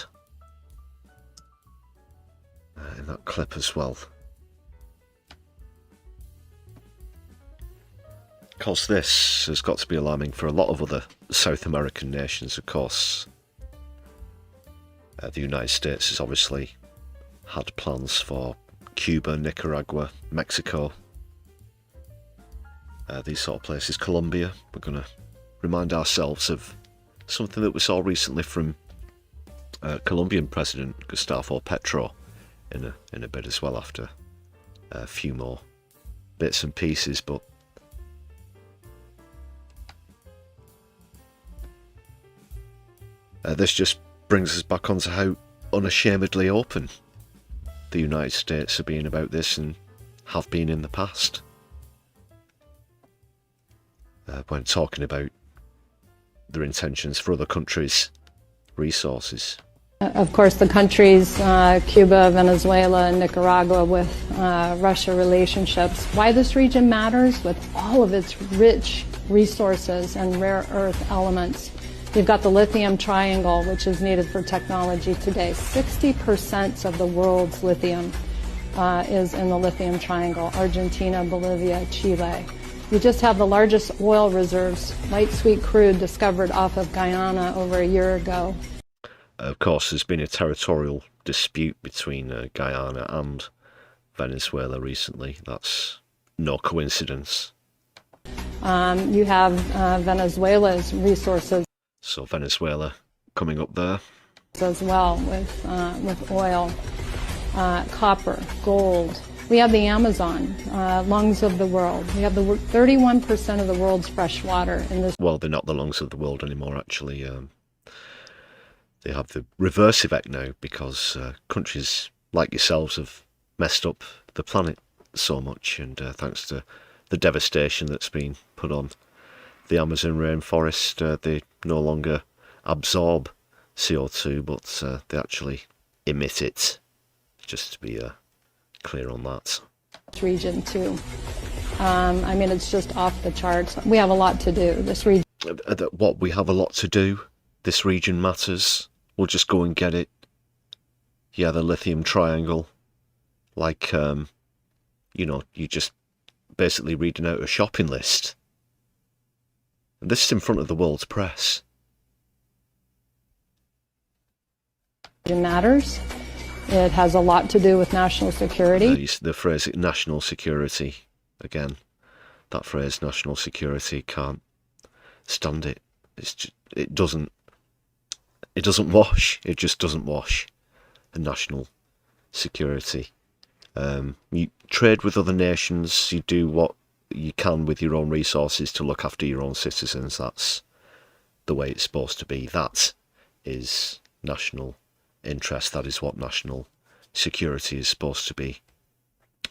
in that clip as well. Because this has got to be alarming for a lot of other South American nations, of course. The United States has obviously had plans for Cuba, Nicaragua, Mexico, these sort of places. Colombia, we're going to remind ourselves of something that we saw recently from Colombian President Gustavo Petro in a bit as well, after a few more bits and pieces. But this just brings us back onto how unashamedly open the United States are being about this and have been in the past. When talking about their intentions for other countries' resources. Of course, the countries, Cuba, Venezuela, and Nicaragua, with Russia relationships. Why this region matters, with all of its rich resources and rare earth elements. You've got the lithium triangle, which is needed for technology today. 60% of the world's lithium is in the lithium triangle: Argentina, Bolivia, Chile. You just have the largest oil reserves, light sweet crude, discovered off of Guyana over a year ago. Of course, there's been a territorial dispute between Guyana and Venezuela recently. That's no coincidence. You have Venezuela's resources. So Venezuela coming up there As well, with oil, copper, gold. We have the Amazon, lungs of the world. We have the 31% of the world's fresh water in this. Well, they're not the lungs of the world anymore, actually. They have the reverse effect now, because countries like yourselves have messed up the planet so much, and thanks to the devastation that's been put on the Amazon rainforest, they no longer absorb CO2, but they actually emit it, just to be clear on that. Region too. I mean, it's just off the charts. We have a lot to do. This region. What, we have a lot to do? This region matters. We'll just go and get it. Yeah, the lithium triangle. Like, you know, you just basically reading out a shopping list. And this is in front of the world's press. Matters. It has a lot to do with national security. The phrase national security, again, that phrase national security, can't stand it. It doesn't wash. It just doesn't wash. The national security. You trade with other nations, you do what you can with your own resources to look after your own citizens. That's the way it's supposed to be. That is national interest. That is what national security is supposed to be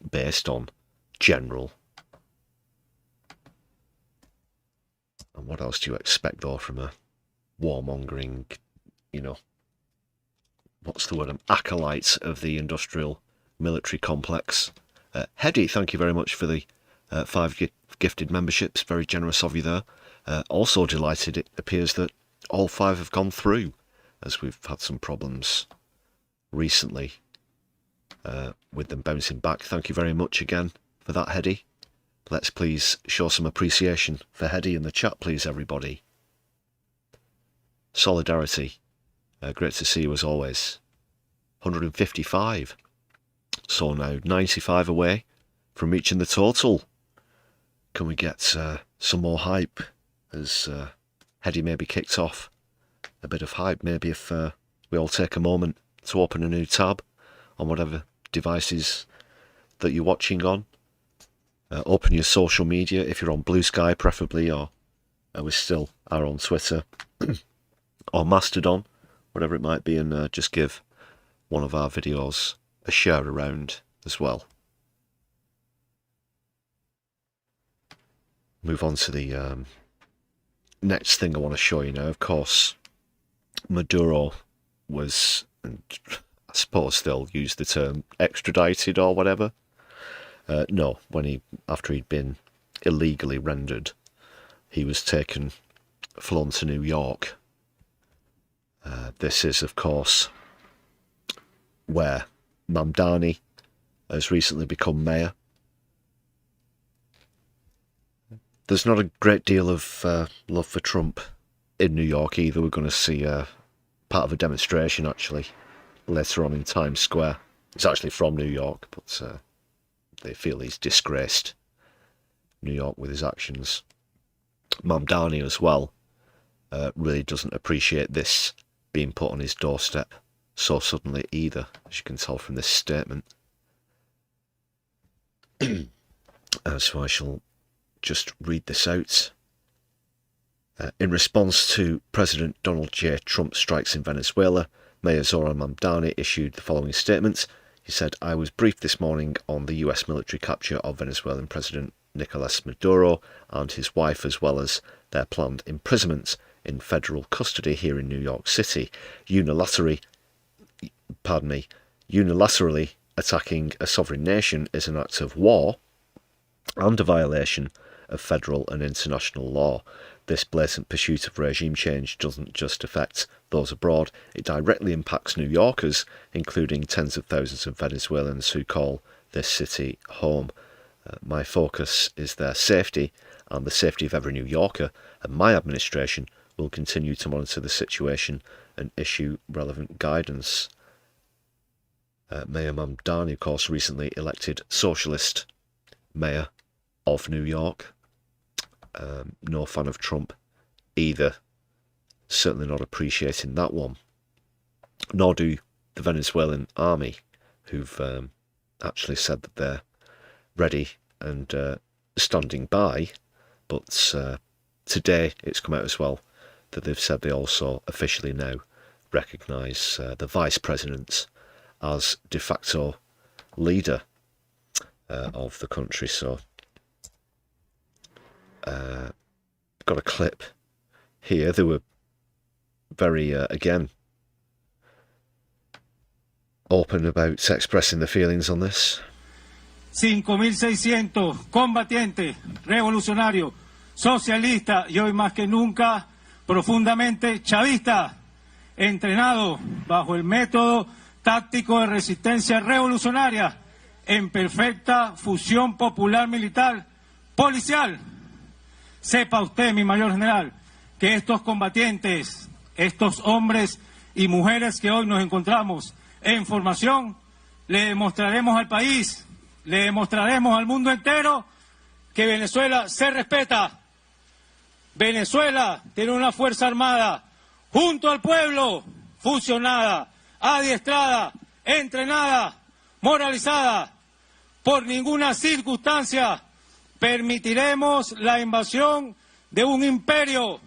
based on. General. And what else do you expect, though, from a warmongering, what's the word, acolyte of the industrial military complex? Hedy, thank you very much for the 5 gifted memberships. Very generous of you there. Also delighted it appears that all 5 have gone through, as we've had some problems recently with them bouncing back. Thank you very much again for that, Hedy. Let's please show some appreciation for Hedy in the chat, please, everybody. Solidarity. Great to see you as always. 155. So now 95 away from reaching the total. Can we get some more hype as Hedy maybe kicked off? A bit of hype, maybe if we all take a moment to open a new tab on whatever devices that you're watching on. Open your social media if you're on Blue Sky preferably, or we still are on Twitter or Mastodon, whatever it might be, and just give one of our videos a share around as well. Move on to the next thing I want to show you now. Of course, Maduro was, and I suppose they'll use the term extradited or whatever. No, after he'd been illegally rendered, he was flown to New York. This is, of course, where Mamdani has recently become mayor. There's not a great deal of love for Trump in New York either. We're going to see part of a demonstration, actually, later on in Times Square. He's actually from New York, but they feel he's disgraced New York with his actions. Mamdani as well really doesn't appreciate this being put on his doorstep so suddenly either, as you can tell from this statement. So I shall just read this out. In response to President Donald J. Trump's strikes in Venezuela, Mayor Zoran Mamdani issued the following statement. He said, "I was briefed this morning on the US military capture of Venezuelan President Nicolas Maduro and his wife, as well as their planned imprisonment in federal custody here in New York City. Unilaterally attacking a sovereign nation is an act of war and a violation of federal and international law. This blatant pursuit of regime change doesn't just affect those abroad, it directly impacts New Yorkers, including tens of thousands of Venezuelans who call this city home. My focus is their safety and the safety of every New Yorker, and my administration will continue to monitor the situation and issue relevant guidance." Mayor Mamdani, of course, recently elected Socialist Mayor of New York. No fan of Trump either. Certainly not appreciating that one. Nor do the Venezuelan army, who've actually said that they're ready and standing by. But today it's come out as well that they've said they also officially now recognise the Vice President as de facto leader of the country. So got a clip here. They were very, again, open about expressing their feelings on this. 5.600 combatientes, revolucionarios, socialistas y hoy más que nunca profundamente chavistas, entrenados bajo el método táctico de resistencia revolucionaria en perfecta fusión popular militar policial. Sepa usted, mi mayor general, que estos combatientes, estos hombres y mujeres que hoy nos encontramos en formación, le demostraremos al país, le demostraremos al mundo entero que Venezuela se respeta. Venezuela tiene una fuerza armada junto al pueblo, fusionada, adiestrada, entrenada, moralizada. Por ninguna circunstancia permitiremos la invasión de un imperio.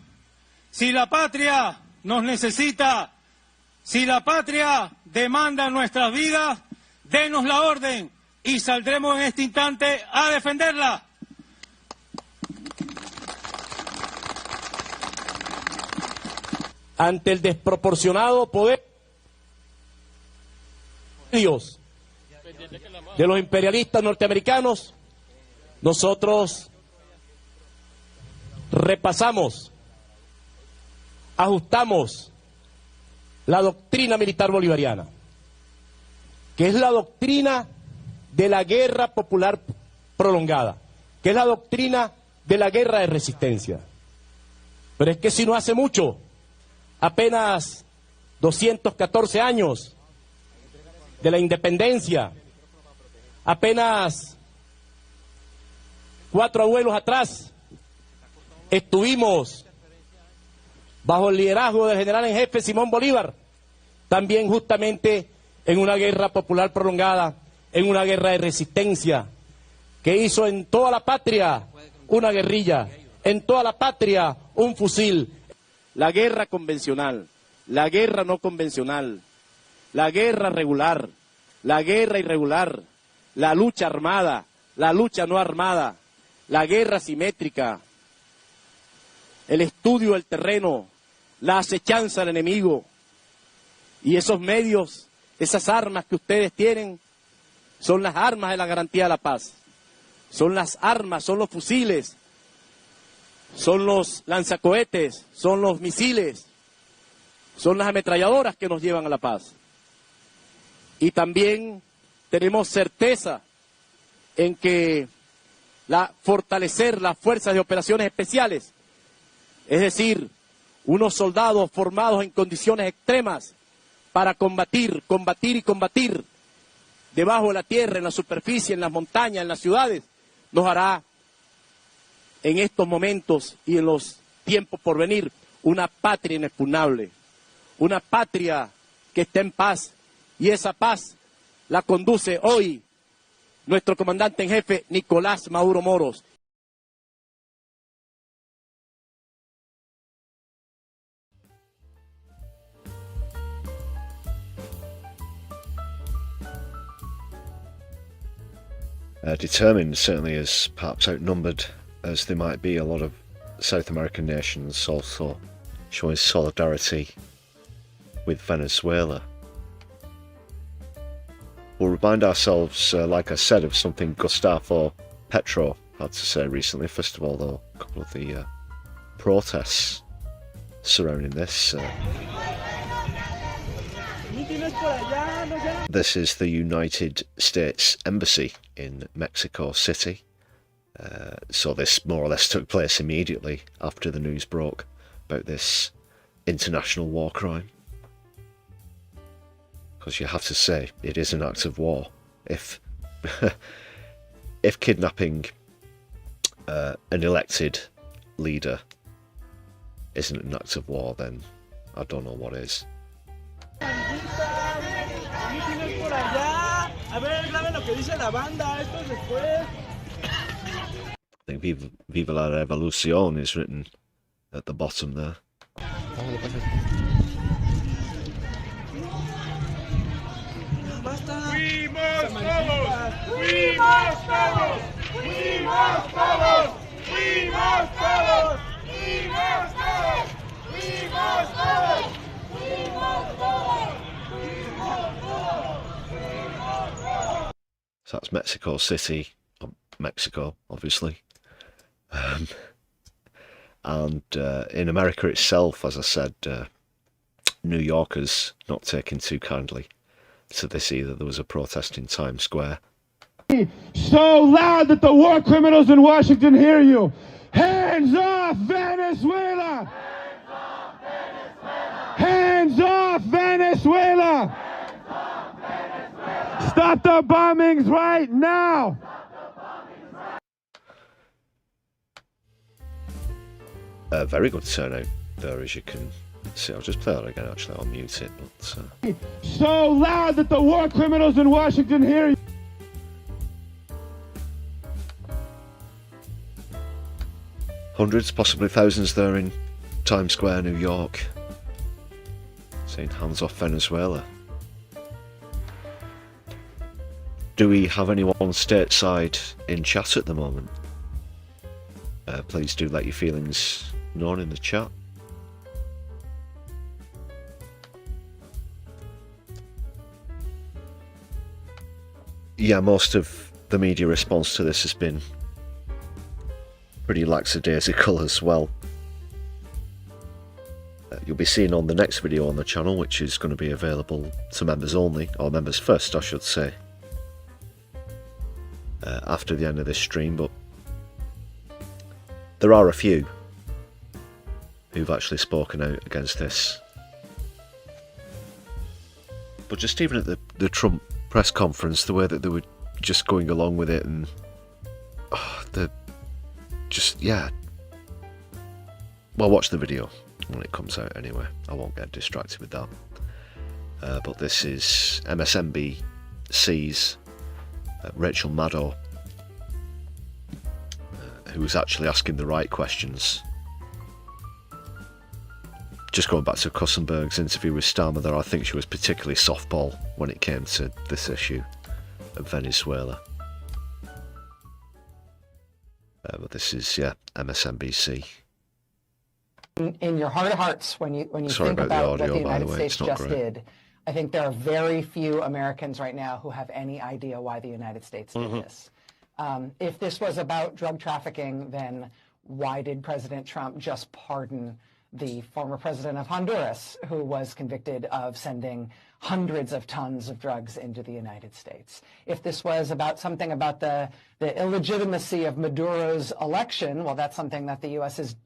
Si la patria nos necesita, si la patria demanda nuestras vidas, denos la orden y saldremos en este instante a defenderla. Ante el desproporcionado poder de los imperialistas norteamericanos, nosotros repasamos, ajustamos la doctrina militar bolivariana, que es la doctrina de la guerra popular prolongada, que es la doctrina de la guerra de resistencia. Pero es que si no hace mucho, apenas 214 años de la independencia, apenas 4 abuelos atrás, estuvimos bajo el liderazgo del general en jefe Simón Bolívar, también justamente en una guerra popular prolongada, en una guerra de resistencia, que hizo en toda la patria una guerrilla, en toda la patria un fusil. La guerra convencional, la guerra no convencional, la guerra regular, la guerra irregular, la lucha armada, la lucha no armada, la guerra simétrica, el estudio del terreno, la acechanza al enemigo. Y esos medios, esas armas que ustedes tienen, son las armas de la garantía de la paz. Son las armas, son los fusiles, son los lanzacohetes, son los misiles, son las ametralladoras que nos llevan a la paz. Y también tenemos certeza en que fortalecer las fuerzas de operaciones especiales, es decir, unos soldados formados en condiciones extremas para combatir debajo de la tierra, en la superficie, en las montañas, en las ciudades, nos hará en estos momentos y en los tiempos por venir una patria inexpugnable, una patria que está en paz, y esa paz la conduce hoy nuestro comandante en jefe Nicolás Maduro Moros. Determined, certainly, as perhaps outnumbered as they might be, a lot of South American nations also showing solidarity with Venezuela. We'll remind ourselves, like I said, of something Gustavo Petro had to say recently. First of all, though, a couple of the protests surrounding this. This is the United States Embassy in Mexico City. So this more or less took place immediately after the news broke about this international war crime. Because you have to say, it is an act of war. If kidnapping an elected leader isn't an act of war, then I don't know what is. I think Viva la Revolución is written at the bottom there. We must todos! We must todos! We must todos! We must todos! We must todos! We must todos! We must todos! We must todos! So that's Mexico City, Mexico, obviously. And in America itself, as I said, New Yorkers not taking too kindly to this either. There was a protest in Times Square. So loud that the war criminals in Washington hear you. Hands off Venezuela! Hands off Venezuela! Hands off Venezuela! Hands off Stop the bombings right now! Very good turnout there, as you can see. I'll just play that again, actually. I'll mute it. But So loud that the war criminals in Washington hear you. hundreds, possibly thousands there in Times Square, New York, saying hands off Venezuela. Do we have anyone stateside in chat at the moment? Please do let your feelings known in the chat. Yeah, most of the media response to this has been pretty lackadaisical as well. You'll be seeing on the next video on the channel, which is going to be available to members only, or members first I should say, after the end of this stream, but there are a few who've actually spoken out against this. But just even at the Trump press conference, the way that they were just going along with it, and yeah. Well, watch the video when it comes out anyway. I won't get distracted with that. But this is MSNBC's Rachel Maddow, who was actually asking the right questions. Just going back to Kussenberg's interview with Starmer there, I think she was particularly softball when it came to this issue of Venezuela. But this is, yeah, MSNBC. In your heart of hearts, when you think about what the United States just did, I think there are very few Americans right now who have any idea why the United States did this. If this was about drug trafficking, then why did President Trump just pardon the former president of Honduras, who was convicted of sending hundreds of tons of drugs into the United States? If this was about something about the illegitimacy of Maduro's election, well, that's something that the U.S. is,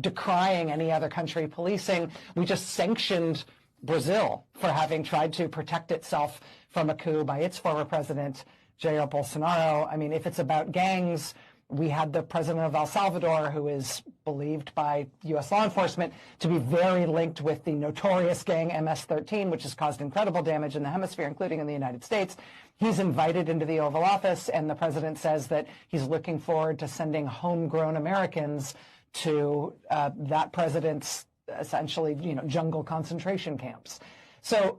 decrying any other country policing. We just sanctioned Brazil for having tried to protect itself from a coup by its former president, Jair Bolsonaro. I mean, if it's about gangs, we had the president of El Salvador, who is believed by U.S. law enforcement to be very linked with the notorious gang MS-13, which has caused incredible damage in the hemisphere, including in the United States. He's invited into the Oval Office, and the president says that he's looking forward to sending homegrown Americans to that president's essentially, jungle concentration camps. So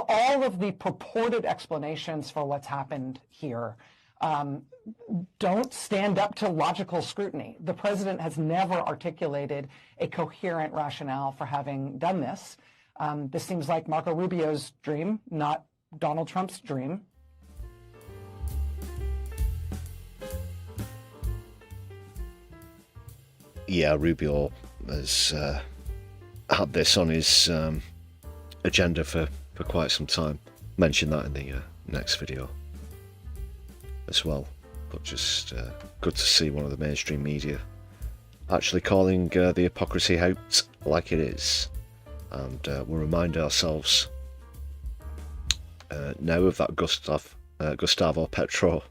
all of the purported explanations for what's happened here don't stand up to logical scrutiny. The president has never articulated a coherent rationale for having done this. This seems like Marco Rubio's dream, not Donald Trump's dream. Yeah, Rubio has had this on his agenda for quite some time. Mention that in the next video as well. But just good to see one of the mainstream media actually calling the hypocrisy out like it is. And we'll remind ourselves now of that Gustavo Petro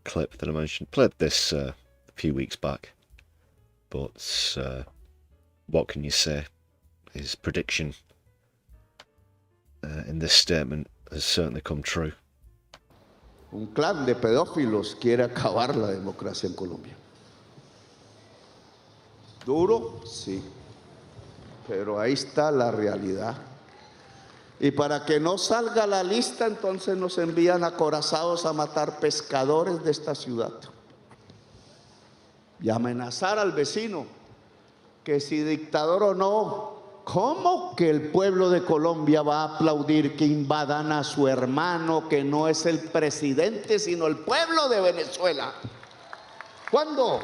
clip that I mentioned. Played this a few weeks back. But what can you say? His prediction in this statement has certainly come true. Un clan de pedófilos quiere acabar la democracia en Colombia. Duro, sí, pero ahí está la realidad. Y para que no salga la lista, entonces nos envían acorazados a matar pescadores de esta ciudad. Y amenazar al vecino, que si dictador o no, ¿cómo que el pueblo de Colombia va a aplaudir que invadan a su hermano, que no es el presidente, sino el pueblo de Venezuela? ¿Cuándo?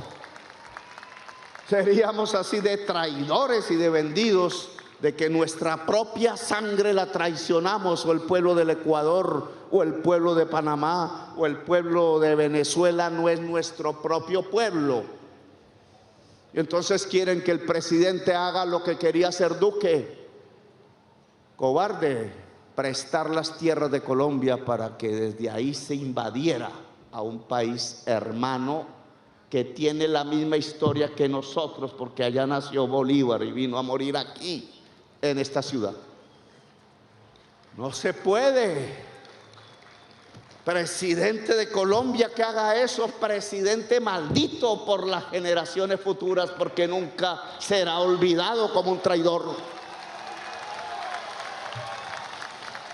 Seríamos así de traidores y de vendidos, de que nuestra propia sangre la traicionamos, o el pueblo del Ecuador, o el pueblo de Panamá, o el pueblo de Venezuela no es nuestro propio pueblo. Y entonces quieren que el presidente haga lo que quería hacer Duque. Cobarde, prestar las tierras de Colombia para que desde ahí se invadiera a un país hermano que tiene la misma historia que nosotros, porque allá nació Bolívar y vino a morir aquí, en esta ciudad. No se puede. Presidente de Colombia que haga eso, presidente maldito por las generaciones futuras, porque nunca será olvidado como un traidor.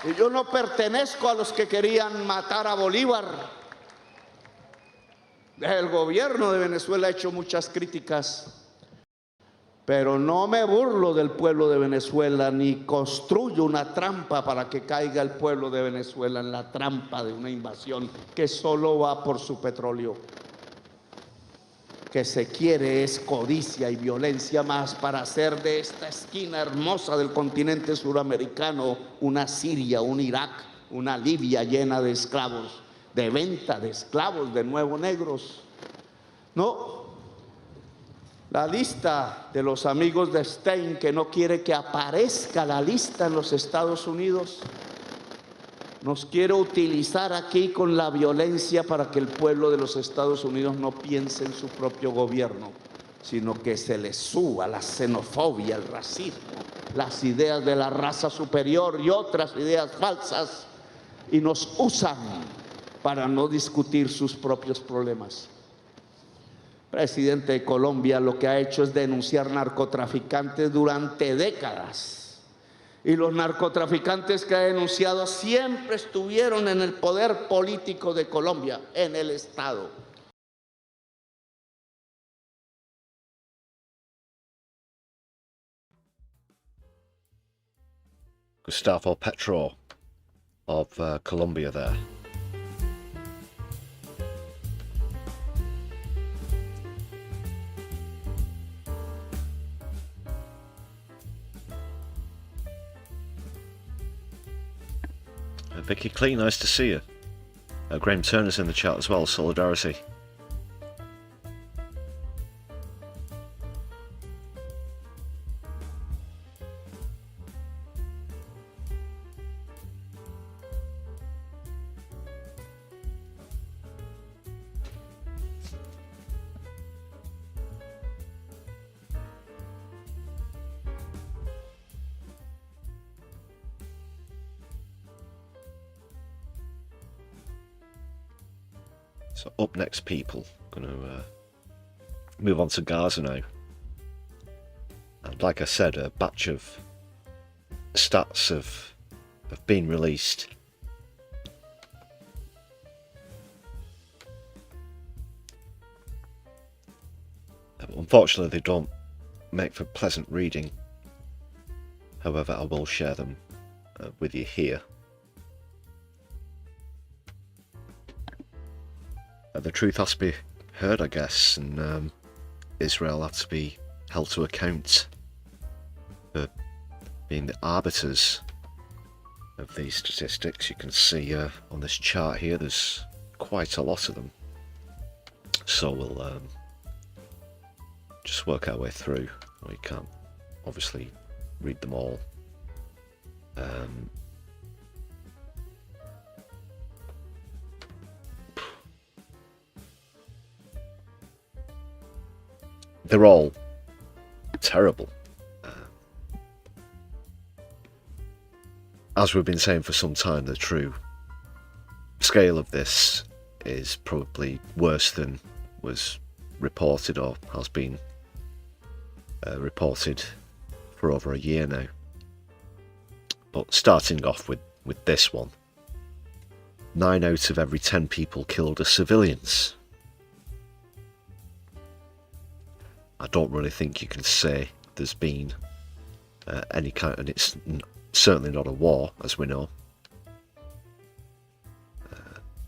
Y yo no pertenezco a los que querían matar a Bolívar. El gobierno de Venezuela ha hecho muchas críticas, pero no me burlo del pueblo de Venezuela, ni construyo una trampa para que caiga el pueblo de Venezuela en la trampa de una invasión que solo va por su petróleo. Que se quiere es codicia y violencia más para hacer de esta esquina hermosa del continente suramericano una Siria, un Irak, una Libia llena de esclavos, de venta de esclavos, de nuevo negros. No. La lista de los amigos de Stein, que no quiere que aparezca la lista en los Estados Unidos, nos quiere utilizar aquí con la violencia para que el pueblo de los Estados Unidos no piense en su propio gobierno, sino que se le suba la xenofobia, el racismo, las ideas de la raza superior y otras ideas falsas, y nos usan para no discutir sus propios problemas. Presidente de Colombia lo que ha hecho es denunciar narcotraficantes durante décadas. Y los narcotraficantes que ha denunciado siempre estuvieron en el poder político de Colombia, en el Estado. Gustavo Petro of Colombia there. Vicky Clee, nice to see you. Graham Turner's in the chat as well, solidarity. So up next, people, going to move on to Gaza now. And like I said, a batch of stats have been released. Unfortunately, they don't make for pleasant reading. However, I will share them with you here. The truth has to be heard, I guess, and Israel has to be held to account for being the arbiters of these statistics. You can see on this chart here, there's quite a lot of them. So we'll just work our way through. We can't obviously read them all. They're all terrible. As we've been saying for some time, the true scale of this is probably worse than was reported or has been reported for over a year now. But starting off with this one, 9 out of every 10 people killed are civilians. I don't really think you can say there's been any kind, and it's certainly not a war, as we know.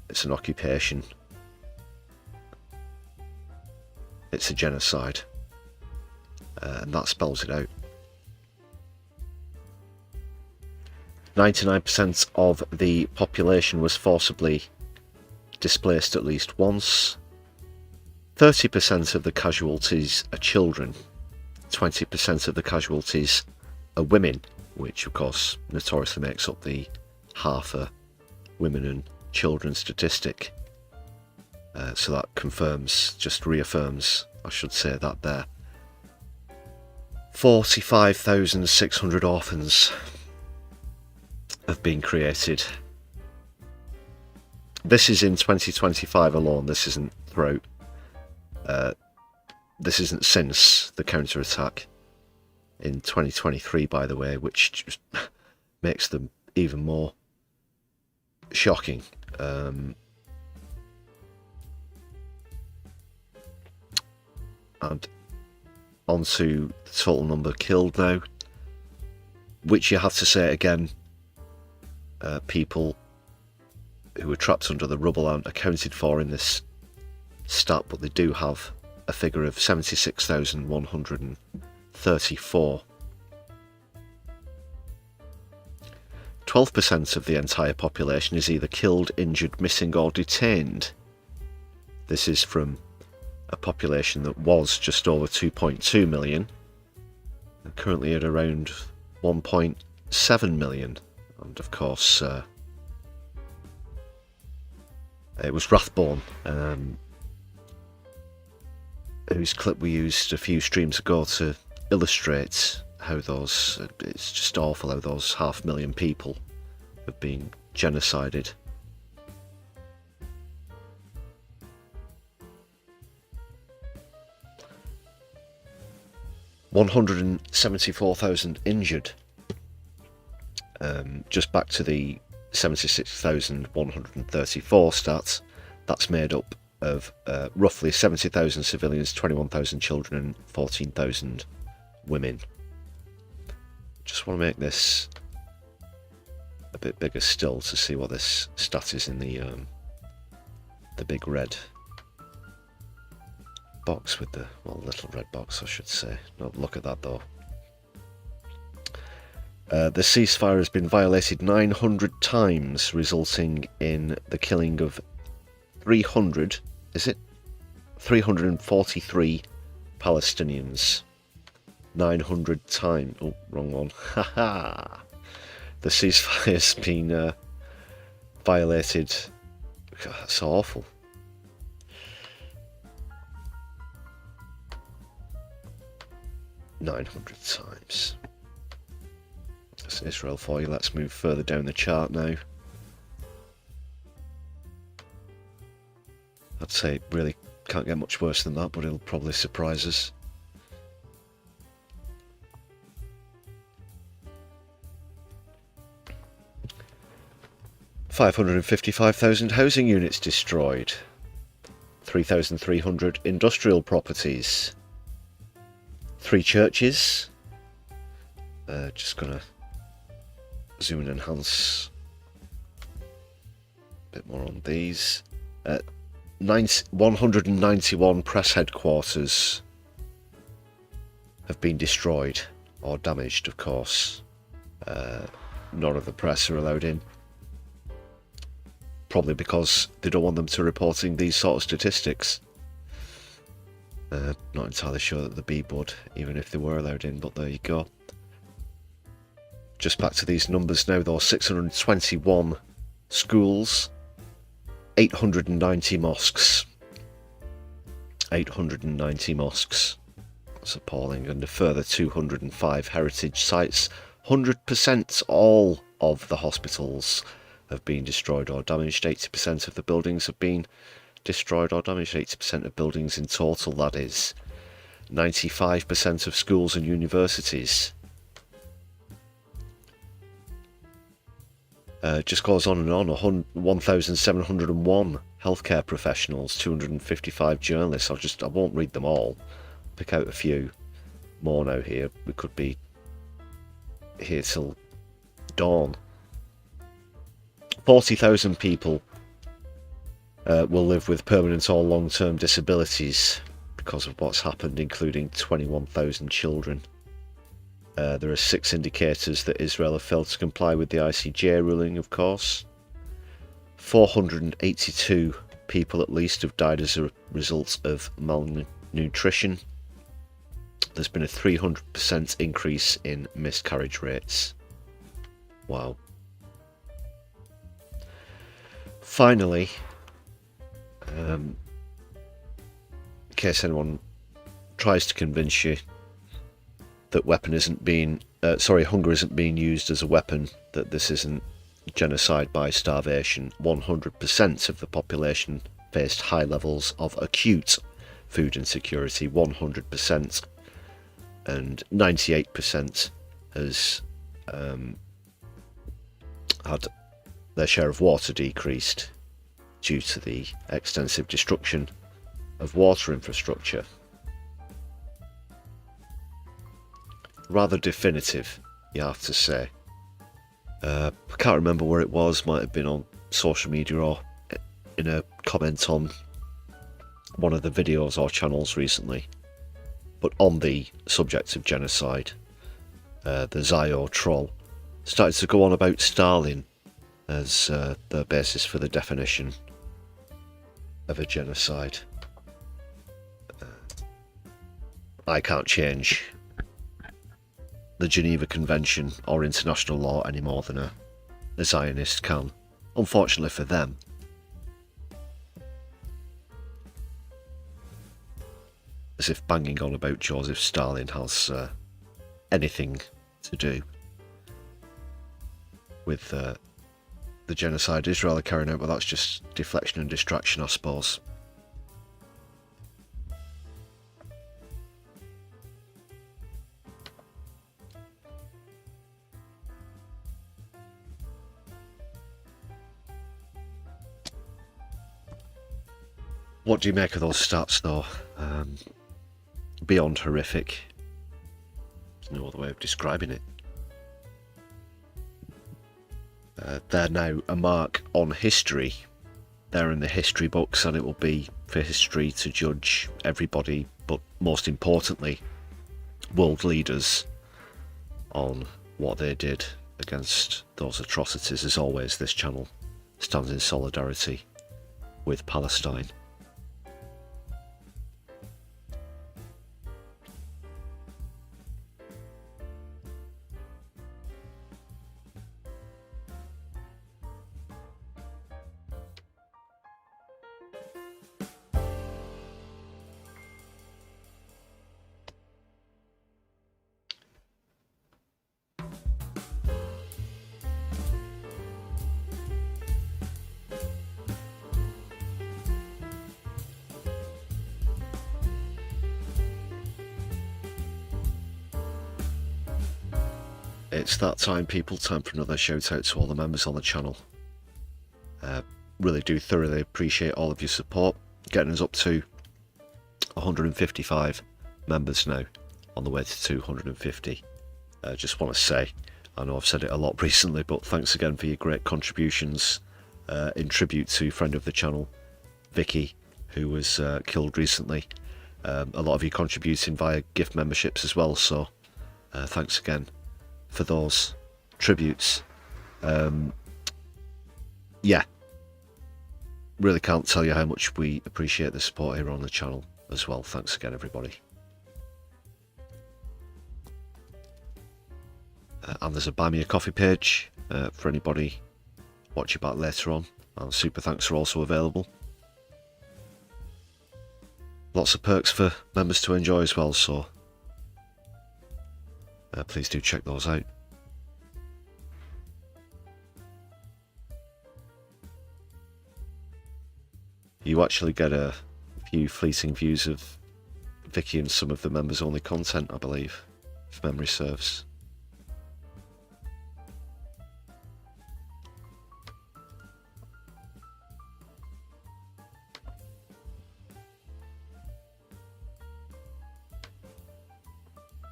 It's an occupation. It's a genocide. And that spells it out. 99% of the population was forcibly displaced at least once. 30% of the casualties are children. 20% of the casualties are women, which of course notoriously makes up the half a women and children statistic. So that confirms, just reaffirms, I should say that there. 45,600 orphans have been created. This is in 2025 alone. This isn't throughout. This isn't since the counterattack in 2023, by the way, which just makes them even more shocking. And onto the total number killed now, which you have to say again, people who were trapped under the rubble aren't accounted for in this stat, but they do have a figure of 76,134. 12% of the entire population is either killed, injured, missing or detained. This is from a population that was just over 2.2 million, and currently at around 1.7 million. And of course, it was Rathbone, whose clip we used a few streams ago to illustrate how those, it's just awful how those 500,000 people have been genocided. $174,000 injured. Just back to the 76,134 stats, that's made up of roughly 70,000 civilians, 21,000 children and 14,000 women. Just want to make this a bit bigger still to see what this stat is in the big red box with the, well, little red box I should say. No, look at that though. The ceasefire has been violated 900 times, resulting in the killing of 343 Palestinians. 900 times. Oh, wrong one. Haha. The ceasefire has been violated. God, that's awful. .900 times. That's Israel for you. Let's move further down the chart now. I'd say it really can't get much worse than that, but it'll probably surprise us. $555,000 housing units destroyed. 3,300 industrial properties. 3 churches. Just gonna zoom and enhance a bit more on these. 191 press headquarters have been destroyed or damaged, of course. None of the press are allowed in. Probably because they don't want them to reporting these sort of statistics. Not entirely sure that the Beeb would, even if they were allowed in, but there you go. Just back to these numbers now though, 621 schools, 890 mosques. 890 mosques. That's appalling. And a further 205 heritage sites. 100% all of the hospitals have been destroyed or damaged. 80% of the buildings have been destroyed or damaged. 80% of buildings in total, that is. 95% of schools and universities. Just goes on and on. 1,701 healthcare professionals, 255 journalists. I won't read them all. Pick out a few more now here. We could be here till dawn. 40,000 people will live with permanent or long-term disabilities because of what's happened, including 21,000 children. There are 6 indicators that Israel have failed to comply with the ICJ ruling, of course. 482 people at least have died as a result of malnutrition. There's been a 300% increase in miscarriage rates. Wow. Finally, in case anyone tries to convince you that hunger isn't being used as a weapon, that this isn't genocide by starvation, 100% of the population faced high levels of acute food insecurity, 100%, and 98% has had their share of water decreased due to the extensive destruction of water infrastructure. Rather definitive, you have to say. I can't remember where it was, might have been on social media or in a comment on one of the videos or channels recently. But on the subject of genocide, the Zio troll started to go on about Stalin as the basis for the definition of a genocide. I can't change the Geneva Convention or international law any more than a Zionist can, unfortunately for them. As if banging on about Joseph Stalin has anything to do with the genocide Israel are carrying out, but that's just deflection and distraction, I suppose. What do you make of those stats, though? Beyond horrific. There's no other way of describing it. They're now a mark on history. They're in the history books, and it will be for history to judge everybody, but most importantly, world leaders, on what they did against those atrocities. As always, this channel stands in solidarity with Palestine. It's that time, people. Time for another shout out to all the members on the channel. Really do thoroughly appreciate all of your support. Getting us up to 155 members now, on the way to 250. Just want to say, I know I've said it a lot recently, but thanks again for your great contributions in tribute to friend of the channel, Vicky, who was killed recently. A lot of you contributing via gift memberships as well, so thanks again for those tributes. Yeah, really can't tell you how much we appreciate the support here on the channel as well. Thanks again, everybody. And there's a Buy Me a Coffee page for anybody watching back later on, and super thanks are also available. Lots of perks for members to enjoy as well, so please do check those out. You actually get a few fleeting views of Vicky and some of the members only content, I believe, if memory serves.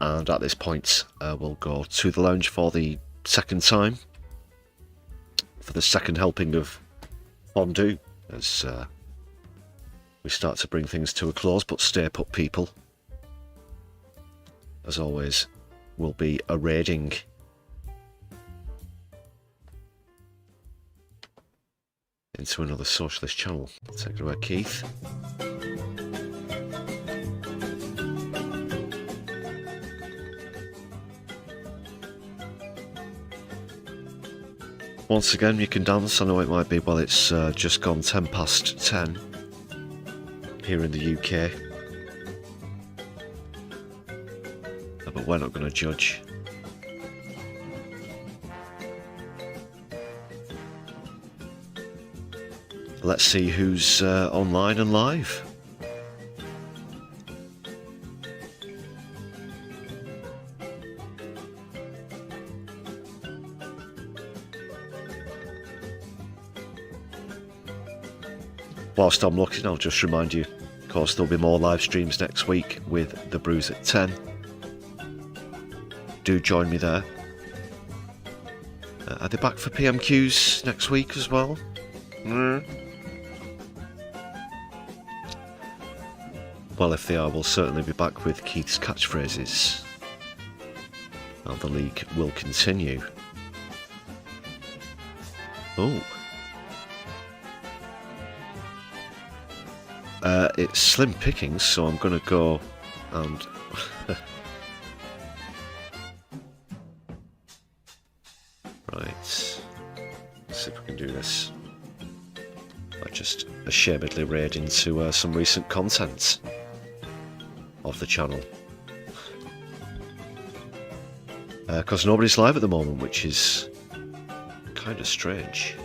And at this point, we'll go to the lounge for the second time, for the second helping of Fondue, as we start to bring things to a close, but stay put, people. As always, we'll be raiding into another socialist channel. Take it away, Keith. Once again, you can dance. I know it might be, well, it's just gone 10 past 10 here in the UK. But we're not going to judge. Let's see who's online and live. Whilst I'm looking, I'll just remind you, of course, there'll be more live streams next week with The Brews at 10. Do join me there. Are they back for PMQs next week as well? Well, if they are, we'll certainly be back with Keith's catchphrases. And the league will continue. Oh. It's slim pickings, so I'm going to go and... Right. Let's see if we can do this. I just ashamedly raid into some recent content of the channel. Because nobody's live at the moment, which is kind of strange.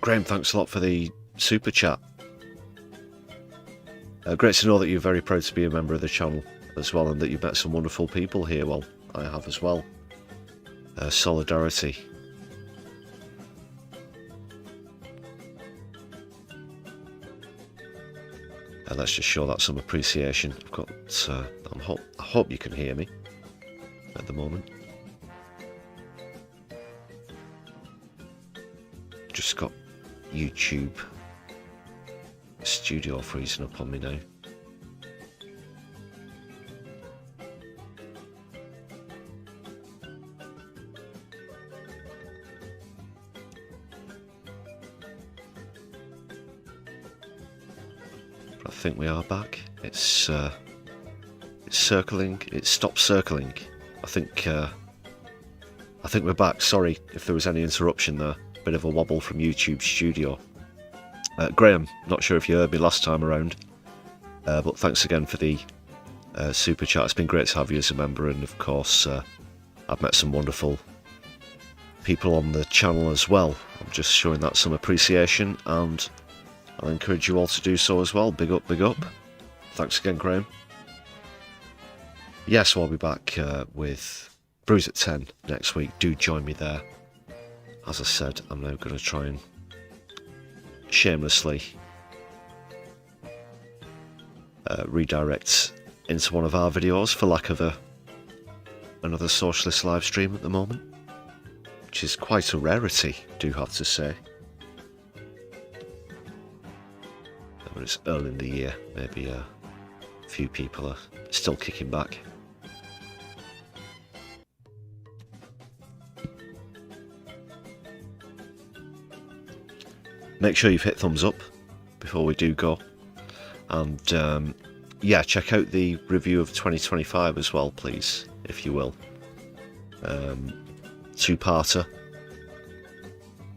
Graham, thanks a lot for the super chat. Great to know that you're very proud to be a member of the channel as well, and that you've met some wonderful people here. Well, I have as well. Solidarity. Let's just show that some appreciation. I've got. I hope you can hear me at the moment. Just got YouTube Studio freezing up on me now. But I think we are back. It's circling. It stopped circling. I think we're back. Sorry if there was any interruption there. Bit of a wobble from YouTube Studio. Graham, not sure if you heard me last time around, but thanks again for the super chat. It's been great to have you as a member, and of course I've met some wonderful people on the channel as well. I'm just showing that some appreciation, and I'll encourage you all to do so as well. Big up, big up. Thanks again, Graham. Yes, I'll be back with Brews at 10 next week. Do join me there. As I said, I'm now going to try and shamelessly redirect into one of our videos for lack of another socialist live stream at the moment, which is quite a rarity, do have to say. But it's early in the year, maybe a few people are still kicking back. Make sure you've hit thumbs up before we do go. And yeah, check out the review of 2025 as well, please, if you will. Two-parter,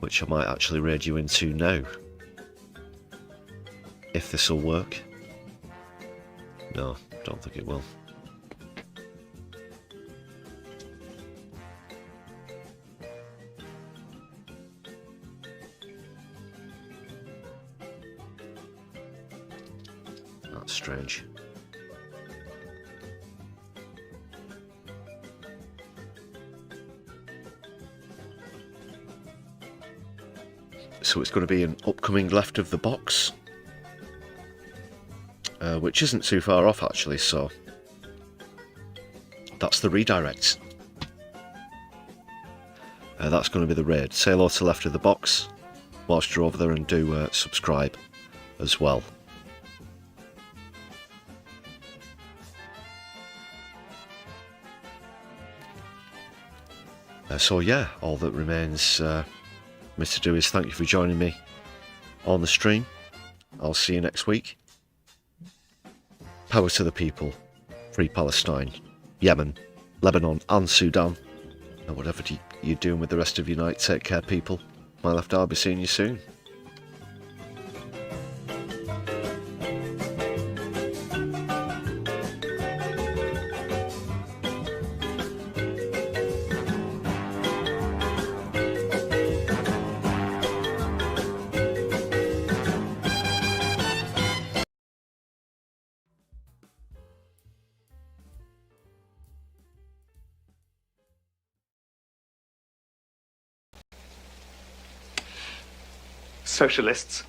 which I might actually raid you into now. If this will work. No, don't think it will. That's strange. So it's going to be an upcoming left of the box, which isn't too far off actually, so that's the redirect. That's going to be the raid. Say hello to left of the box whilst you're over there, and do subscribe as well. So yeah, all that remains me to do is thank you for joining me on the stream. I'll see you next week. Power to the people. Free Palestine, Yemen, Lebanon and Sudan. And whatever you're doing with the rest of your night, take care, people. My Left, I'll be seeing you soon. Socialists,